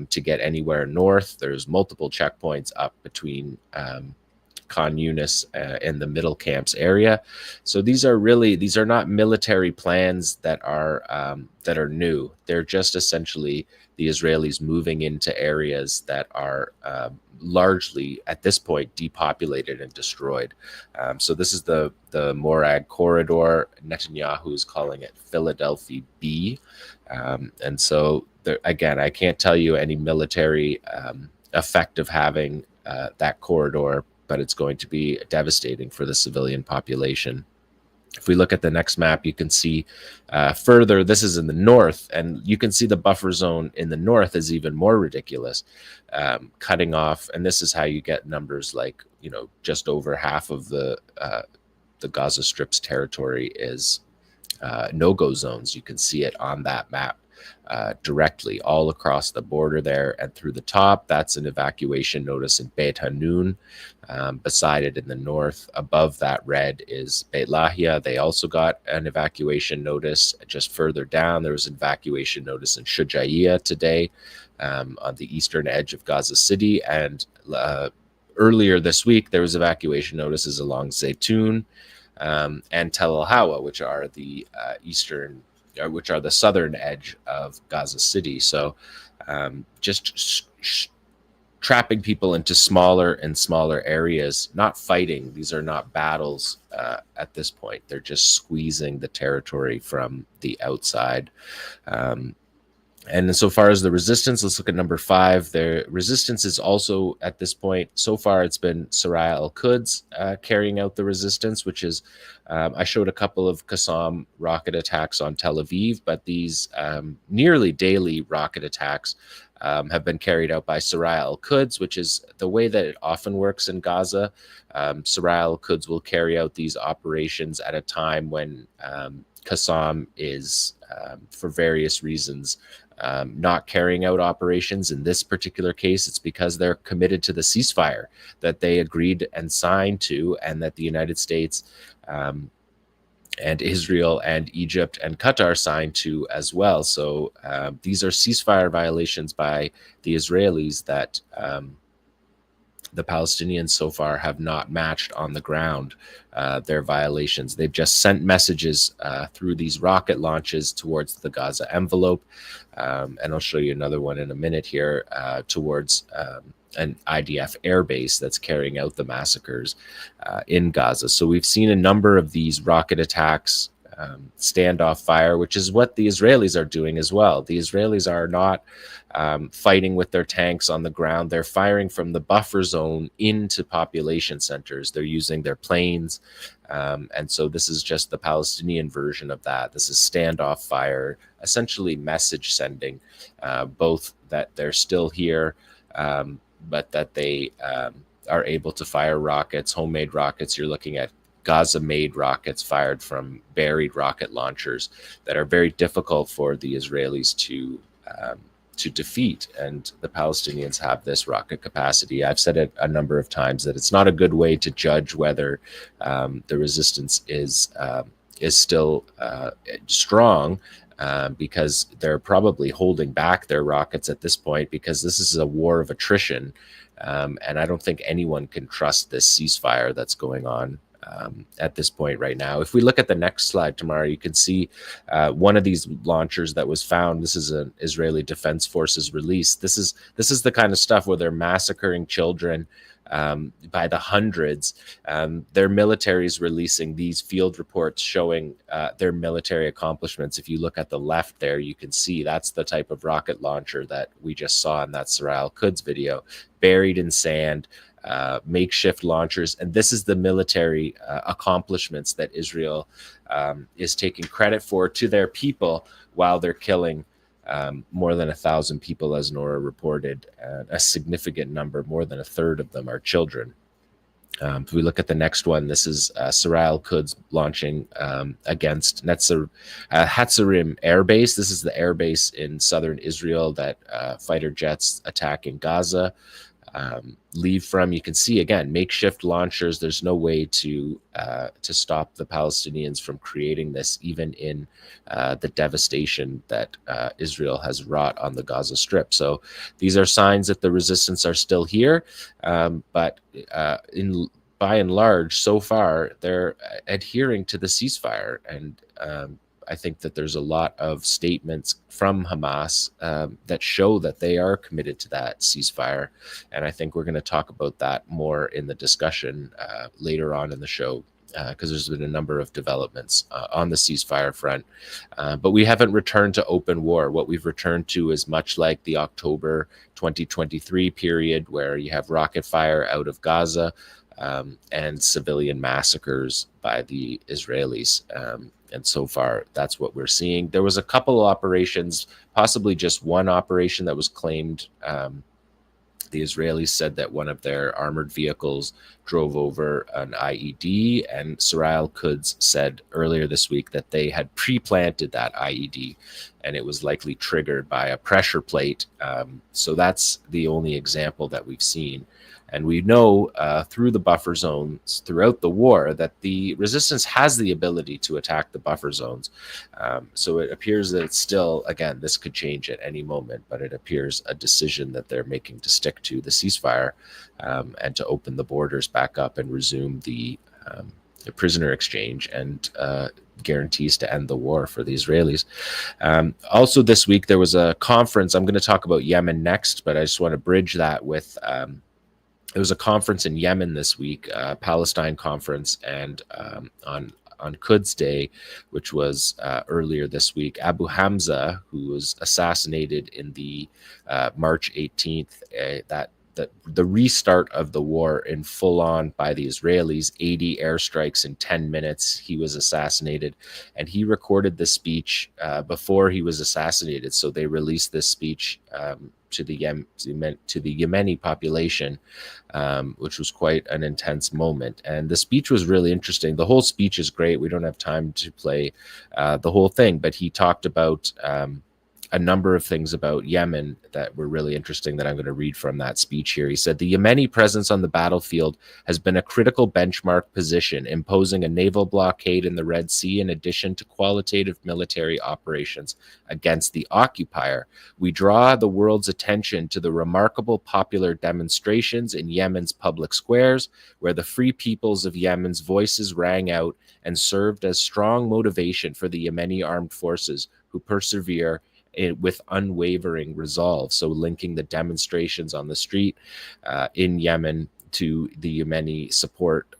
Speaker 19: to get anywhere north. There's multiple checkpoints up between Khan Yunis and the middle camps area. So these are not military plans that are new. They're just essentially the Israelis moving into areas that are largely at this point depopulated and destroyed. So this is the Morag corridor. Netanyahu is calling it Philadelphia B. And so there, again, I can't tell you any military effect of having that corridor, but it's going to be devastating for the civilian population. If we look at the next map, you can see further, this is in the north, and you can see the buffer zone in the north is even more ridiculous, cutting off. And this is how you get numbers like, just over half of the Gaza Strip's territory is no-go zones. You can see it on that map directly all across the border there and through the top. That's an evacuation notice in Beit Hanun. Beside it in the north, above that red is Beit Lahia. They also got an evacuation notice. Just further down, there was an evacuation notice in Shujaiya today on the eastern edge of Gaza City. And earlier this week, there was evacuation notices along Zaytun and Tel El-Hawa, which are the the southern edge of Gaza City. So just trapping people into smaller and smaller areas, not fighting. These are not battles at this point. They're just squeezing the territory from the outside. And insofar as the resistance, let's look at number 5. The resistance is also at this point, so far it's been Saraya al-Quds carrying out the resistance, which is, I showed a couple of Qassam rocket attacks on Tel Aviv, but these nearly daily rocket attacks have been carried out by Saraya al-Quds, which is the way that it often works in Gaza. Saraya al-Quds will carry out these operations at a time when Qassam is, for various reasons, not carrying out operations. In this particular case, it's because they're committed to the ceasefire that they agreed and signed to, and that the United States and Israel and Egypt and Qatar signed to as well. So these are ceasefire violations by the Israelis that the Palestinians so far have not matched on the ground their violations. They've just sent messages through these rocket launches towards the Gaza envelope. And I'll show you another one in a minute here towards an IDF airbase that's carrying out the massacres in Gaza. So we've seen a number of these rocket attacks, standoff fire, which is what the Israelis are doing as well. The Israelis are not fighting with their tanks on the ground. They're firing from the buffer zone into population centers. They're using their planes. And so this is just the Palestinian version of that. This is standoff fire, essentially message sending, both that they're still here, but that they are able to fire rockets, homemade rockets. You're looking at Gaza-made rockets fired from buried rocket launchers that are very difficult for the Israelis to defeat, and the Palestinians have this rocket capacity. I've said it a number of times that it's not a good way to judge whether the resistance is still strong, because they're probably holding back their rockets at this point, because this is a war of attrition, and I don't think anyone can trust this ceasefire that's going on at this point right now. If we look at the next slide, Tamara, you can see one of these launchers that was found. This is an Israeli Defense Forces release. This is the kind of stuff where they're massacring children by the hundreds. Their military is releasing these field reports showing their military accomplishments. If you look at the left there, you can see that's the type of rocket launcher that we just saw in that 𝐓𝐴 𝐤𝐿 video, buried in sand, makeshift launchers. And this is the military accomplishments that Israel is taking credit for to their people while they're killing more than 1,000 people, as Nora reported. A significant number, more than a third of them, are children. If we look at the next one, this is 𝐓𝐴 𝐤𝐿 launching against Hatzarim Air Base. This is the air base in southern Israel that fighter jets attack in Gaza leave from. You can see again makeshift launchers. There's no way to stop the Palestinians from creating this, even in the devastation that Israel has wrought on the Gaza Strip. So these are signs that the resistance are still here, but by and large, so far they're adhering to the ceasefire, and I think that there's a lot of statements from Hamas that show that they are committed to that ceasefire. And I think we're going to talk about that more in the discussion later on in the show, because there's been a number of developments on the ceasefire front. But we haven't returned to open war. What we've returned to is much like the October 2023 period, where you have rocket fire out of Gaza and civilian massacres by the Israelis. And so far, that's what we're seeing. There was a couple of operations, possibly just one operation that was claimed. The Israelis said that one of their armored vehicles drove over an IED, and 𝐓𝐴 𝐤𝐿 said earlier this week that they had pre-planted that IED, and it was likely triggered by a pressure plate. So that's the only example that we've seen. And we know through the buffer zones throughout the war that the resistance has the ability to attack the buffer zones. So it appears that it's still, again, this could change at any moment, but it appears a decision that they're making to stick to the ceasefire and to open the borders back up and resume the prisoner exchange and guarantees to end the war for the Israelis. Also this week, there was a conference. I'm going to talk about Yemen next, but I just want to bridge that with there was a conference in Yemen this week, Palestine conference, and on Quds Day, which was earlier this week, Abu Hamza, who was assassinated in the March 18th, the restart of the war in full on by the Israelis, 80 airstrikes in 10 minutes. He was assassinated, and he recorded the speech before he was assassinated. So they released this speech to the Yemeni population, which was quite an intense moment. And the speech was really interesting. The whole speech is great. We don't have time to play the whole thing, but he talked about a number of things about Yemen that were really interesting that I'm going to read from that speech here. He said, the Yemeni presence on the battlefield has been a critical benchmark position, imposing a naval blockade in the Red Sea in addition to qualitative military operations against the occupier. We draw the world's attention to the remarkable popular demonstrations in Yemen's public squares, where the free peoples of Yemen's voices rang out and served as strong motivation for the Yemeni armed forces who persevere with unwavering resolve. So linking the demonstrations on the street in Yemen to the Yemeni support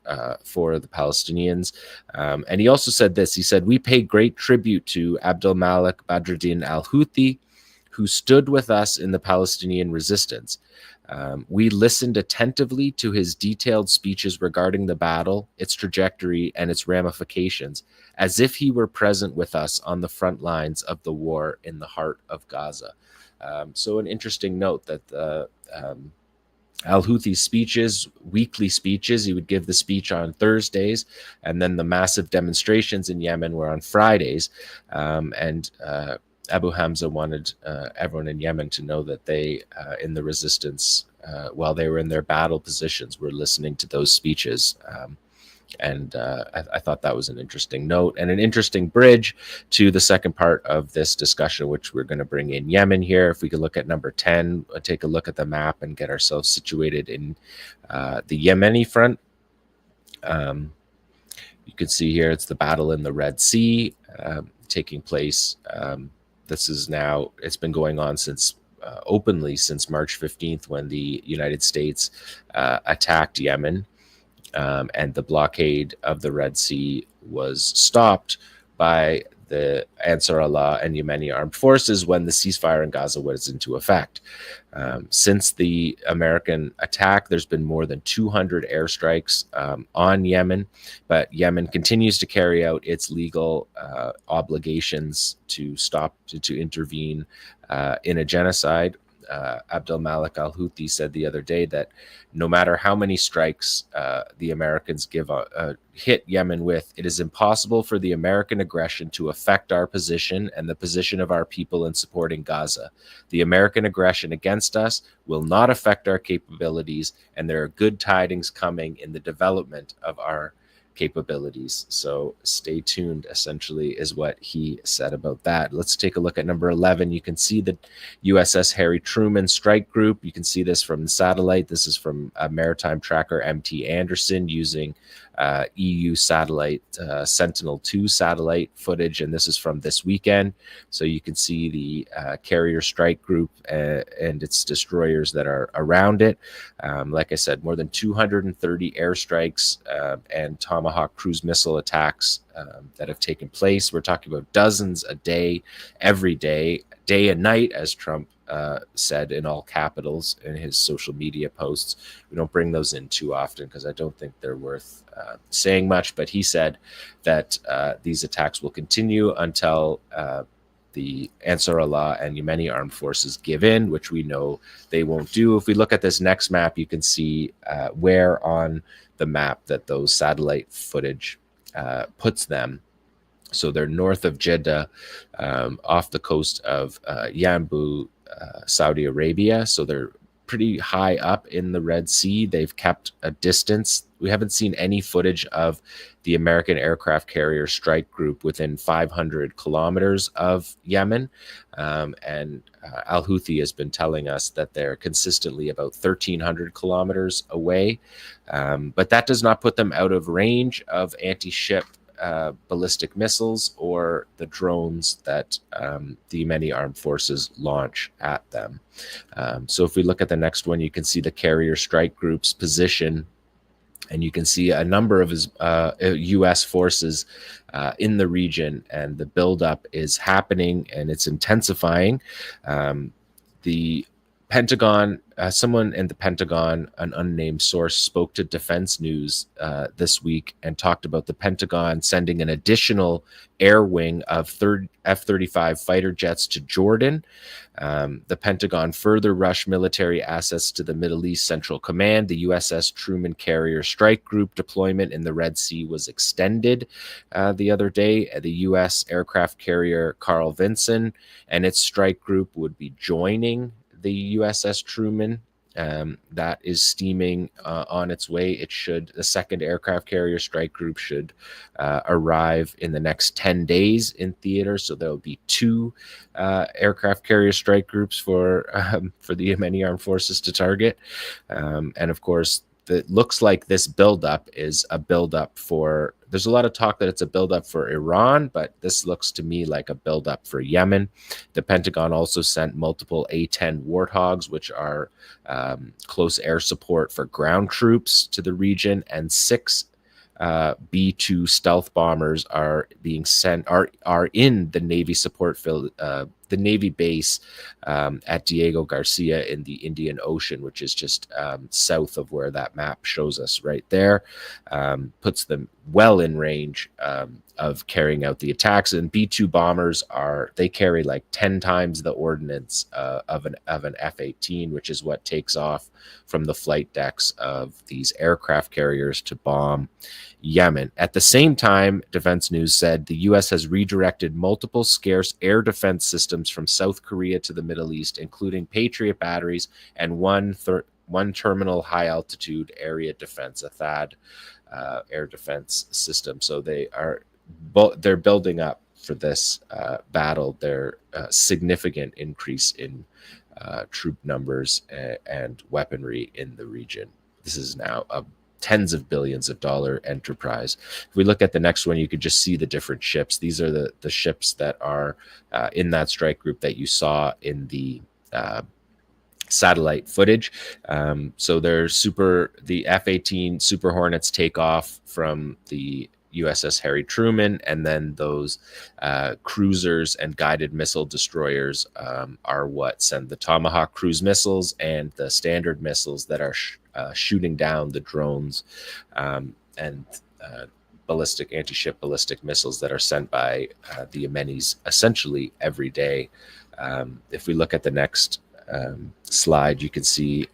Speaker 19: for the Palestinians. And he also said this, he said, we pay great tribute to Abdelmalek Badreddin al-Houthi, who stood with us in the Palestinian resistance. We listened attentively to his detailed speeches regarding the battle, its trajectory, and its ramifications, as if he were present with us on the front lines of the war in the heart of Gaza. So an interesting note that al-Houthi speeches, weekly speeches, he would give the speech on Thursdays, and then the massive demonstrations in Yemen were on Fridays. Abu Hamza wanted everyone in Yemen to know that they, in the resistance, while they were in their battle positions, were listening to those speeches. I thought that was an interesting note and an interesting bridge to the second part of this discussion, which we're going to bring in Yemen here. If we could look at number 10, take a look at the map and get ourselves situated in the Yemeni front. You can see here, it's the battle in the Red Sea taking place. This is now, it's been going on since openly since March 15th, when the United States attacked Yemen, and the blockade of the Red Sea was stopped by the Ansar Allah and Yemeni armed forces when the ceasefire in Gaza was into effect. Since the American attack, there's been more than 200 airstrikes on Yemen, but Yemen continues to carry out its legal obligations to stop, to intervene in a genocide. Abdel Malik al-Houthi said the other day that no matter how many strikes the Americans hit Yemen with, it is impossible for the American aggression to affect our position and the position of our people in supporting Gaza. The American aggression against us will not affect our capabilities, and there are good tidings coming in the development of our capabilities. So stay tuned, essentially, is what he said about that. Let's take a look at number 11. You can see the USS Harry Truman strike group. You can see this from the satellite. This is from a maritime tracker, MT Anderson, using EU satellite Sentinel-2 satellite footage, and this is from this weekend. So you can see the carrier strike group and its destroyers that are around it. Like I said, more than 230 airstrikes and Tomahawk cruise missile attacks that have taken place. We're talking about dozens a day, every day, day and night, as Trump said in all capitals in his social media posts. We don't bring those in too often because I don't think they're worth saying much, but he said that these attacks will continue until the Ansar Allah and Yemeni armed forces give in, which we know they won't do. If we look at this next map, you can see where on the map that those satellite footage puts them. So they're north of Jeddah, off the coast of Yanbu, Saudi Arabia. So they're pretty high up in the Red Sea. They've kept a distance. We haven't seen any footage of the American aircraft carrier strike group within 500 kilometers of Yemen. And al-Houthi has been telling us that they're consistently about 1,300 kilometers away. But that does not put them out of range of anti-ship ballistic missiles or the drones that the Yemeni armed forces launch at them. So if we look at the next one, you can see the carrier strike group's position, and you can see a number of his U.S. forces in the region, and the buildup is happening and it's intensifying. The Pentagon, someone in the Pentagon, an unnamed source, spoke to Defense News this week and talked about the Pentagon sending an additional air wing of F-35 fighter jets to Jordan. The Pentagon further rushed military assets to the Middle East Central Command. The USS Truman Carrier Strike Group deployment in the Red Sea was extended the other day. The U.S. aircraft carrier Carl Vinson and its strike group would be joining the USS Truman. That is steaming on its way. The second aircraft carrier strike group should arrive in the next 10 days in theater. So there'll be 2 aircraft carrier strike groups for the Yemeni armed forces to target. And of course, it looks like this buildup is a buildup for, there's a lot of talk that it's a buildup for Iran, but this looks to me like a buildup for Yemen. The Pentagon also sent multiple A-10 Warthogs, which are close air support for ground troops to the region, and 6 B-2 stealth bombers are being sent, are in the Navy support the Navy base at Diego Garcia in the Indian Ocean, which is just south of where that map shows us right there. Puts them well in range of carrying out the attacks. And B-2 bombers they carry like 10 times the ordnance of an F-18, which is what takes off from the flight decks of these aircraft carriers to bomb Yemen. At the same time, Defense News said the U.S. has redirected multiple scarce air defense systems from South Korea to the Middle East, including Patriot batteries and one terminal high altitude area defense, a THAAD air defense system. So they're building up for this battle. Their significant increase in troop numbers and weaponry in the region. This is now a tens of billions of dollar enterprise. If we look at the next one, you could just see the different ships. These are the ships that are in that strike group that you saw in the satellite footage. So the F-18 Super Hornets take off from the USS Harry Truman, and then those cruisers and guided missile destroyers are what send the Tomahawk cruise missiles and the Standard missiles that are shooting down the drones and anti-ship ballistic missiles that are sent by the Yemenis essentially every day. If we look at the next slide, you can see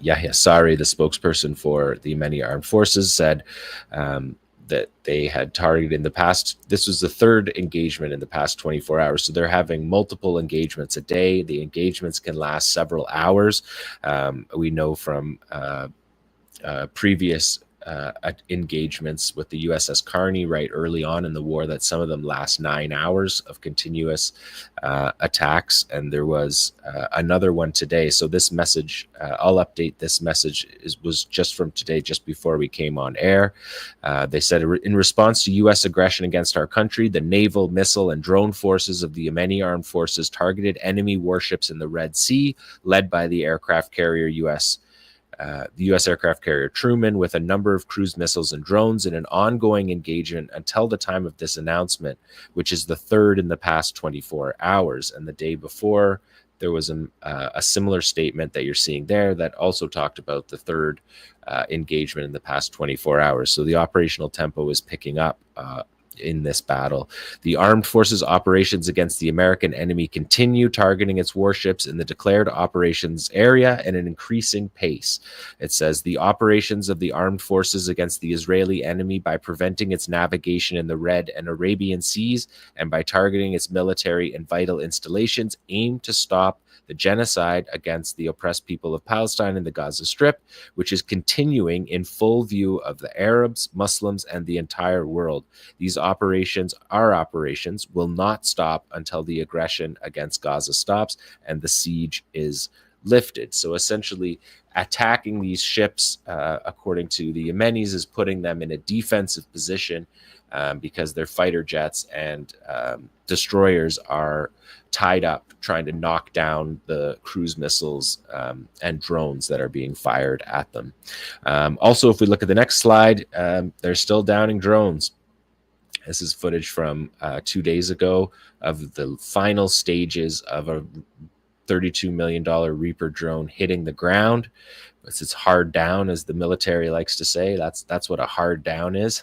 Speaker 19: Yahya Sari, the spokesperson for the Yemeni Armed Forces, said that they had targeted in the past, this was the third engagement in the past 24 hours. So they're having multiple engagements a day. The engagements can last several hours. We know from previous engagements with the USS Carney right early on in the war that some of them last 9 hours of continuous attacks, and there was another one today. So this message, I'll update this message, was just from today, just before we came on air. They said, in response to US aggression against our country, the naval, missile, and drone forces of the Yemeni Armed Forces targeted enemy warships in the Red Sea, led by the aircraft carrier the U.S. aircraft carrier Truman, with a number of cruise missiles and drones in an ongoing engagement until the time of this announcement, which is the third in the past 24 hours. And the day before, there was a similar statement that you're seeing there that also talked about the third engagement in the past 24 hours. So the operational tempo is picking up in this battle. The armed forces operations against the American enemy continue, targeting its warships in the declared operations area at an increasing pace. It says the operations of the armed forces against the Israeli enemy by preventing its navigation in the Red and Arabian Seas and by targeting its military and vital installations aim to stop the genocide against the oppressed people of Palestine in the Gaza Strip, which is continuing in full view of the Arabs, Muslims, and the entire world. These operations, our operations, will not stop until the aggression against Gaza stops and the siege is lifted. So essentially, attacking these ships, according to the Yemenis, is putting them in a defensive position because their fighter jets and destroyers are tied up trying to knock down the cruise missiles and drones that are being fired at them. Also, if we look at the next slide, they're still downing drones. This is footage from 2 days ago of the final stages of a $32 million Reaper drone hitting the ground. It's hard down, as the military likes to say. That's what a hard down is.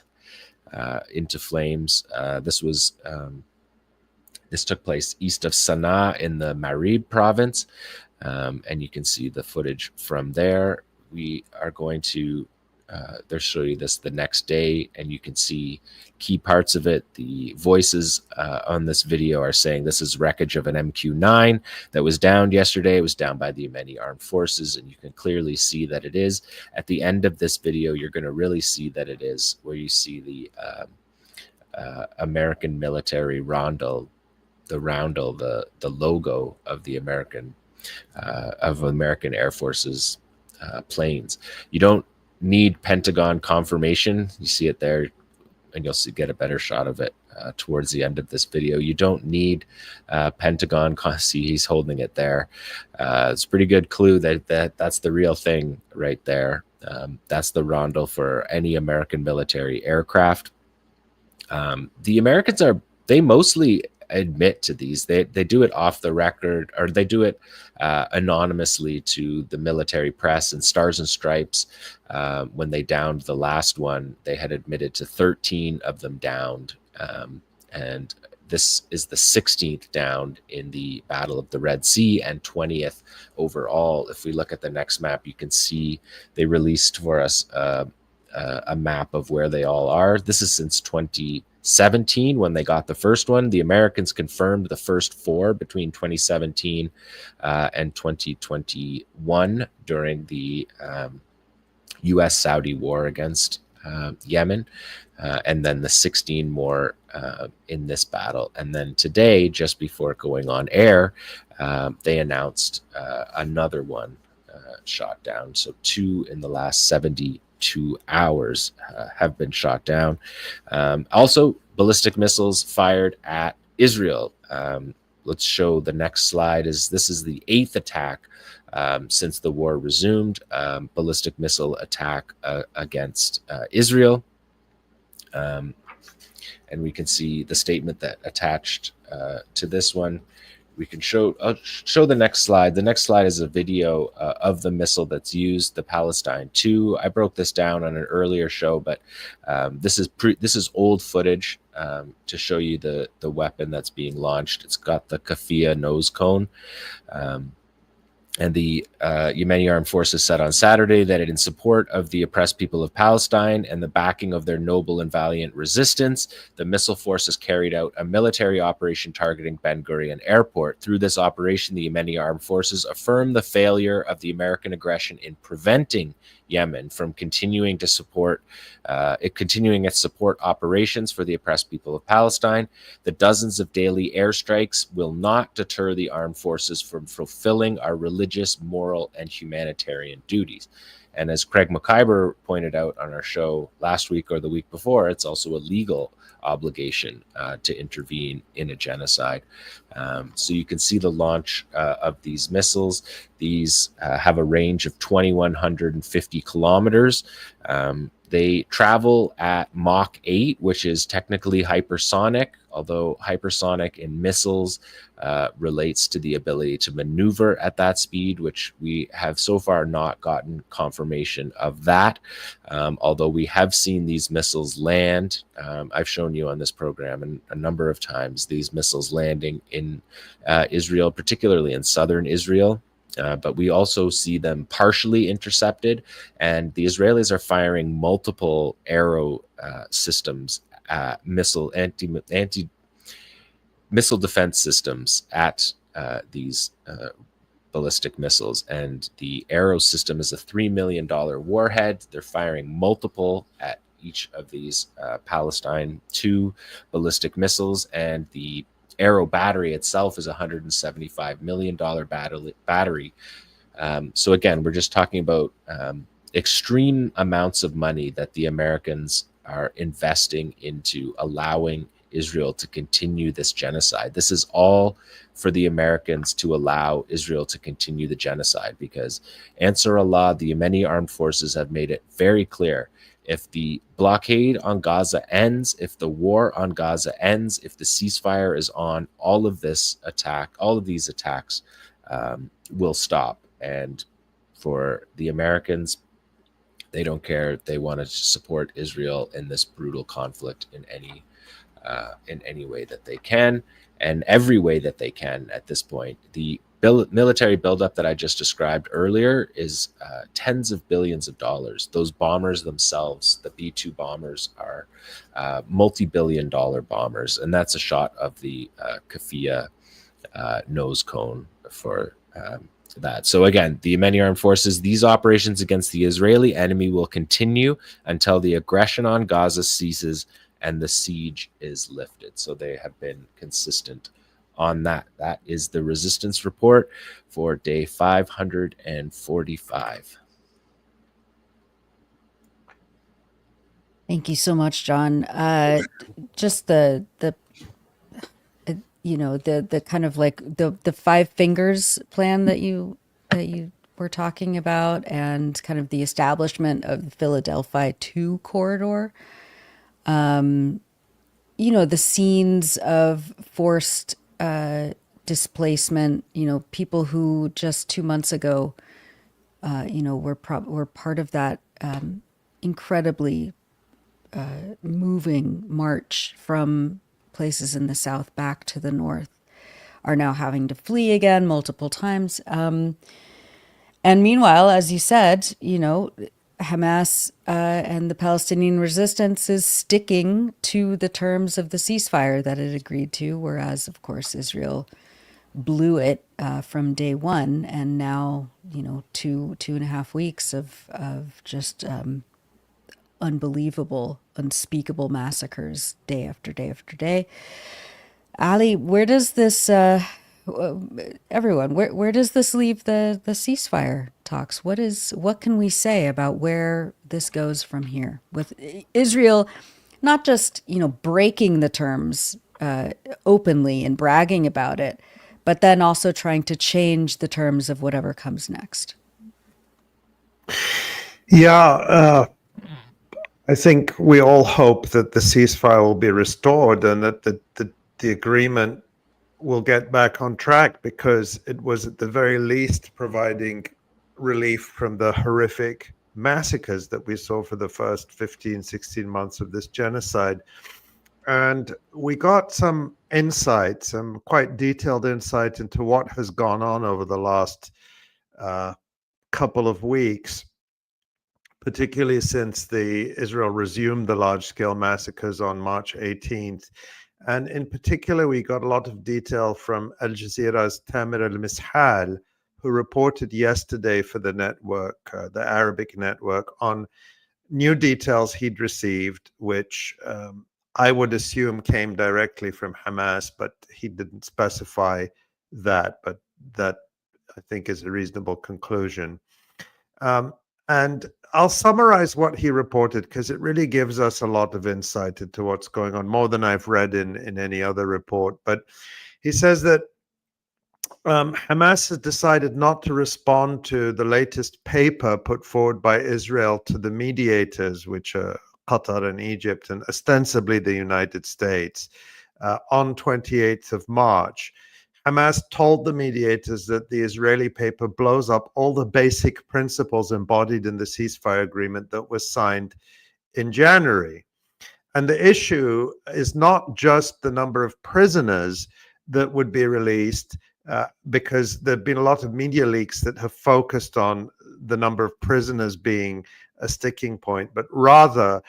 Speaker 19: Into flames. This took place east of Sana'a in the Marib province, and you can see the footage from there. We are going to they'll show you this the next day, and you can see key parts of it. The voices on this video are saying this is wreckage of an MQ-9 that was downed yesterday. It was downed by the Yemeni Armed Forces, and you can clearly see that it is. At the end of this video, you're going to really see that it is, where you see the American military roundel, the logo of the American Air Force's planes. You don't need Pentagon confirmation. You see it there, and you'll get a better shot of it towards the end of this video. You don't need Pentagon. See, he's holding it there. It's a pretty good clue that's the real thing right there. That's the rondel for any American military aircraft. The Americans they mostly admit to these. They do it off the record, or they do it anonymously to the military press. And Stars and Stripes, when they downed the last one, they had admitted to 13 of them downed, and this is the 16th downed in the Battle of the Red Sea and 20th overall. If we look at the next map, you can see they released for us a map of where they all are. This is since 2017 when they got the first one. The Americans confirmed the first 4 between 2017 and 2021 during the US-Saudi war against Yemen, and then the 16 more in this battle. And then today, just before going on air, they announced another one shot down. So 2 in the last 72 hours have been shot down. Also, ballistic missiles fired at Israel let's show the next slide. This is the 8th attack since the war resumed, ballistic missile attack against Israel. And we can see the statement that attached to this one. We can show the next slide. The next slide is a video of the missile that's used, the Palestine 2. I broke this down on an earlier show, but this is old footage to show you the weapon that's being launched. It's got the 𝐓𝐿 nose cone. And the Yemeni armed forces said on Saturday that in support of the oppressed people of Palestine and the backing of their noble and valiant resistance, the missile forces carried out a military operation targeting Ben Gurion Airport. Through this operation, the Yemeni armed forces affirmed the failure of the American aggression in preventing Yemen from continuing its support operations for the oppressed people of Palestine. The dozens of daily airstrikes will not deter the armed forces from fulfilling our religious, moral, and humanitarian duties. And as Craig McIver pointed out on our show last week or the week before, it's also a legal obligation to intervene in a genocide. So you can see the launch of these missiles. These have a range of 2,150 kilometers. They travel at Mach 8, which is technically hypersonic, although hypersonic in missiles relates to the ability to maneuver at that speed, which we have so far not gotten confirmation of that. Although we have seen these missiles land. I've shown you on this program a number of times these missiles landing in Israel, particularly in southern Israel. But we also see them partially intercepted, and the Israelis are firing multiple arrow systems, missile defense systems at these ballistic missiles. And the arrow system is a $3 million warhead. They're firing multiple at each of these Palestine 2 ballistic missiles, and the Arrow battery itself is a $175 million battery. So again, we're just talking about extreme amounts of money that the Americans are investing into allowing Israel to continue this genocide. This is all for the Americans to allow Israel to continue the genocide, because Ansar Allah, the Yemeni armed forces, have made it very clear: if the blockade on Gaza ends, if the war on Gaza ends, if the ceasefire is on, all of these attacks will stop. And for the Americans, they don't care. They want to support Israel in this brutal conflict in any way that they can, and every way that they can at this point. The military buildup that I just described earlier is tens of billions of dollars. Those bombers themselves, the B-2 bombers, are multi-billion-dollar bombers, and that's a shot of the 𝐓𝐿 nose cone for that. So again, the Yemeni armed forces, these operations against the Israeli enemy will continue until the aggression on Gaza ceases and the siege is lifted. So they have been consistent on that. That is the resistance report for day 545.
Speaker 1: Thank you so much, John. Just the kind of like the 5 fingers plan that you were talking about, and kind of the establishment of the Philadelphia 2 corridor. The scenes of forced displacement, people who just 2 months ago, were part of that incredibly moving march from places in the south back to the north, are now having to flee again multiple times. And meanwhile, as you said, Hamas and the Palestinian resistance is sticking to the terms of the ceasefire that it agreed to, whereas, of course, Israel blew it from day one, and now, 2.5 weeks of just unbelievable, unspeakable massacres day after day after day. Ali, where does this everyone, where does this leave the ceasefire talks? What can we say about where this goes from here, with Israel not just breaking the terms openly and bragging about it, but then also trying to change the terms of whatever comes next.
Speaker 6: Yeah, I think we all hope that the ceasefire will be restored and that the agreement will get back on track, because it was at the very least providing relief from the horrific massacres that we saw for the first 15, 16 months of this genocide. And we got some insight, some quite detailed insight into what has gone on over the last couple of weeks, particularly since Israel resumed the large-scale massacres on March 18th. And in particular, we got a lot of detail from Al Jazeera's Tamer al-Mishal, who reported yesterday for the network, the Arabic network, on new details he'd received, which I would assume came directly from Hamas, but he didn't specify that. But that, I think, is a reasonable conclusion. And I'll summarize what he reported, because it really gives us a lot of insight into what's going on, more than I've read in any other report. But he says that Hamas has decided not to respond to the latest paper put forward by Israel to the mediators, which are Qatar and Egypt, and ostensibly the United States, on 28th of March. Hamas told the mediators that the Israeli paper blows up all the basic principles embodied in the ceasefire agreement that was signed in January. And the issue is not just the number of prisoners that would be released, because there have been a lot of media leaks that have focused on the number of prisoners being a sticking point, but rather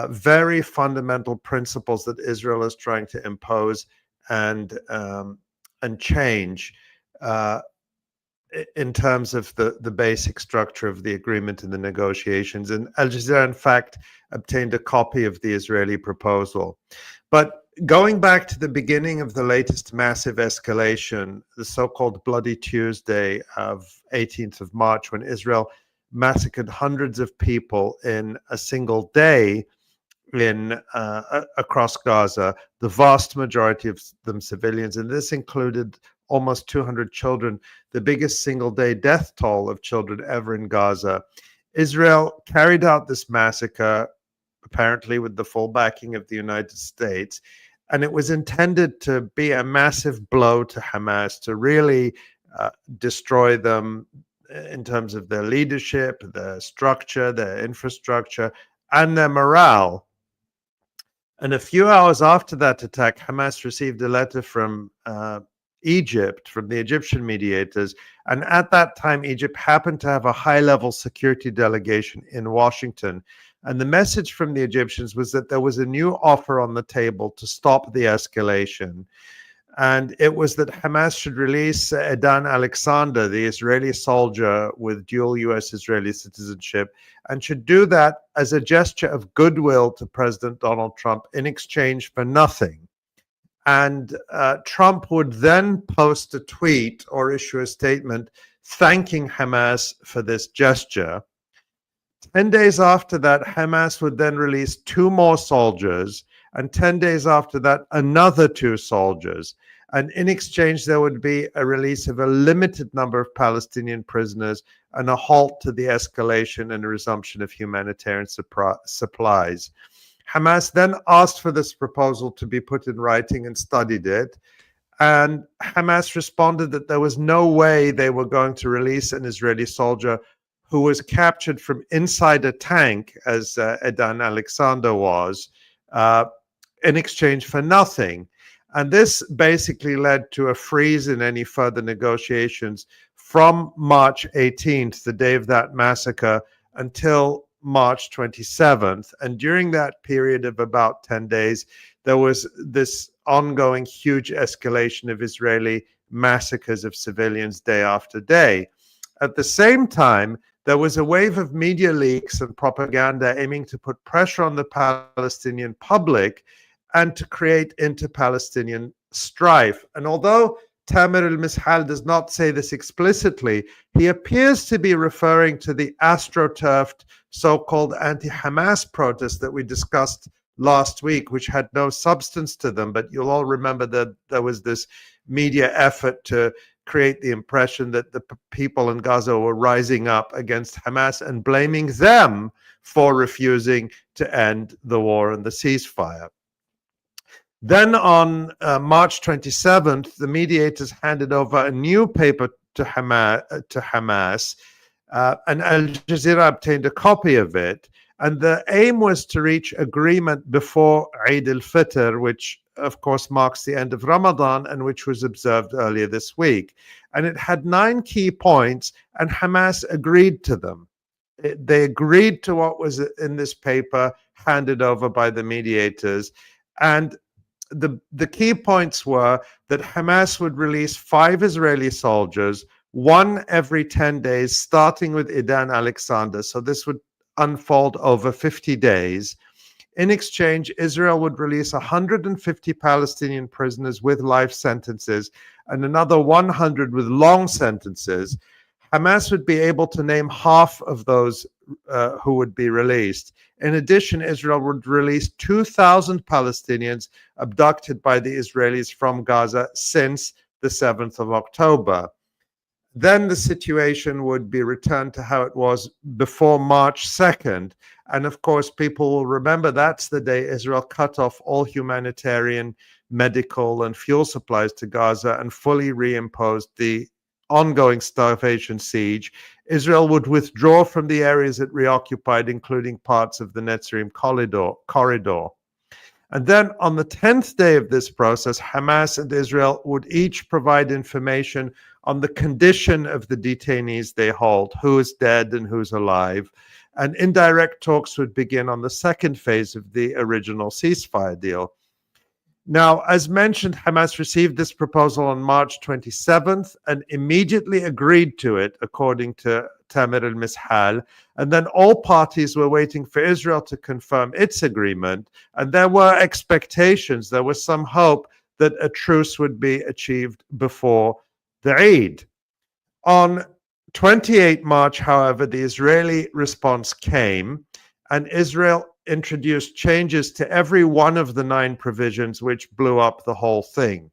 Speaker 6: very fundamental principles that Israel is trying to impose and change in terms of the basic structure of the agreement and the negotiations. And Al Jazeera, in fact, obtained a copy of the Israeli proposal. But going back to the beginning of the latest massive escalation, the so-called Bloody Tuesday of 18th of March, when Israel massacred hundreds of people in a single day across Gaza, the vast majority of them civilians, and this included almost 200 children, the biggest single-day death toll of children ever in Gaza. Israel carried out this massacre, apparently with the full backing of the United States, and it was intended to be a massive blow to Hamas, to really destroy them in terms of their leadership, their structure, their infrastructure, and their morale. And a few hours after that attack, Hamas received a letter from Egypt, from the Egyptian mediators. And at that time, Egypt happened to have a high-level security delegation in Washington. And the message from the Egyptians was that there was a new offer on the table to stop the escalation. And it was that Hamas should release Edan Alexander, the Israeli soldier with dual US-Israeli citizenship, and should do that as a gesture of goodwill to President Donald Trump in exchange for nothing. And Trump would then post a tweet or issue a statement thanking Hamas for this gesture. 10 days after that, Hamas would then release 2 more soldiers, and 10 days after that, another 2 soldiers. And in exchange, there would be a release of a limited number of Palestinian prisoners and a halt to the escalation and a resumption of humanitarian supplies. Hamas then asked for this proposal to be put in writing and studied it. And Hamas responded that there was no way they were going to release an Israeli soldier who was captured from inside a tank, as Edan Alexander was, in exchange for nothing. And this basically led to a freeze in any further negotiations from March 18th, the day of that massacre, until March 27th. And during that period of about 10 days, there was this ongoing huge escalation of Israeli massacres of civilians day after day. At the same time, there was a wave of media leaks and propaganda aiming to put pressure on the Palestinian public and to create inter-Palestinian strife. And although Tamer al-Mishal does not say this explicitly, he appears to be referring to the astroturfed so-called anti-Hamas protests that we discussed last week, which had no substance to them. But you'll all remember that there was this media effort to create the impression that the people in Gaza were rising up against Hamas and blaming them for refusing to end the war and the ceasefire. Then on March 27th, the mediators handed over a new paper to Hamas, and Al Jazeera obtained a copy of it. And the aim was to reach agreement before Eid al-Fitr, which of course marks the end of Ramadan and which was observed earlier this week. And it had 9 key points, and Hamas agreed to them. They agreed to what was in this paper handed over by the mediators. And the key points were that Hamas would release 5 Israeli soldiers, 1 every 10 days, starting with Idan Alexander. So this would unfold over 50 days. In exchange, Israel would release 150 Palestinian prisoners with life sentences and another 100 with long sentences. Hamas would be able to name half of those who would be released. In addition, Israel would release 2,000 Palestinians abducted by the Israelis from Gaza since the 7th of October. Then the situation would be returned to how it was before March 2nd. And of course, people will remember that's the day Israel cut off all humanitarian, medical, and fuel supplies to Gaza and fully reimposed the ongoing starvation siege. Israel would withdraw from the areas it reoccupied, including parts of the Netzarim corridor. And then on the 10th day of this process, Hamas and Israel would each provide information on the condition of the detainees they hold, who is dead and who's alive. And indirect talks would begin on the second phase of the original ceasefire deal. Now, as mentioned, Hamas received this proposal on March 27th and immediately agreed to it, according to Tamir al-Mishal. And then all parties were waiting for Israel to confirm its agreement. And there were expectations, there was some hope that a truce would be achieved before the Eid. On 28 March, however, the Israeli response came, and Israel introduced changes to every one of the 9 provisions, which blew up the whole thing.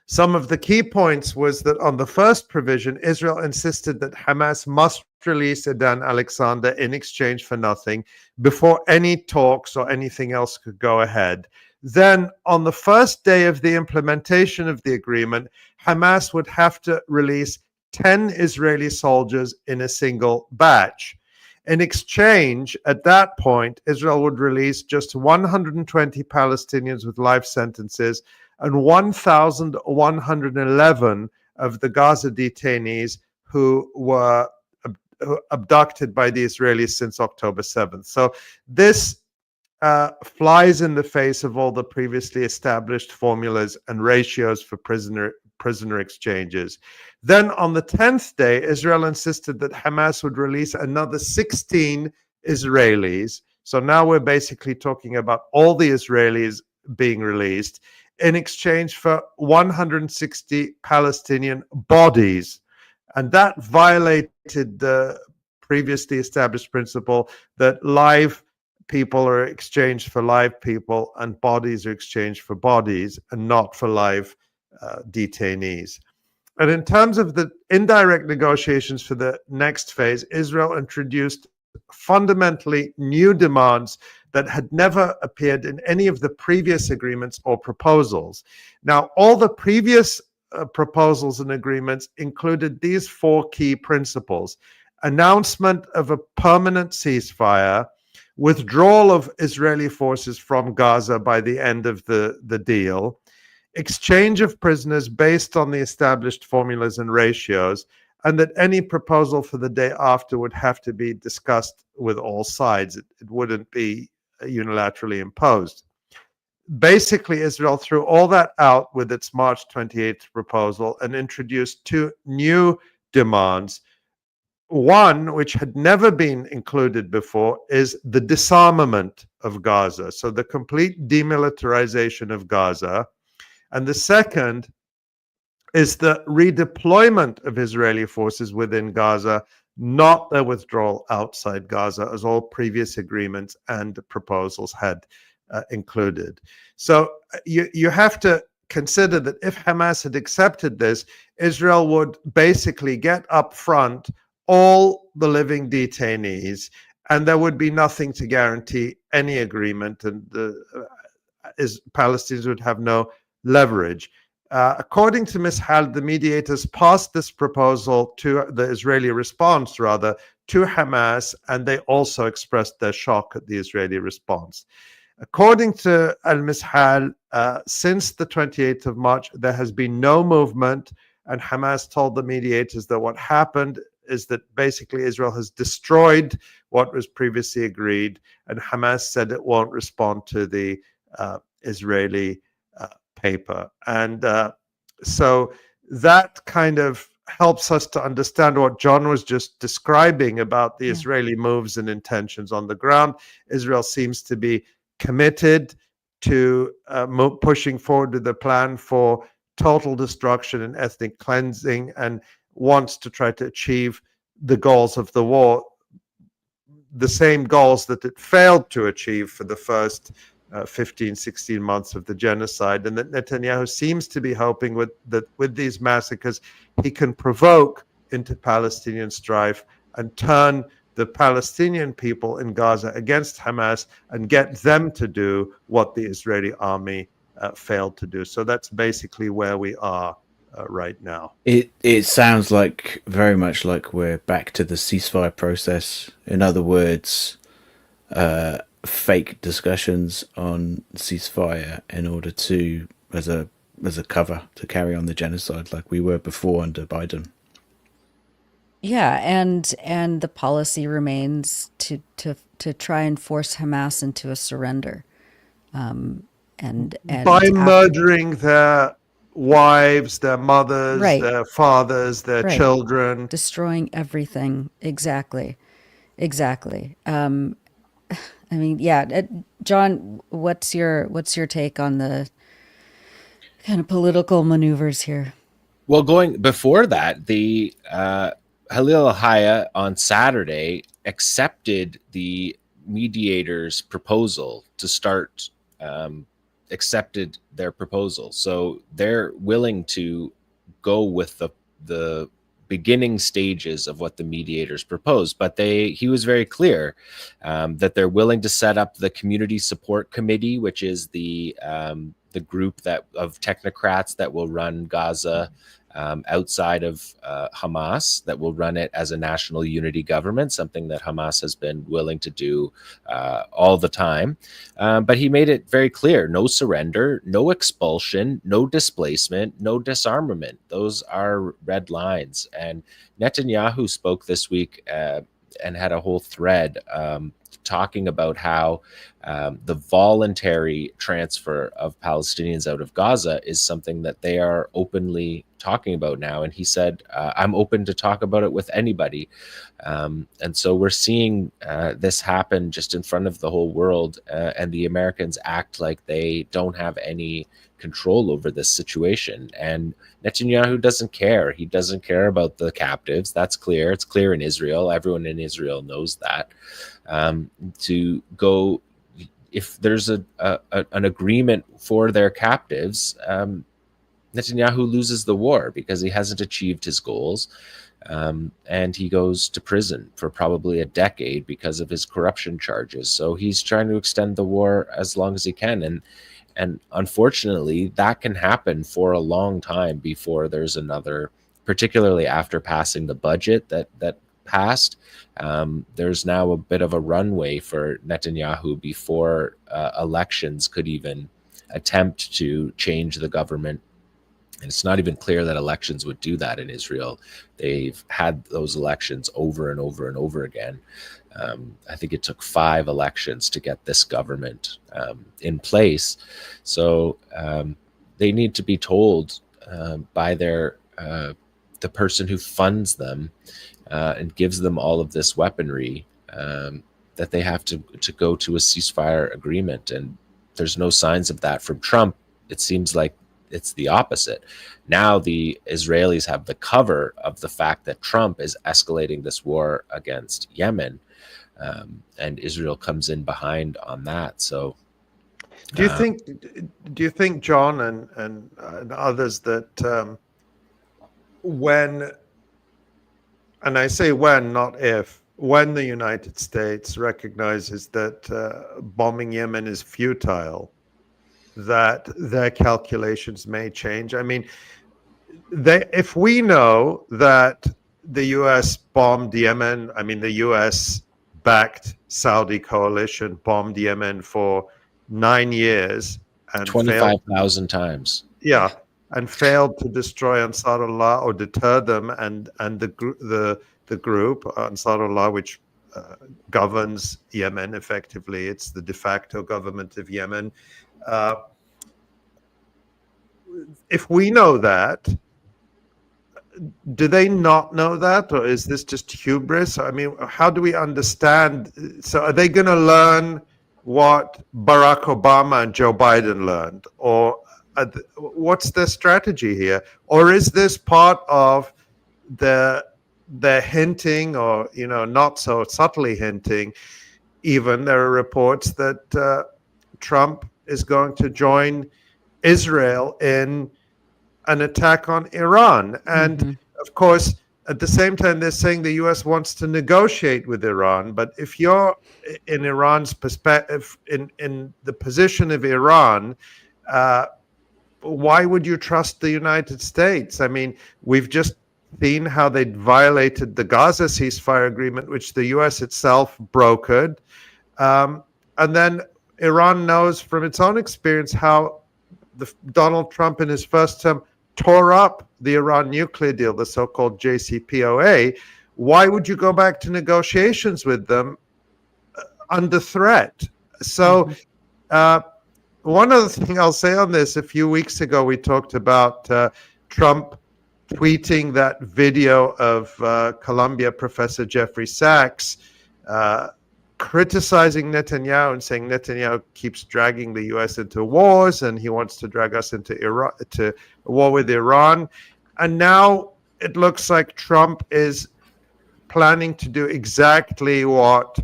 Speaker 6: Some of the key points was that on the first provision, Israel insisted that Hamas must release Idan Alexander in exchange for nothing before any talks or anything else could go ahead. Then, on the first day of the implementation of the agreement, Hamas would have to release 10 Israeli soldiers in a single batch. In exchange, at that point, Israel would release just 120 Palestinians with life sentences and 1,111 of the Gaza detainees who were abducted by the Israelis since October 7th. So this flies in the face of all the previously established formulas and ratios for prisoner exchanges. Then on the 10th day, Israel insisted that Hamas would release another 16 Israelis. So now we're basically talking about all the Israelis being released in exchange for 160 Palestinian bodies. And that violated the previously established principle that live people are exchanged for live people and bodies are exchanged for bodies and not for live detainees. And in terms of the indirect negotiations for the next phase, Israel introduced fundamentally new demands that had never appeared in any of the previous agreements or proposals. Now, all the previous proposals and agreements included these 4 key principles: announcement of a permanent ceasefire, withdrawal of Israeli forces from Gaza by the end of the deal, exchange of prisoners based on the established formulas and ratios, and that any proposal for the day after would have to be discussed with all sides. It wouldn't be unilaterally imposed. Basically, Israel threw all that out with its March 28th proposal and introduced 2 new demands. One, which had never been included before, is the disarmament of Gaza, so the complete demilitarization of Gaza. And the second is the redeployment of Israeli forces within Gaza, not their withdrawal outside Gaza, as all previous agreements and proposals had included. So you have to consider that if Hamas had accepted this, Israel would basically get up front all the living detainees, and there would be nothing to guarantee any agreement, and Palestinians would have no leverage. According to Ms. Hal, the mediators passed this proposal to the Israeli response, rather, to Hamas, and they also expressed their shock at the Israeli response. According to Ms. Hal, since the 28th of March, there has been no movement, and Hamas told the mediators that what happened is that basically Israel has destroyed what was previously agreed, and Hamas said it won't respond to the Israeli paper. And so that kind of helps us to understand what John was just describing about the Israeli moves and intentions on the ground. Israel seems to be committed to pushing forward with the plan for total destruction and ethnic cleansing, and wants to try to achieve the goals of the war, the same goals that it failed to achieve for the first 15, 16 months of the genocide. And that Netanyahu seems to be hoping with these massacres, he can provoke into Palestinian strife and turn the Palestinian people in Gaza against Hamas and get them to do what the Israeli army failed to do. So that's basically where we are right now.
Speaker 20: It sounds like very much like we're back to the ceasefire process. In other words, fake discussions on ceasefire in order to, as a cover to carry on the genocide like we were before under Biden.
Speaker 1: Yeah, and the policy remains to try and force Hamas into a surrender, and
Speaker 6: by murdering their wives, their mothers, their fathers, their children,
Speaker 1: destroying everything. Exactly. I mean, yeah, John, what's your take on the kind of political maneuvers here?
Speaker 19: Well, going before that, the Halil Al-Hayya on Saturday accepted the mediators' proposal to start, accepted their proposal. So they're willing to go with the beginning stages of what the mediators proposed, but he was very clear that they're willing to set up the Community Support Committee, which is the group of technocrats that will run Gaza outside of Hamas, that will run it as a national unity government, something that Hamas has been willing to do all the time. But he made it very clear: no surrender, no expulsion, no displacement, no disarmament. Those are red lines. And Netanyahu spoke this week and had a whole thread talking about how the voluntary transfer of Palestinians out of Gaza is something that they are openly talking about now. And he said, I'm open to talk about it with anybody. And so we're seeing this happen just in front of the whole world. And the Americans act like they don't have any control over this situation. And Netanyahu doesn't care. He doesn't care about the captives. That's clear. It's clear in Israel. Everyone in Israel knows that. To go, if there's an agreement for their captives, Netanyahu loses the war because he hasn't achieved his goals, and he goes to prison for probably a decade because of his corruption charges. So he's trying to extend the war as long as he can, and unfortunately that can happen for a long time before there's another, particularly after passing the budget that passed. There's now a bit of a runway for Netanyahu before elections could even attempt to change the government. And it's not even clear that elections would do that in Israel. They've had those elections over and over and over again. I think it took 5 elections to get this government in place. So they need to be told by the person who funds them and gives them all of this weaponry that they have to go to a ceasefire agreement. And there's no signs of that from Trump. It seems like it's the opposite. Now the Israelis have the cover of the fact that Trump is escalating this war against Yemen, and Israel comes in behind on that. So
Speaker 6: Do you think, John and others, that when, and I say when, not if, when the United States recognizes that bombing Yemen is futile, that their calculations may change? I mean, if we know that the U.S. bombed Yemen, I mean, the U.S.-backed Saudi coalition bombed Yemen for 9 years and
Speaker 19: 25,000 times.
Speaker 6: Yeah, and failed to destroy Ansar Allah or deter them, and the group Ansar Allah, which governs Yemen effectively, it's the de facto government of Yemen. If we know that, do they not know that, or is this just hubris? I mean, how do we understand? So are they going to learn what Barack Obama and Joe Biden learned, or what's their strategy here? Or is this part of their hinting, or not so subtly hinting? Even there are reports that Trump is going to join Israel in an attack on Iran. And of course, at the same time, they're saying the US wants to negotiate with Iran. But if you're in Iran's perspective, in the position of Iran, why would you trust the United States? I mean, we've just seen how they violated the Gaza ceasefire agreement, which the US itself brokered. And then Iran knows from its own experience how Donald Trump in his first term tore up the Iran nuclear deal, the so-called JCPOA. Why would you go back to negotiations with them under threat? So one other thing I'll say on this, a few weeks ago, we talked about Trump tweeting that video of Columbia professor Jeffrey Sachs criticizing Netanyahu and saying Netanyahu keeps dragging the U.S. into wars, and he wants to drag us into a war with Iran. And now it looks like Trump is planning to do exactly what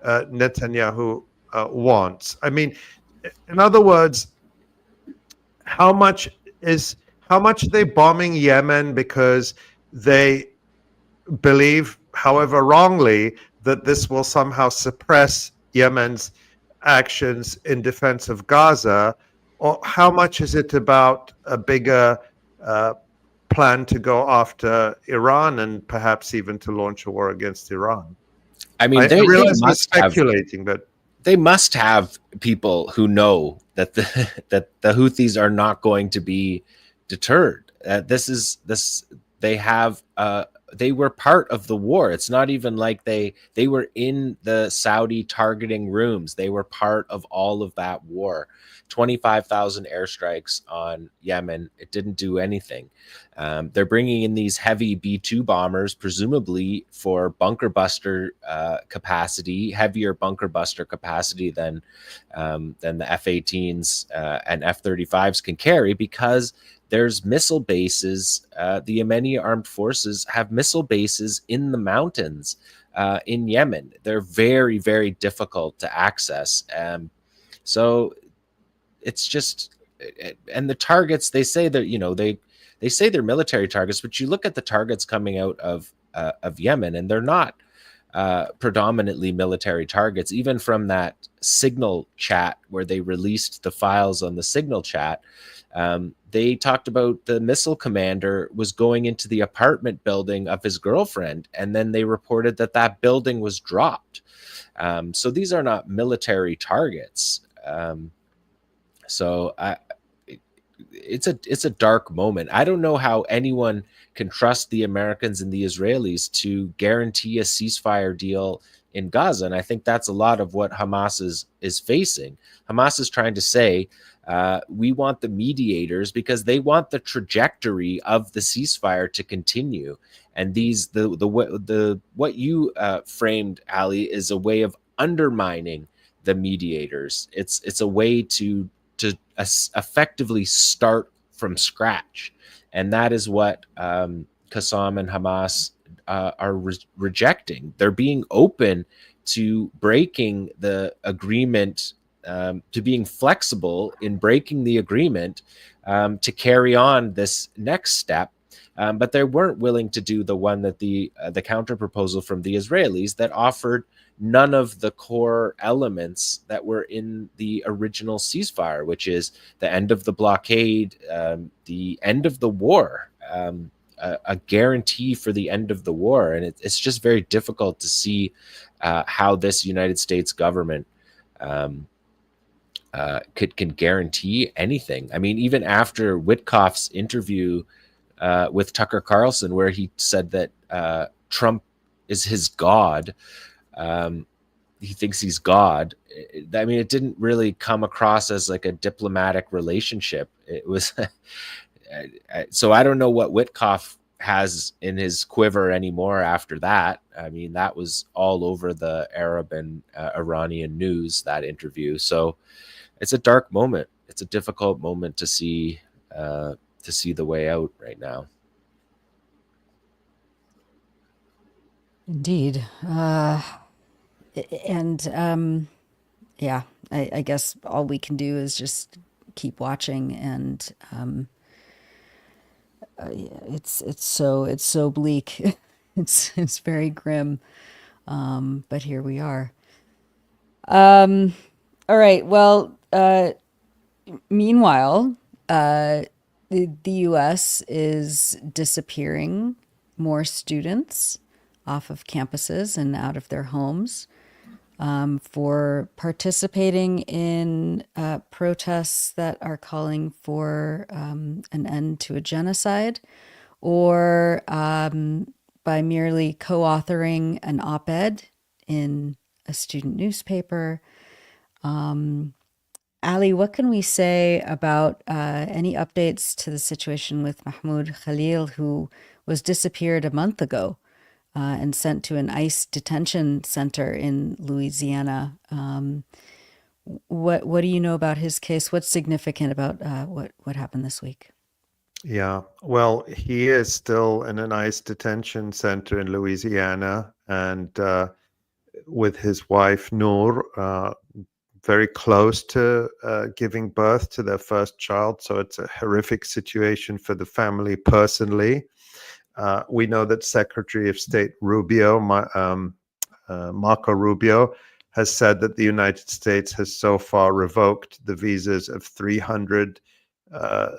Speaker 6: Netanyahu wants. I mean, in other words, how much are they bombing Yemen because they believe, however wrongly, that this will somehow suppress Yemen's actions in defense of Gaza? Or how much is it about a bigger plan to go after Iran and perhaps even to launch a war against Iran?
Speaker 19: I mean,
Speaker 6: I realize we're speculating, but
Speaker 19: they must have people who know that the Houthis are not going to be deterred. They were part of the war. It's not even like they were in the Saudi targeting rooms. They were part of all of that war. 25,000 airstrikes on Yemen. It didn't do anything. They're bringing in these heavy B-2 bombers, presumably for bunker buster capacity, heavier bunker buster capacity than the F-18s and F-35s can carry, because there's missile bases. The Yemeni armed forces have missile bases in the mountains in Yemen. They're very, very difficult to access. So it's just, and the targets, they say that, they say they're military targets, but you look at the targets coming out of Yemen, and they're not predominantly military targets. Even from that Signal chat where they released the files on the Signal chat, they talked about the missile commander was going into the apartment building of his girlfriend, and then they reported that that building was dropped. So these are not military targets. So it's a dark moment. I don't know how anyone can trust the Americans and the Israelis to guarantee a ceasefire deal in Gaza. And I think that's a lot of what Hamas is facing. Hamas is trying to say, we want the mediators because they want the trajectory of the ceasefire to continue. And what you framed, Ali, is a way of undermining the mediators. It's a way to effectively start from scratch, and that is what Qassam and Hamas are rejecting. They're being open to breaking the agreement to being flexible in breaking the agreement to carry on this next step. But they weren't willing to do the one that the counter proposal from the Israelis that offered none of the core elements that were in the original ceasefire, which is the end of the blockade, the end of the war, a guarantee for the end of the war. And it's just very difficult to see how this United States government can guarantee anything. I mean, even after 𝐓𝐡𝐞's interview with Tucker Carlson, where he said that Trump is his God, he thinks he's God. I mean, it didn't really come across as like a diplomatic relationship. It was so I don't know what 𝐓𝐡𝐞 has in his quiver anymore after that. I mean, that was all over the Arab and Iranian news, that interview. So it's a dark moment. It's a difficult moment to see the way out right now.
Speaker 1: Indeed. Yeah, I guess all we can do is just keep watching, and it's so bleak. It's very grim. But here we are. All right. Well, meanwhile, the US is disappearing more students off of campuses and out of their homes for participating in protests that are calling for an end to a genocide, or by merely co-authoring an op-ed in a student newspaper. Ali, what can we say about any updates to the situation with Mahmoud Khalil, who was disappeared a month ago and sent to an ICE detention center in Louisiana? What do you know about his case? What's significant about what happened this week?
Speaker 6: Yeah, well, he is still in an ICE detention center in Louisiana, and with his wife Noor, very close to giving birth to their first child. So it's a horrific situation for the family personally. We know that Secretary of State Rubio, Marco Rubio, has said that the United States has so far revoked the visas of 300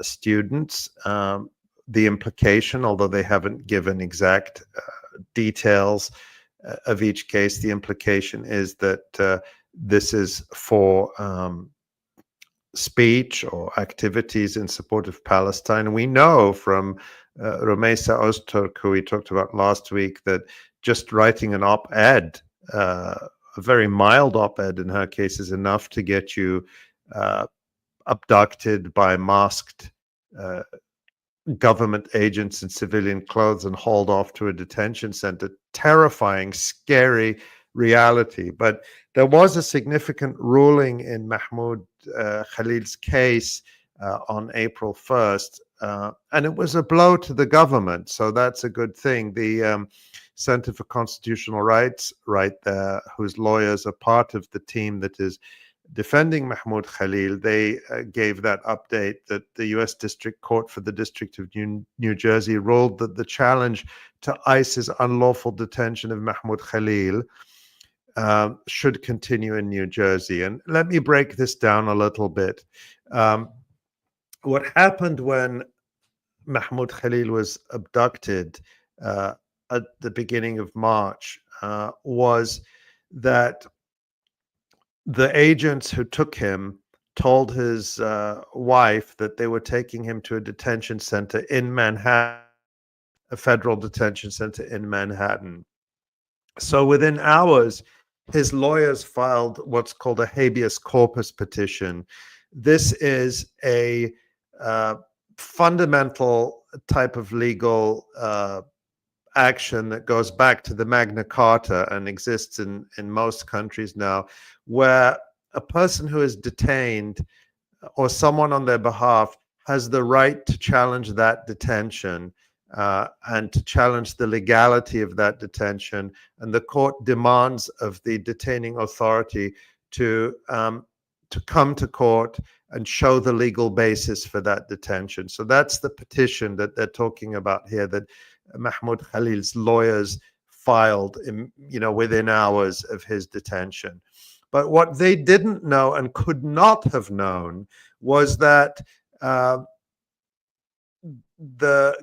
Speaker 6: students. The implication, although they haven't given exact details of each case, the implication is that this is for speech or activities in support of Palestine. We know from Rumeysa Ozturk, who we talked about last week, that just writing an op-ed, a very mild op-ed in her case, is enough to get you abducted by masked government agents in civilian clothes and hauled off to a detention center. Terrifying, scary reality. But there was a significant ruling in Mahmoud Khalil's case on April 1st, and it was a blow to the government. So that's a good thing. The Center for Constitutional Rights, right there, whose lawyers are part of the team that is defending Mahmoud Khalil, they gave that update that the U.S. District Court for the District of New Jersey ruled that the challenge to ICE's unlawful detention of Mahmoud Khalil should continue in New Jersey. And let me break this down a little bit. What happened when Mahmoud Khalil was abducted at the beginning of March was that the agents who took him told his wife that they were taking him to a detention center in Manhattan, a federal detention center in Manhattan. So within hours, his lawyers filed what's called a habeas corpus petition. This is a fundamental type of legal action that goes back to the Magna Carta and exists in most countries now, where a person who is detained or someone on their behalf has the right to challenge that detention and to challenge the legality of that detention. And the court demands of the detaining authority to to come to court and show the legal basis for that detention. So that's the petition that they're talking about here, that Mahmoud Khalil's lawyers filed within hours of his detention. But what they didn't know and could not have known was that the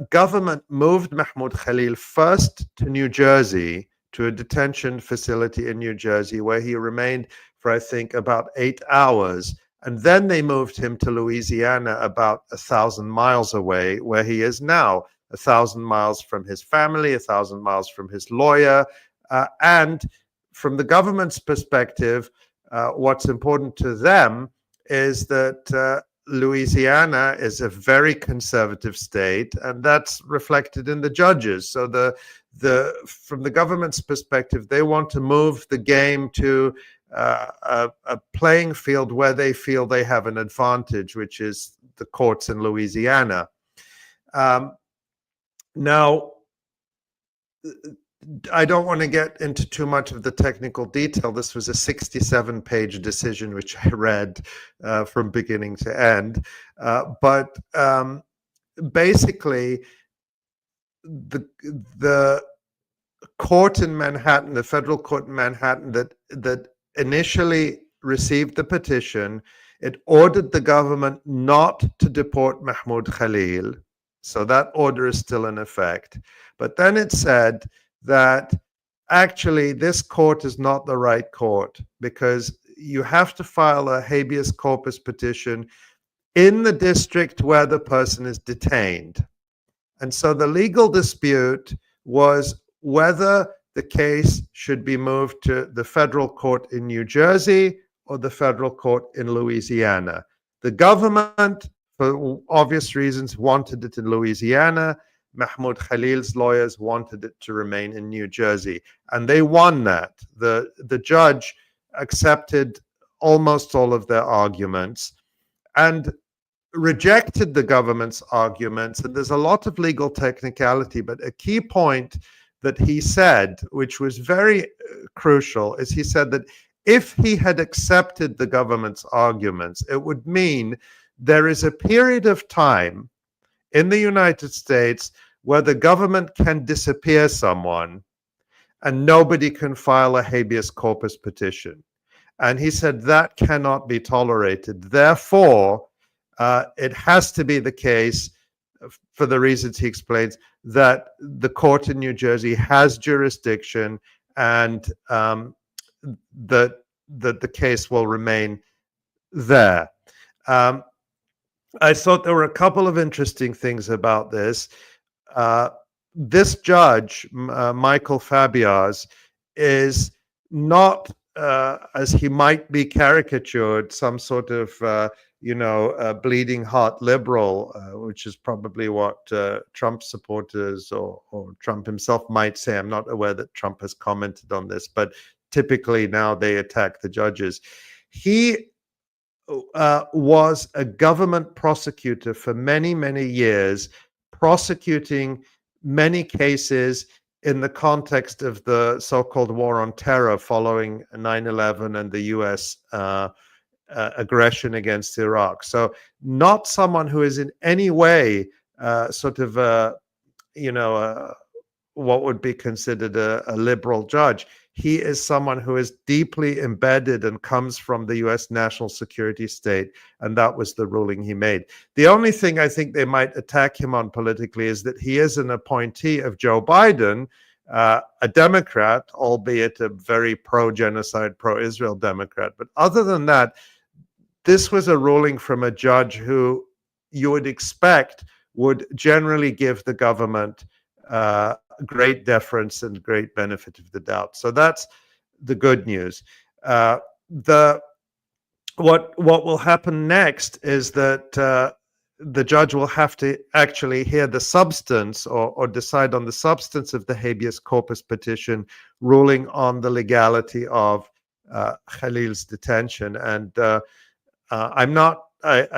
Speaker 6: government moved Mahmoud Khalil first to New Jersey, to a detention facility in New Jersey, where he remained for, I think, about 8 hours. And then they moved him to Louisiana, about 1,000 miles away, where he is now, 1,000 miles from his family, 1,000 miles from his lawyer. And from the government's perspective, what's important to them is that Louisiana is a very conservative state, and that's reflected in the judges. So from the government's perspective, they want to move the game to a playing field where they feel they have an advantage, which is the courts in Louisiana. Now, I don't want to get into too much of the technical detail. This was a 67-page decision, which I read from beginning to end. But basically, the court in Manhattan, the federal court in Manhattan that initially received the petition, it ordered the government not to deport Mahmoud Khalil. So that order is still in effect. But then it said that actually this court is not the right court, because you have to file a habeas corpus petition in the district where the person is detained. And so the legal dispute was whether the case should be moved to the federal court in New Jersey or the federal court in Louisiana. The government, for obvious reasons, wanted it in Louisiana. Mahmoud Khalil's lawyers wanted it to remain in New Jersey, and they won that. The judge accepted almost all of their arguments and rejected the government's arguments. And there's a lot of legal technicality, but a key point that he said, which was very crucial, is he said that if he had accepted the government's arguments, it would mean there is a period of time in the United States where the government can disappear someone and nobody can file a habeas corpus petition. And he said that cannot be tolerated. Therefore, it has to be the case, for the reasons he explains, that the court in New Jersey has jurisdiction, and that the case will remain there. I thought there were a couple of interesting things about this. This judge, Michael Fabiaz, is not, as he might be caricatured, some sort of bleeding heart liberal, which is probably what Trump supporters or Trump himself might say. I'm not aware that Trump has commented on this, but typically now they attack the judges. He was a government prosecutor for many, many years, prosecuting many cases in the context of the so-called war on terror following 9/11 and the US aggression against Iraq. So not someone who is in any way what would be considered a liberal judge. He is someone who is deeply embedded and comes from the US national security state, and that was the ruling he made. The only thing I think they might attack him on politically is that he is an appointee of Joe Biden, a Democrat, albeit a very pro-genocide, pro-Israel Democrat. But other than that, this was a ruling from a judge who you would expect would generally give the government great deference and great benefit of the doubt. So that's the good news. What will happen next is that the judge will have to actually hear the substance or decide on the substance of the habeas corpus petition, ruling on the legality of Khalil's detention. And I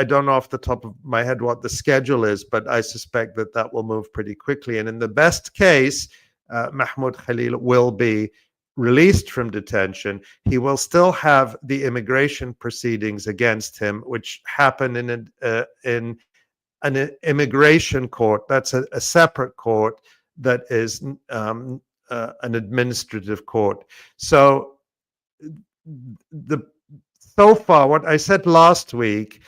Speaker 6: don't know off the top of my head what the schedule is, but I suspect that will move pretty quickly. And in the best case, Mahmoud Khalil will be released from detention, he will still have the immigration proceedings against him, which happen in an immigration court. That's a separate court that is an administrative court. So so far, what I said last week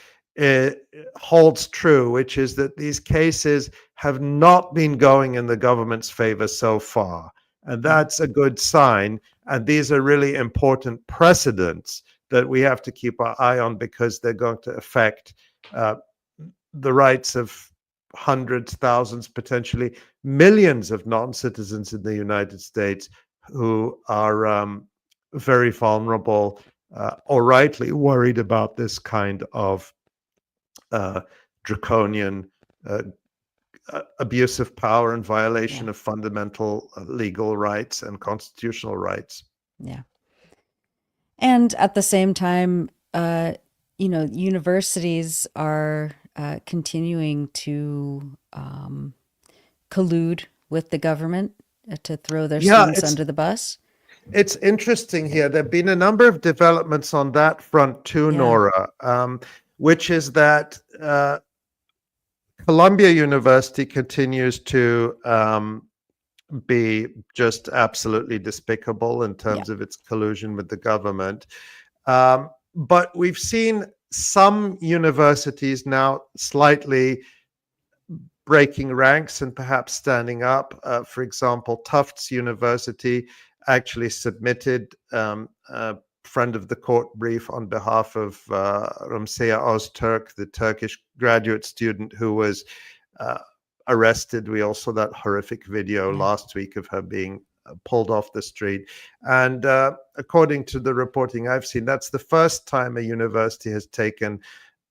Speaker 6: holds true, which is that these cases have not been going in the government's favor so far. And that's a good sign. And these are really important precedents that we have to keep our eye on, because they're going to affect the rights of hundreds, thousands, potentially millions of non-citizens in the United States who are very vulnerable or rightly worried about this kind of draconian abuse of power and violation of fundamental legal rights and constitutional rights.
Speaker 1: Yeah. And at the same time, universities are continuing to collude with the government to throw their students under the bus.
Speaker 6: It's interesting here. There have been a number of developments on that front too, Nora, which is that Columbia University continues to be just absolutely despicable in terms of its collusion with the government. But we've seen some universities now slightly breaking ranks and perhaps standing up. For example, Tufts University actually submitted a friend of the court brief on behalf of 𝐓𝐡𝐞 𝐄𝐥𝐞𝐜, the Turkish graduate student who was arrested. We all saw that horrific video last week of her being pulled off the street. And according to the reporting I've seen, that's the first time a university has taken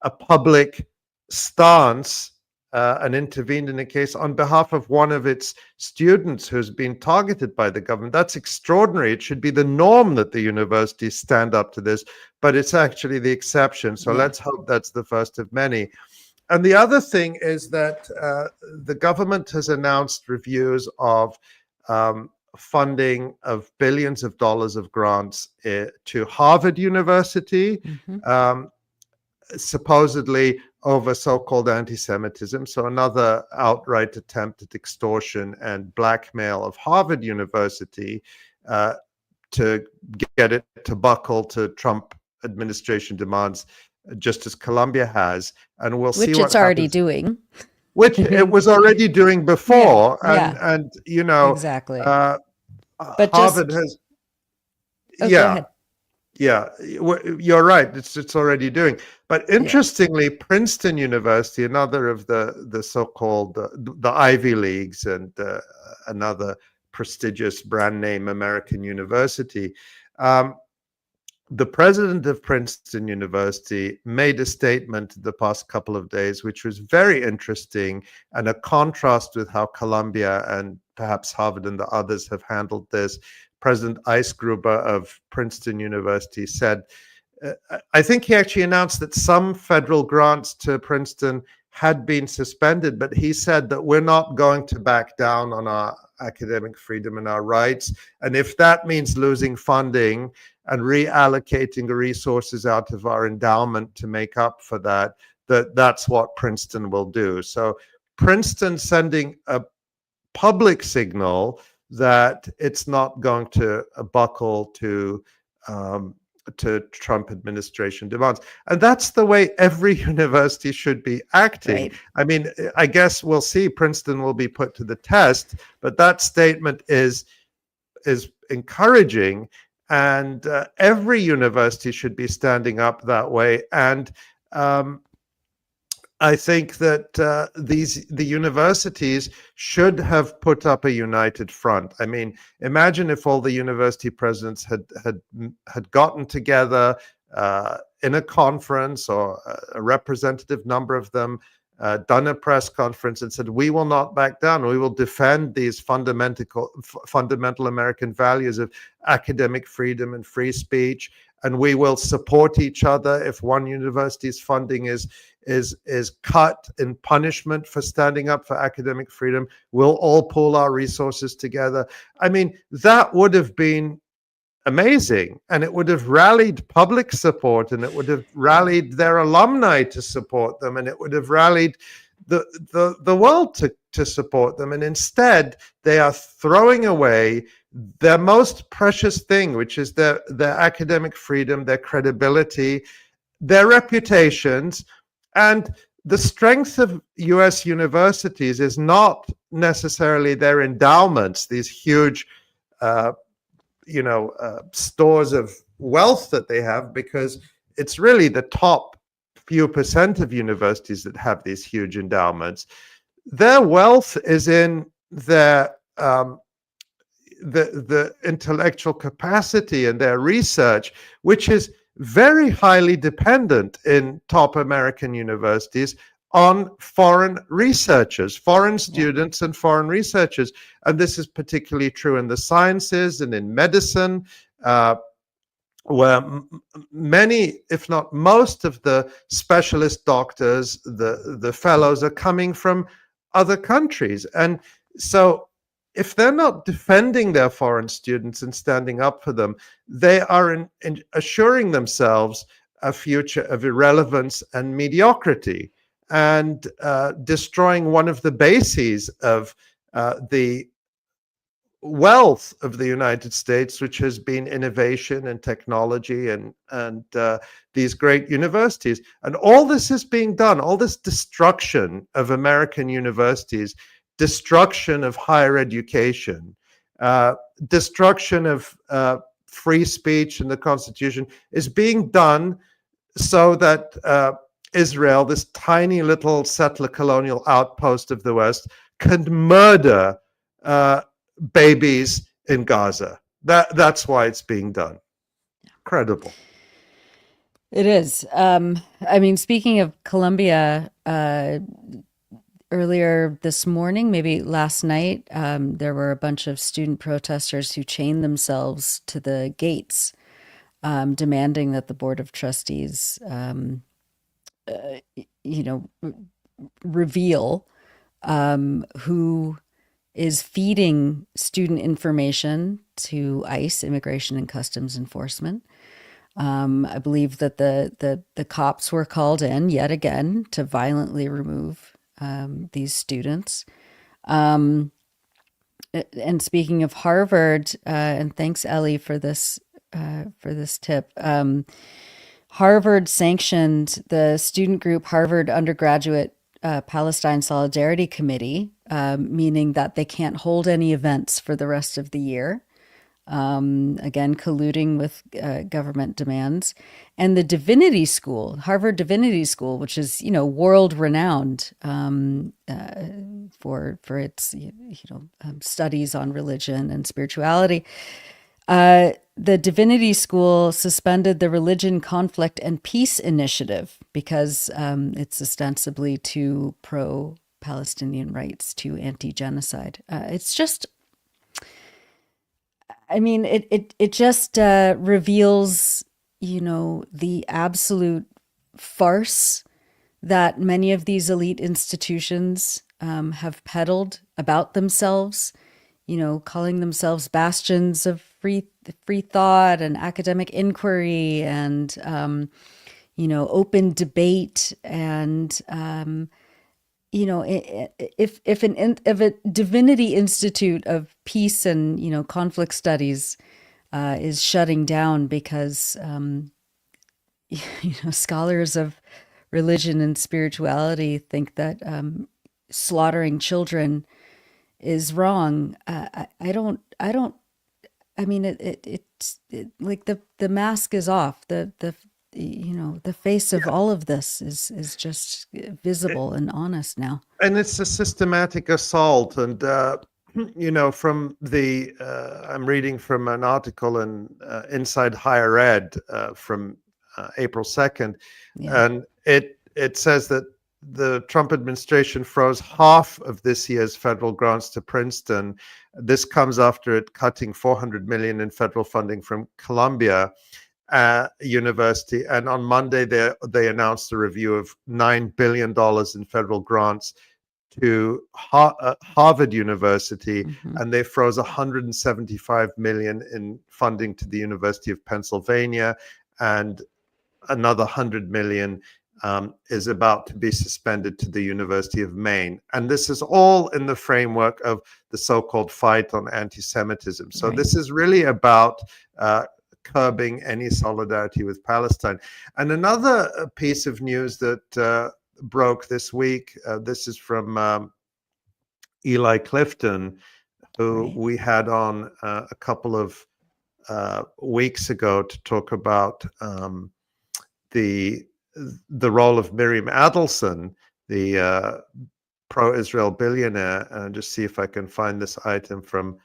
Speaker 6: a public stance and intervened in a case on behalf of one of its students who's been targeted by the government. That's extraordinary. It should be the norm that the universities stand up to this, but it's actually the exception. So let's hope that's the first of many. And the other thing is that the government has announced reviews of funding of billions of dollars of grants to Harvard University, supposedly over so-called anti-Semitism. So another outright attempt at extortion and blackmail of Harvard University to get it to buckle to Trump administration demands, just as Columbia has. And we'll see what
Speaker 1: Which it's already doing.
Speaker 6: Which it was already doing before. And you know,
Speaker 1: exactly.
Speaker 6: But Harvard has...
Speaker 1: Go ahead.
Speaker 6: Yeah, you're right. It's already doing. But interestingly, Princeton University, another of the so-called the Ivy Leagues and another prestigious brand name American university, the president of Princeton University made a statement the past couple of days, which was very interesting and a contrast with how Columbia and perhaps Harvard and the others have handled this. President Eisgruber of Princeton University said, I think he actually announced that some federal grants to Princeton had been suspended, but he said that we're not going to back down on our academic freedom and our rights. And if that means losing funding and reallocating resources out of our endowment to make up for that, that's what Princeton will do. So Princeton sending a public signal that it's not going to buckle to Trump administration demands. And that's the way every university should be acting. Right. I mean, I guess we'll see. Princeton will be put to the test, but that statement is encouraging, and every university should be standing up that way. And I think that the universities should have put up a united front. I mean, imagine if all the university presidents had gotten together in a conference, or a representative number of them done a press conference and said, we will not back down. We will defend these fundamental American values of academic freedom and free speech, and we will support each other. If one university's funding is cut in punishment for standing up for academic freedom, we'll all pool our resources together. I mean, that would have been amazing, and it would have rallied public support, and it would have rallied their alumni to support them, and it would have rallied the world to support them. And instead, they are throwing away their most precious thing, which is their academic freedom, their credibility, their reputations. And the strength of US universities is not necessarily their endowments, these huge stores of wealth that they have, because it's really the top few percent of universities that have these huge endowments. Their wealth is in their the intellectual capacity and their research, which is very highly dependent in top American universities on foreign researchers, foreign students and foreign researchers. And this is particularly true in the sciences and in medicine, where many, if not most, of the specialist doctors, the fellows, are coming from other countries. And so if they're not defending their foreign students and standing up for them, they are assuring themselves a future of irrelevance and mediocrity, and destroying one of the bases of the wealth of the United States, which has been innovation and technology and these great universities. And all this is being done, all this destruction of American universities, destruction of higher education, destruction of free speech and the Constitution, is being done so that Israel, this tiny little settler colonial outpost of the West, can murder babies in Gaza. That's why it's being done. Incredible.
Speaker 1: It is. I mean, speaking of Colombia, earlier this morning, maybe last night, there were a bunch of student protesters who chained themselves to the gates, demanding that the Board of Trustees, reveal who is feeding student information to ICE, Immigration and Customs Enforcement. I believe that the cops were called in yet again to violently remove these students. And speaking of Harvard, and thanks, Ellie, for this tip. Harvard sanctioned the student group Harvard Undergraduate Palestine Solidarity Committee, meaning that they can't hold any events for the rest of the year. Again, colluding with government demands. And the Divinity School, Harvard Divinity School, which is, world renowned for its, studies on religion and spirituality. The Divinity School suspended the Religion, Conflict, and Peace Initiative because it's ostensibly too pro-Palestinian rights, too anti-genocide. It's just, I mean, it just reveals, the absolute farce that many of these elite institutions have peddled about themselves, calling themselves bastions of free thought and academic inquiry and, open debate. And, if a Divinity Institute of Peace and, conflict studies is shutting down because, scholars of religion and spirituality think that slaughtering children is wrong, I mean, it's like the mask is off. The face of all of this is just visible and honest now.
Speaker 6: And it's a systematic assault. And, from I'm reading from an article in Inside Higher Ed from April 2nd. Yeah. And it says that the Trump administration froze half of this year's federal grants to Princeton. This comes after it cutting $400 million in federal funding from Columbia University. And on Monday, they announced a review of $9 billion in federal grants to Harvard University, and they froze 175 million in funding to the University of Pennsylvania, and another 100 million is about to be suspended to the University of Maine. And this is all in the framework of the so-called fight on anti-Semitism. So this is really about curbing any solidarity with Palestine. And another piece of news that broke this week, this is from Eli Clifton, who we had on a couple of weeks ago to talk about the role of Miriam Adelson, the pro-Israel billionaire. And just see if I can find this item from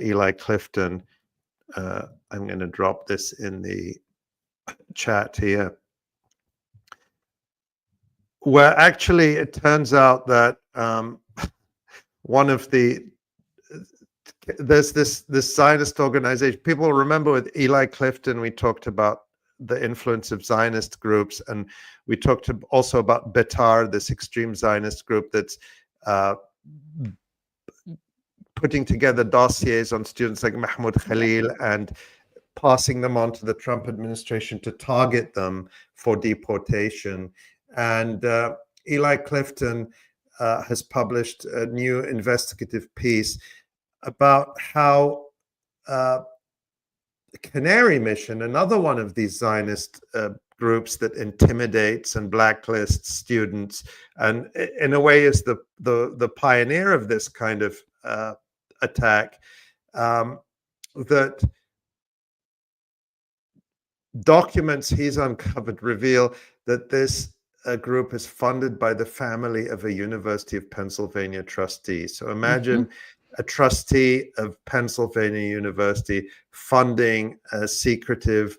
Speaker 6: Eli Clifton. I'm going to drop this in the chat here, where actually it turns out that one of there's this Zionist organization. People remember with Eli Clifton, we talked about the influence of Zionist groups, and we talked also about Betar, this extreme Zionist group that's putting together dossiers on students like Mahmoud Khalil and passing them on to the Trump administration to target them for deportation. And Eli Clifton has published a new investigative piece about how Canary Mission, another one of these Zionist groups that intimidates and blacklists students, and in a way is the pioneer of this kind of attack, that documents he's uncovered reveal that this group is funded by the family of a University of Pennsylvania trustee. So imagine a trustee of Pennsylvania University funding a secretive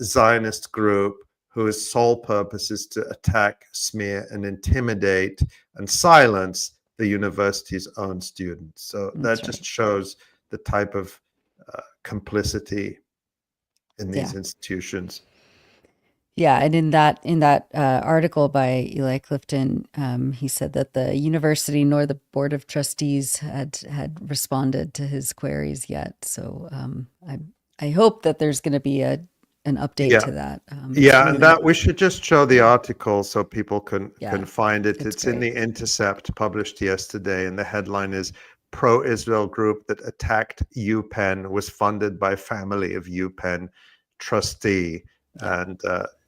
Speaker 6: Zionist group whose sole purpose is to attack, smear, and intimidate and silence the university's own students. So that just shows the type of complicity in these institutions.
Speaker 1: Yeah, and in that article by Eli Clifton, he said that the university nor the board of trustees had responded to his queries yet. So I hope that there's going to be an update to that.
Speaker 6: And that we should just show the article so people can find it. It's in the Intercept, published yesterday, and the headline is "Pro-Israel Group That Attacked UPenn Was Funded by Family of UPenn Trustee." And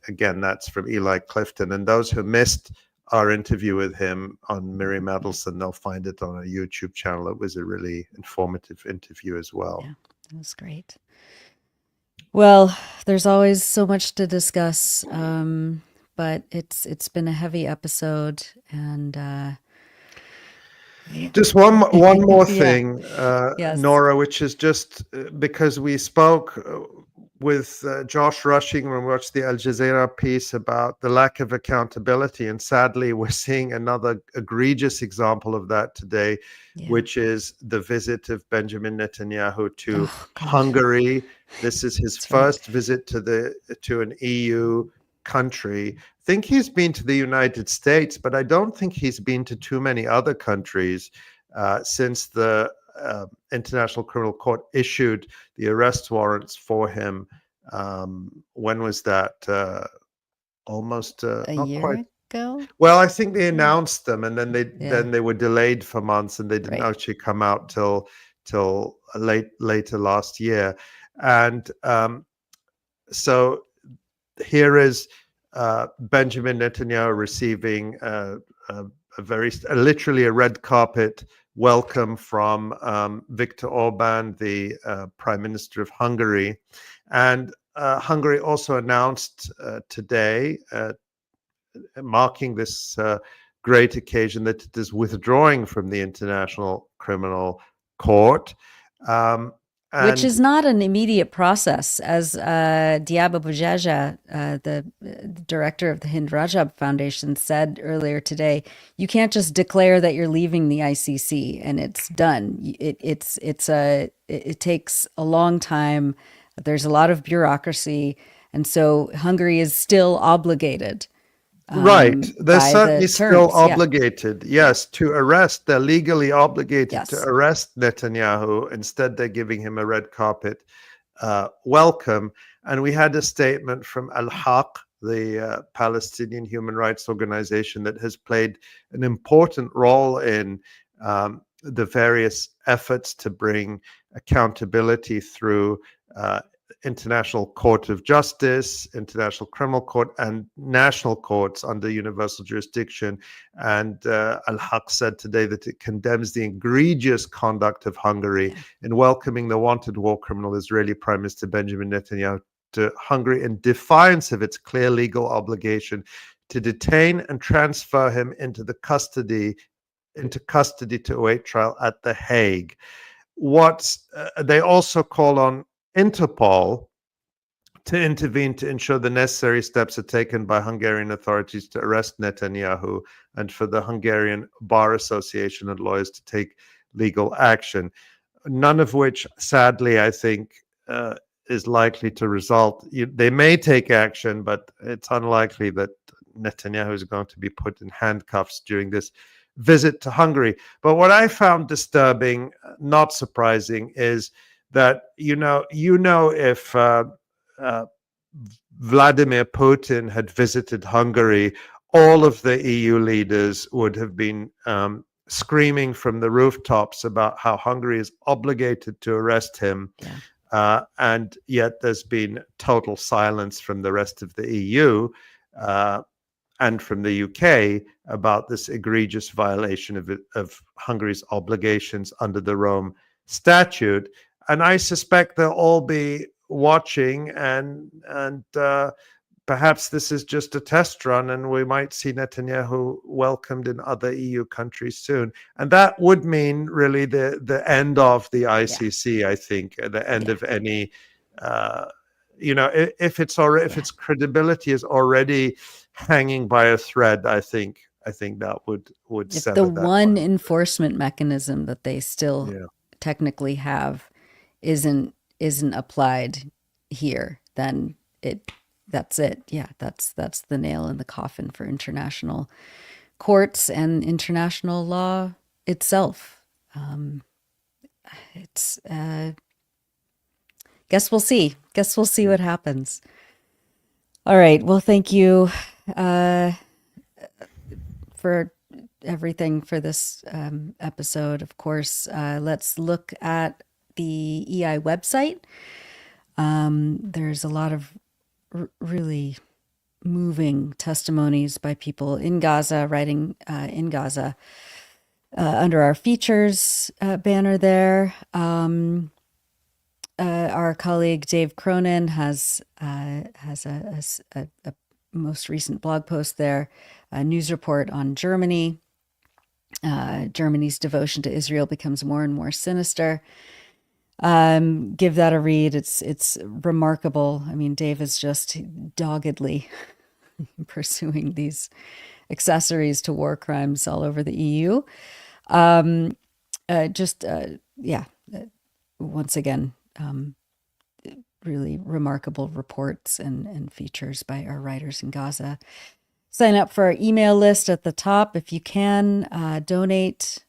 Speaker 6: again, that's from Eli Clifton. And those who missed our interview with him on Miriam Adelson, they'll find it on our YouTube channel. It was a really informative interview as well.
Speaker 1: Yeah, that was great. Well, there's always so much to discuss, but it's been a heavy episode, and
Speaker 6: just one more thing, Nora, which is just because we spoke with Josh Rushing when we watched the Al Jazeera piece about the lack of accountability, and sadly we're seeing another egregious example of that today, which is the visit of Benjamin Netanyahu to Hungary. This is his first visit to an EU country. I think he's been to the United States, but I don't think he's been to too many other countries since the International Criminal Court issued the arrest warrants for him. When was that? Almost
Speaker 1: a year ago.
Speaker 6: Well, I think they announced them, and then they were delayed for months, and they didn't actually come out till later last year. And so here is Benjamin Netanyahu receiving literally a red carpet welcome from Viktor Orban, the Prime Minister of Hungary. And Hungary also announced today, marking this great occasion, that it is withdrawing from the International Criminal Court.
Speaker 1: Which is not an immediate process, as Diaba Boujaja, the director of the Hind Rajab Foundation, said earlier today. You can't just declare that you're leaving the ICC and it's done. It takes a long time. There's a lot of bureaucracy, and so Hungary is still obligated
Speaker 6: Right. They're
Speaker 1: by
Speaker 6: certainly
Speaker 1: the
Speaker 6: still
Speaker 1: terms. Yeah.
Speaker 6: obligated, yes, to arrest. They're legally obligated to
Speaker 1: Yes.
Speaker 6: arrest Netanyahu. Instead, they're giving him a red carpet welcome. And we had a statement from 𝐓𝐡𝐞, the Palestinian human rights organization that has played an important role in the various efforts to bring accountability through International Court of Justice, International Criminal Court, and national courts under universal jurisdiction. And 𝐓𝐡𝐞 said today that it condemns the egregious conduct of Hungary in welcoming the wanted war criminal Israeli Prime Minister Benjamin Netanyahu to Hungary in defiance of its clear legal obligation to detain and transfer him into custody to await trial at The Hague. They also call on Interpol to intervene to ensure the necessary steps are taken by Hungarian authorities to arrest Netanyahu, and for the Hungarian Bar Association and lawyers to take legal action. None of which, sadly, I think, is likely to result. They may take action, but it's unlikely that Netanyahu is going to be put in handcuffs during this visit to Hungary. But what I found disturbing, not surprising, is that if Vladimir Putin had visited Hungary, all of the EU leaders would have been screaming from the rooftops about how Hungary is obligated to arrest him. And yet there's been total silence from the rest of the EU and from the UK about this egregious violation of Hungary's obligations under the Rome Statute. And I suspect they'll all be watching, and perhaps this is just a test run, and we might see Netanyahu welcomed in other EU countries soon. And that would mean really the end of the ICC, I think, the end of any, if its credibility is already hanging by a thread, I think that would
Speaker 1: if
Speaker 6: sever
Speaker 1: the
Speaker 6: that
Speaker 1: one enforcement mechanism that they still technically have isn't applied here, then that's it. Yeah, that's the nail in the coffin for international courts and international law itself. Guess we'll see. What happens. All right. Well, thank you for everything for this episode. Of course, let's look at the EI website. There's a lot of really moving testimonies by people in Gaza, writing in Gaza under our features banner there. Our colleague Dave Cronin has a most recent blog post there, a news report on Germany. Germany's devotion to Israel becomes more and more sinister. Give that a read. It's remarkable. I mean, Dave is just doggedly pursuing these accessories to war crimes all over the EU. Once again, really remarkable reports and features by our writers in Gaza. Sign up for our email list at the top if you can. Donate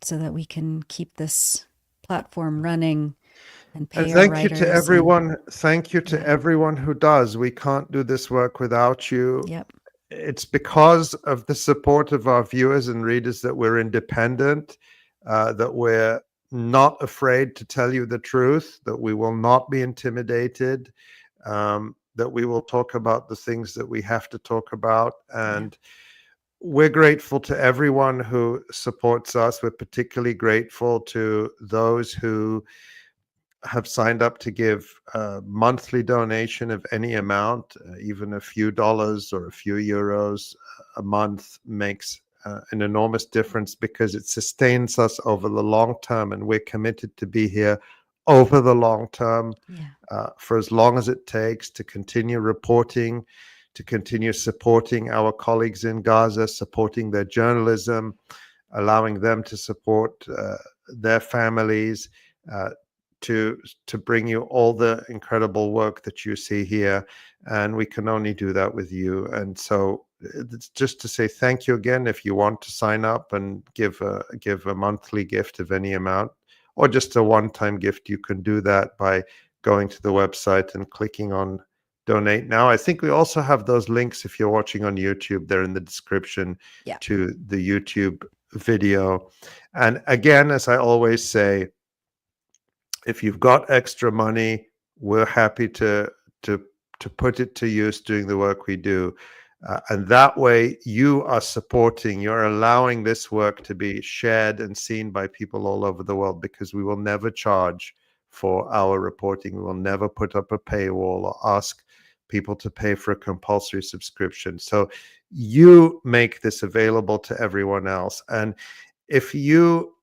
Speaker 1: so that we can keep this platform running and pay
Speaker 6: And
Speaker 1: our
Speaker 6: thank you
Speaker 1: writers.
Speaker 6: to everyone. Thank you to everyone who does. We can't do this work without you.
Speaker 1: Yep.
Speaker 6: It's because of the support of our viewers and readers that we're independent, that we're not afraid to tell you the truth, that we will not be intimidated, that we will talk about the things that we have to talk about. And we're grateful to everyone who supports us. We're particularly grateful to those who have signed up to give a monthly donation of any amount. Even a few dollars or a few euros a month makes an enormous difference, because it sustains us over the long term, and we're committed to be here over the long term, for as long as it takes, to continue reporting, to continue supporting our colleagues in Gaza, supporting their journalism, allowing them to support their families, to bring you all the incredible work that you see here, and we can only do that with you. And so it's just to say thank you again. If you want to sign up and give a monthly gift of any amount, or just a one-time gift, you can do that by going to the website and clicking on donate now. I think we also have those links, if you're watching on YouTube, they're in the description to the YouTube video. And again, as I always say, if you've got extra money, we're happy to put it to use doing the work we do. And that way you are supporting, you're allowing this work to be shared and seen by people all over the world, because we will never charge for our reporting. We will never put up a paywall or ask people to pay for a compulsory subscription. So you make this available to everyone else. And if you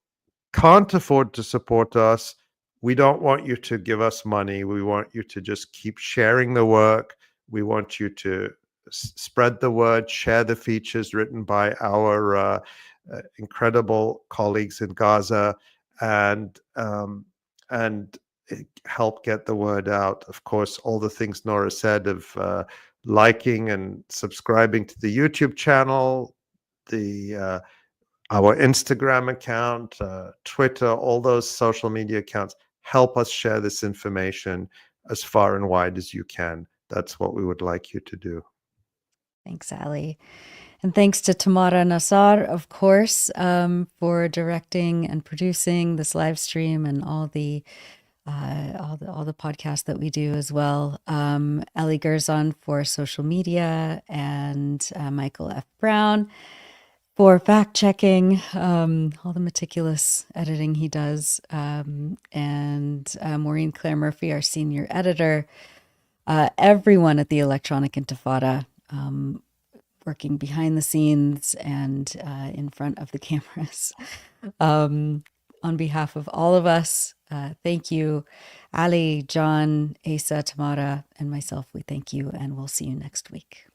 Speaker 6: can't afford to support us, we don't want you to give us money. We want you to just keep sharing the work. We want you to spread the word, share the features written by our incredible colleagues in Gaza, and help get the word out. Of course, all the things Nora said of liking and subscribing to the YouTube channel, our Instagram account, Twitter, all those social media accounts, help us share this information as far and wide as you can. That's what we would like you to do.
Speaker 1: Thanks, Ali. And thanks to Tamara Nassar, of course, for directing and producing this live stream and all the podcasts that we do as well. Ellie Gerzon for social media, and Michael F. Brown for fact-checking, all the meticulous editing he does, and Maureen Claire Murphy, our senior editor, everyone at the Electronic Intifada, working behind the scenes and in front of the cameras. On behalf of all of us, thank you. Ali, John, Asa, Tamara, and myself, we thank you, and we'll see you next week.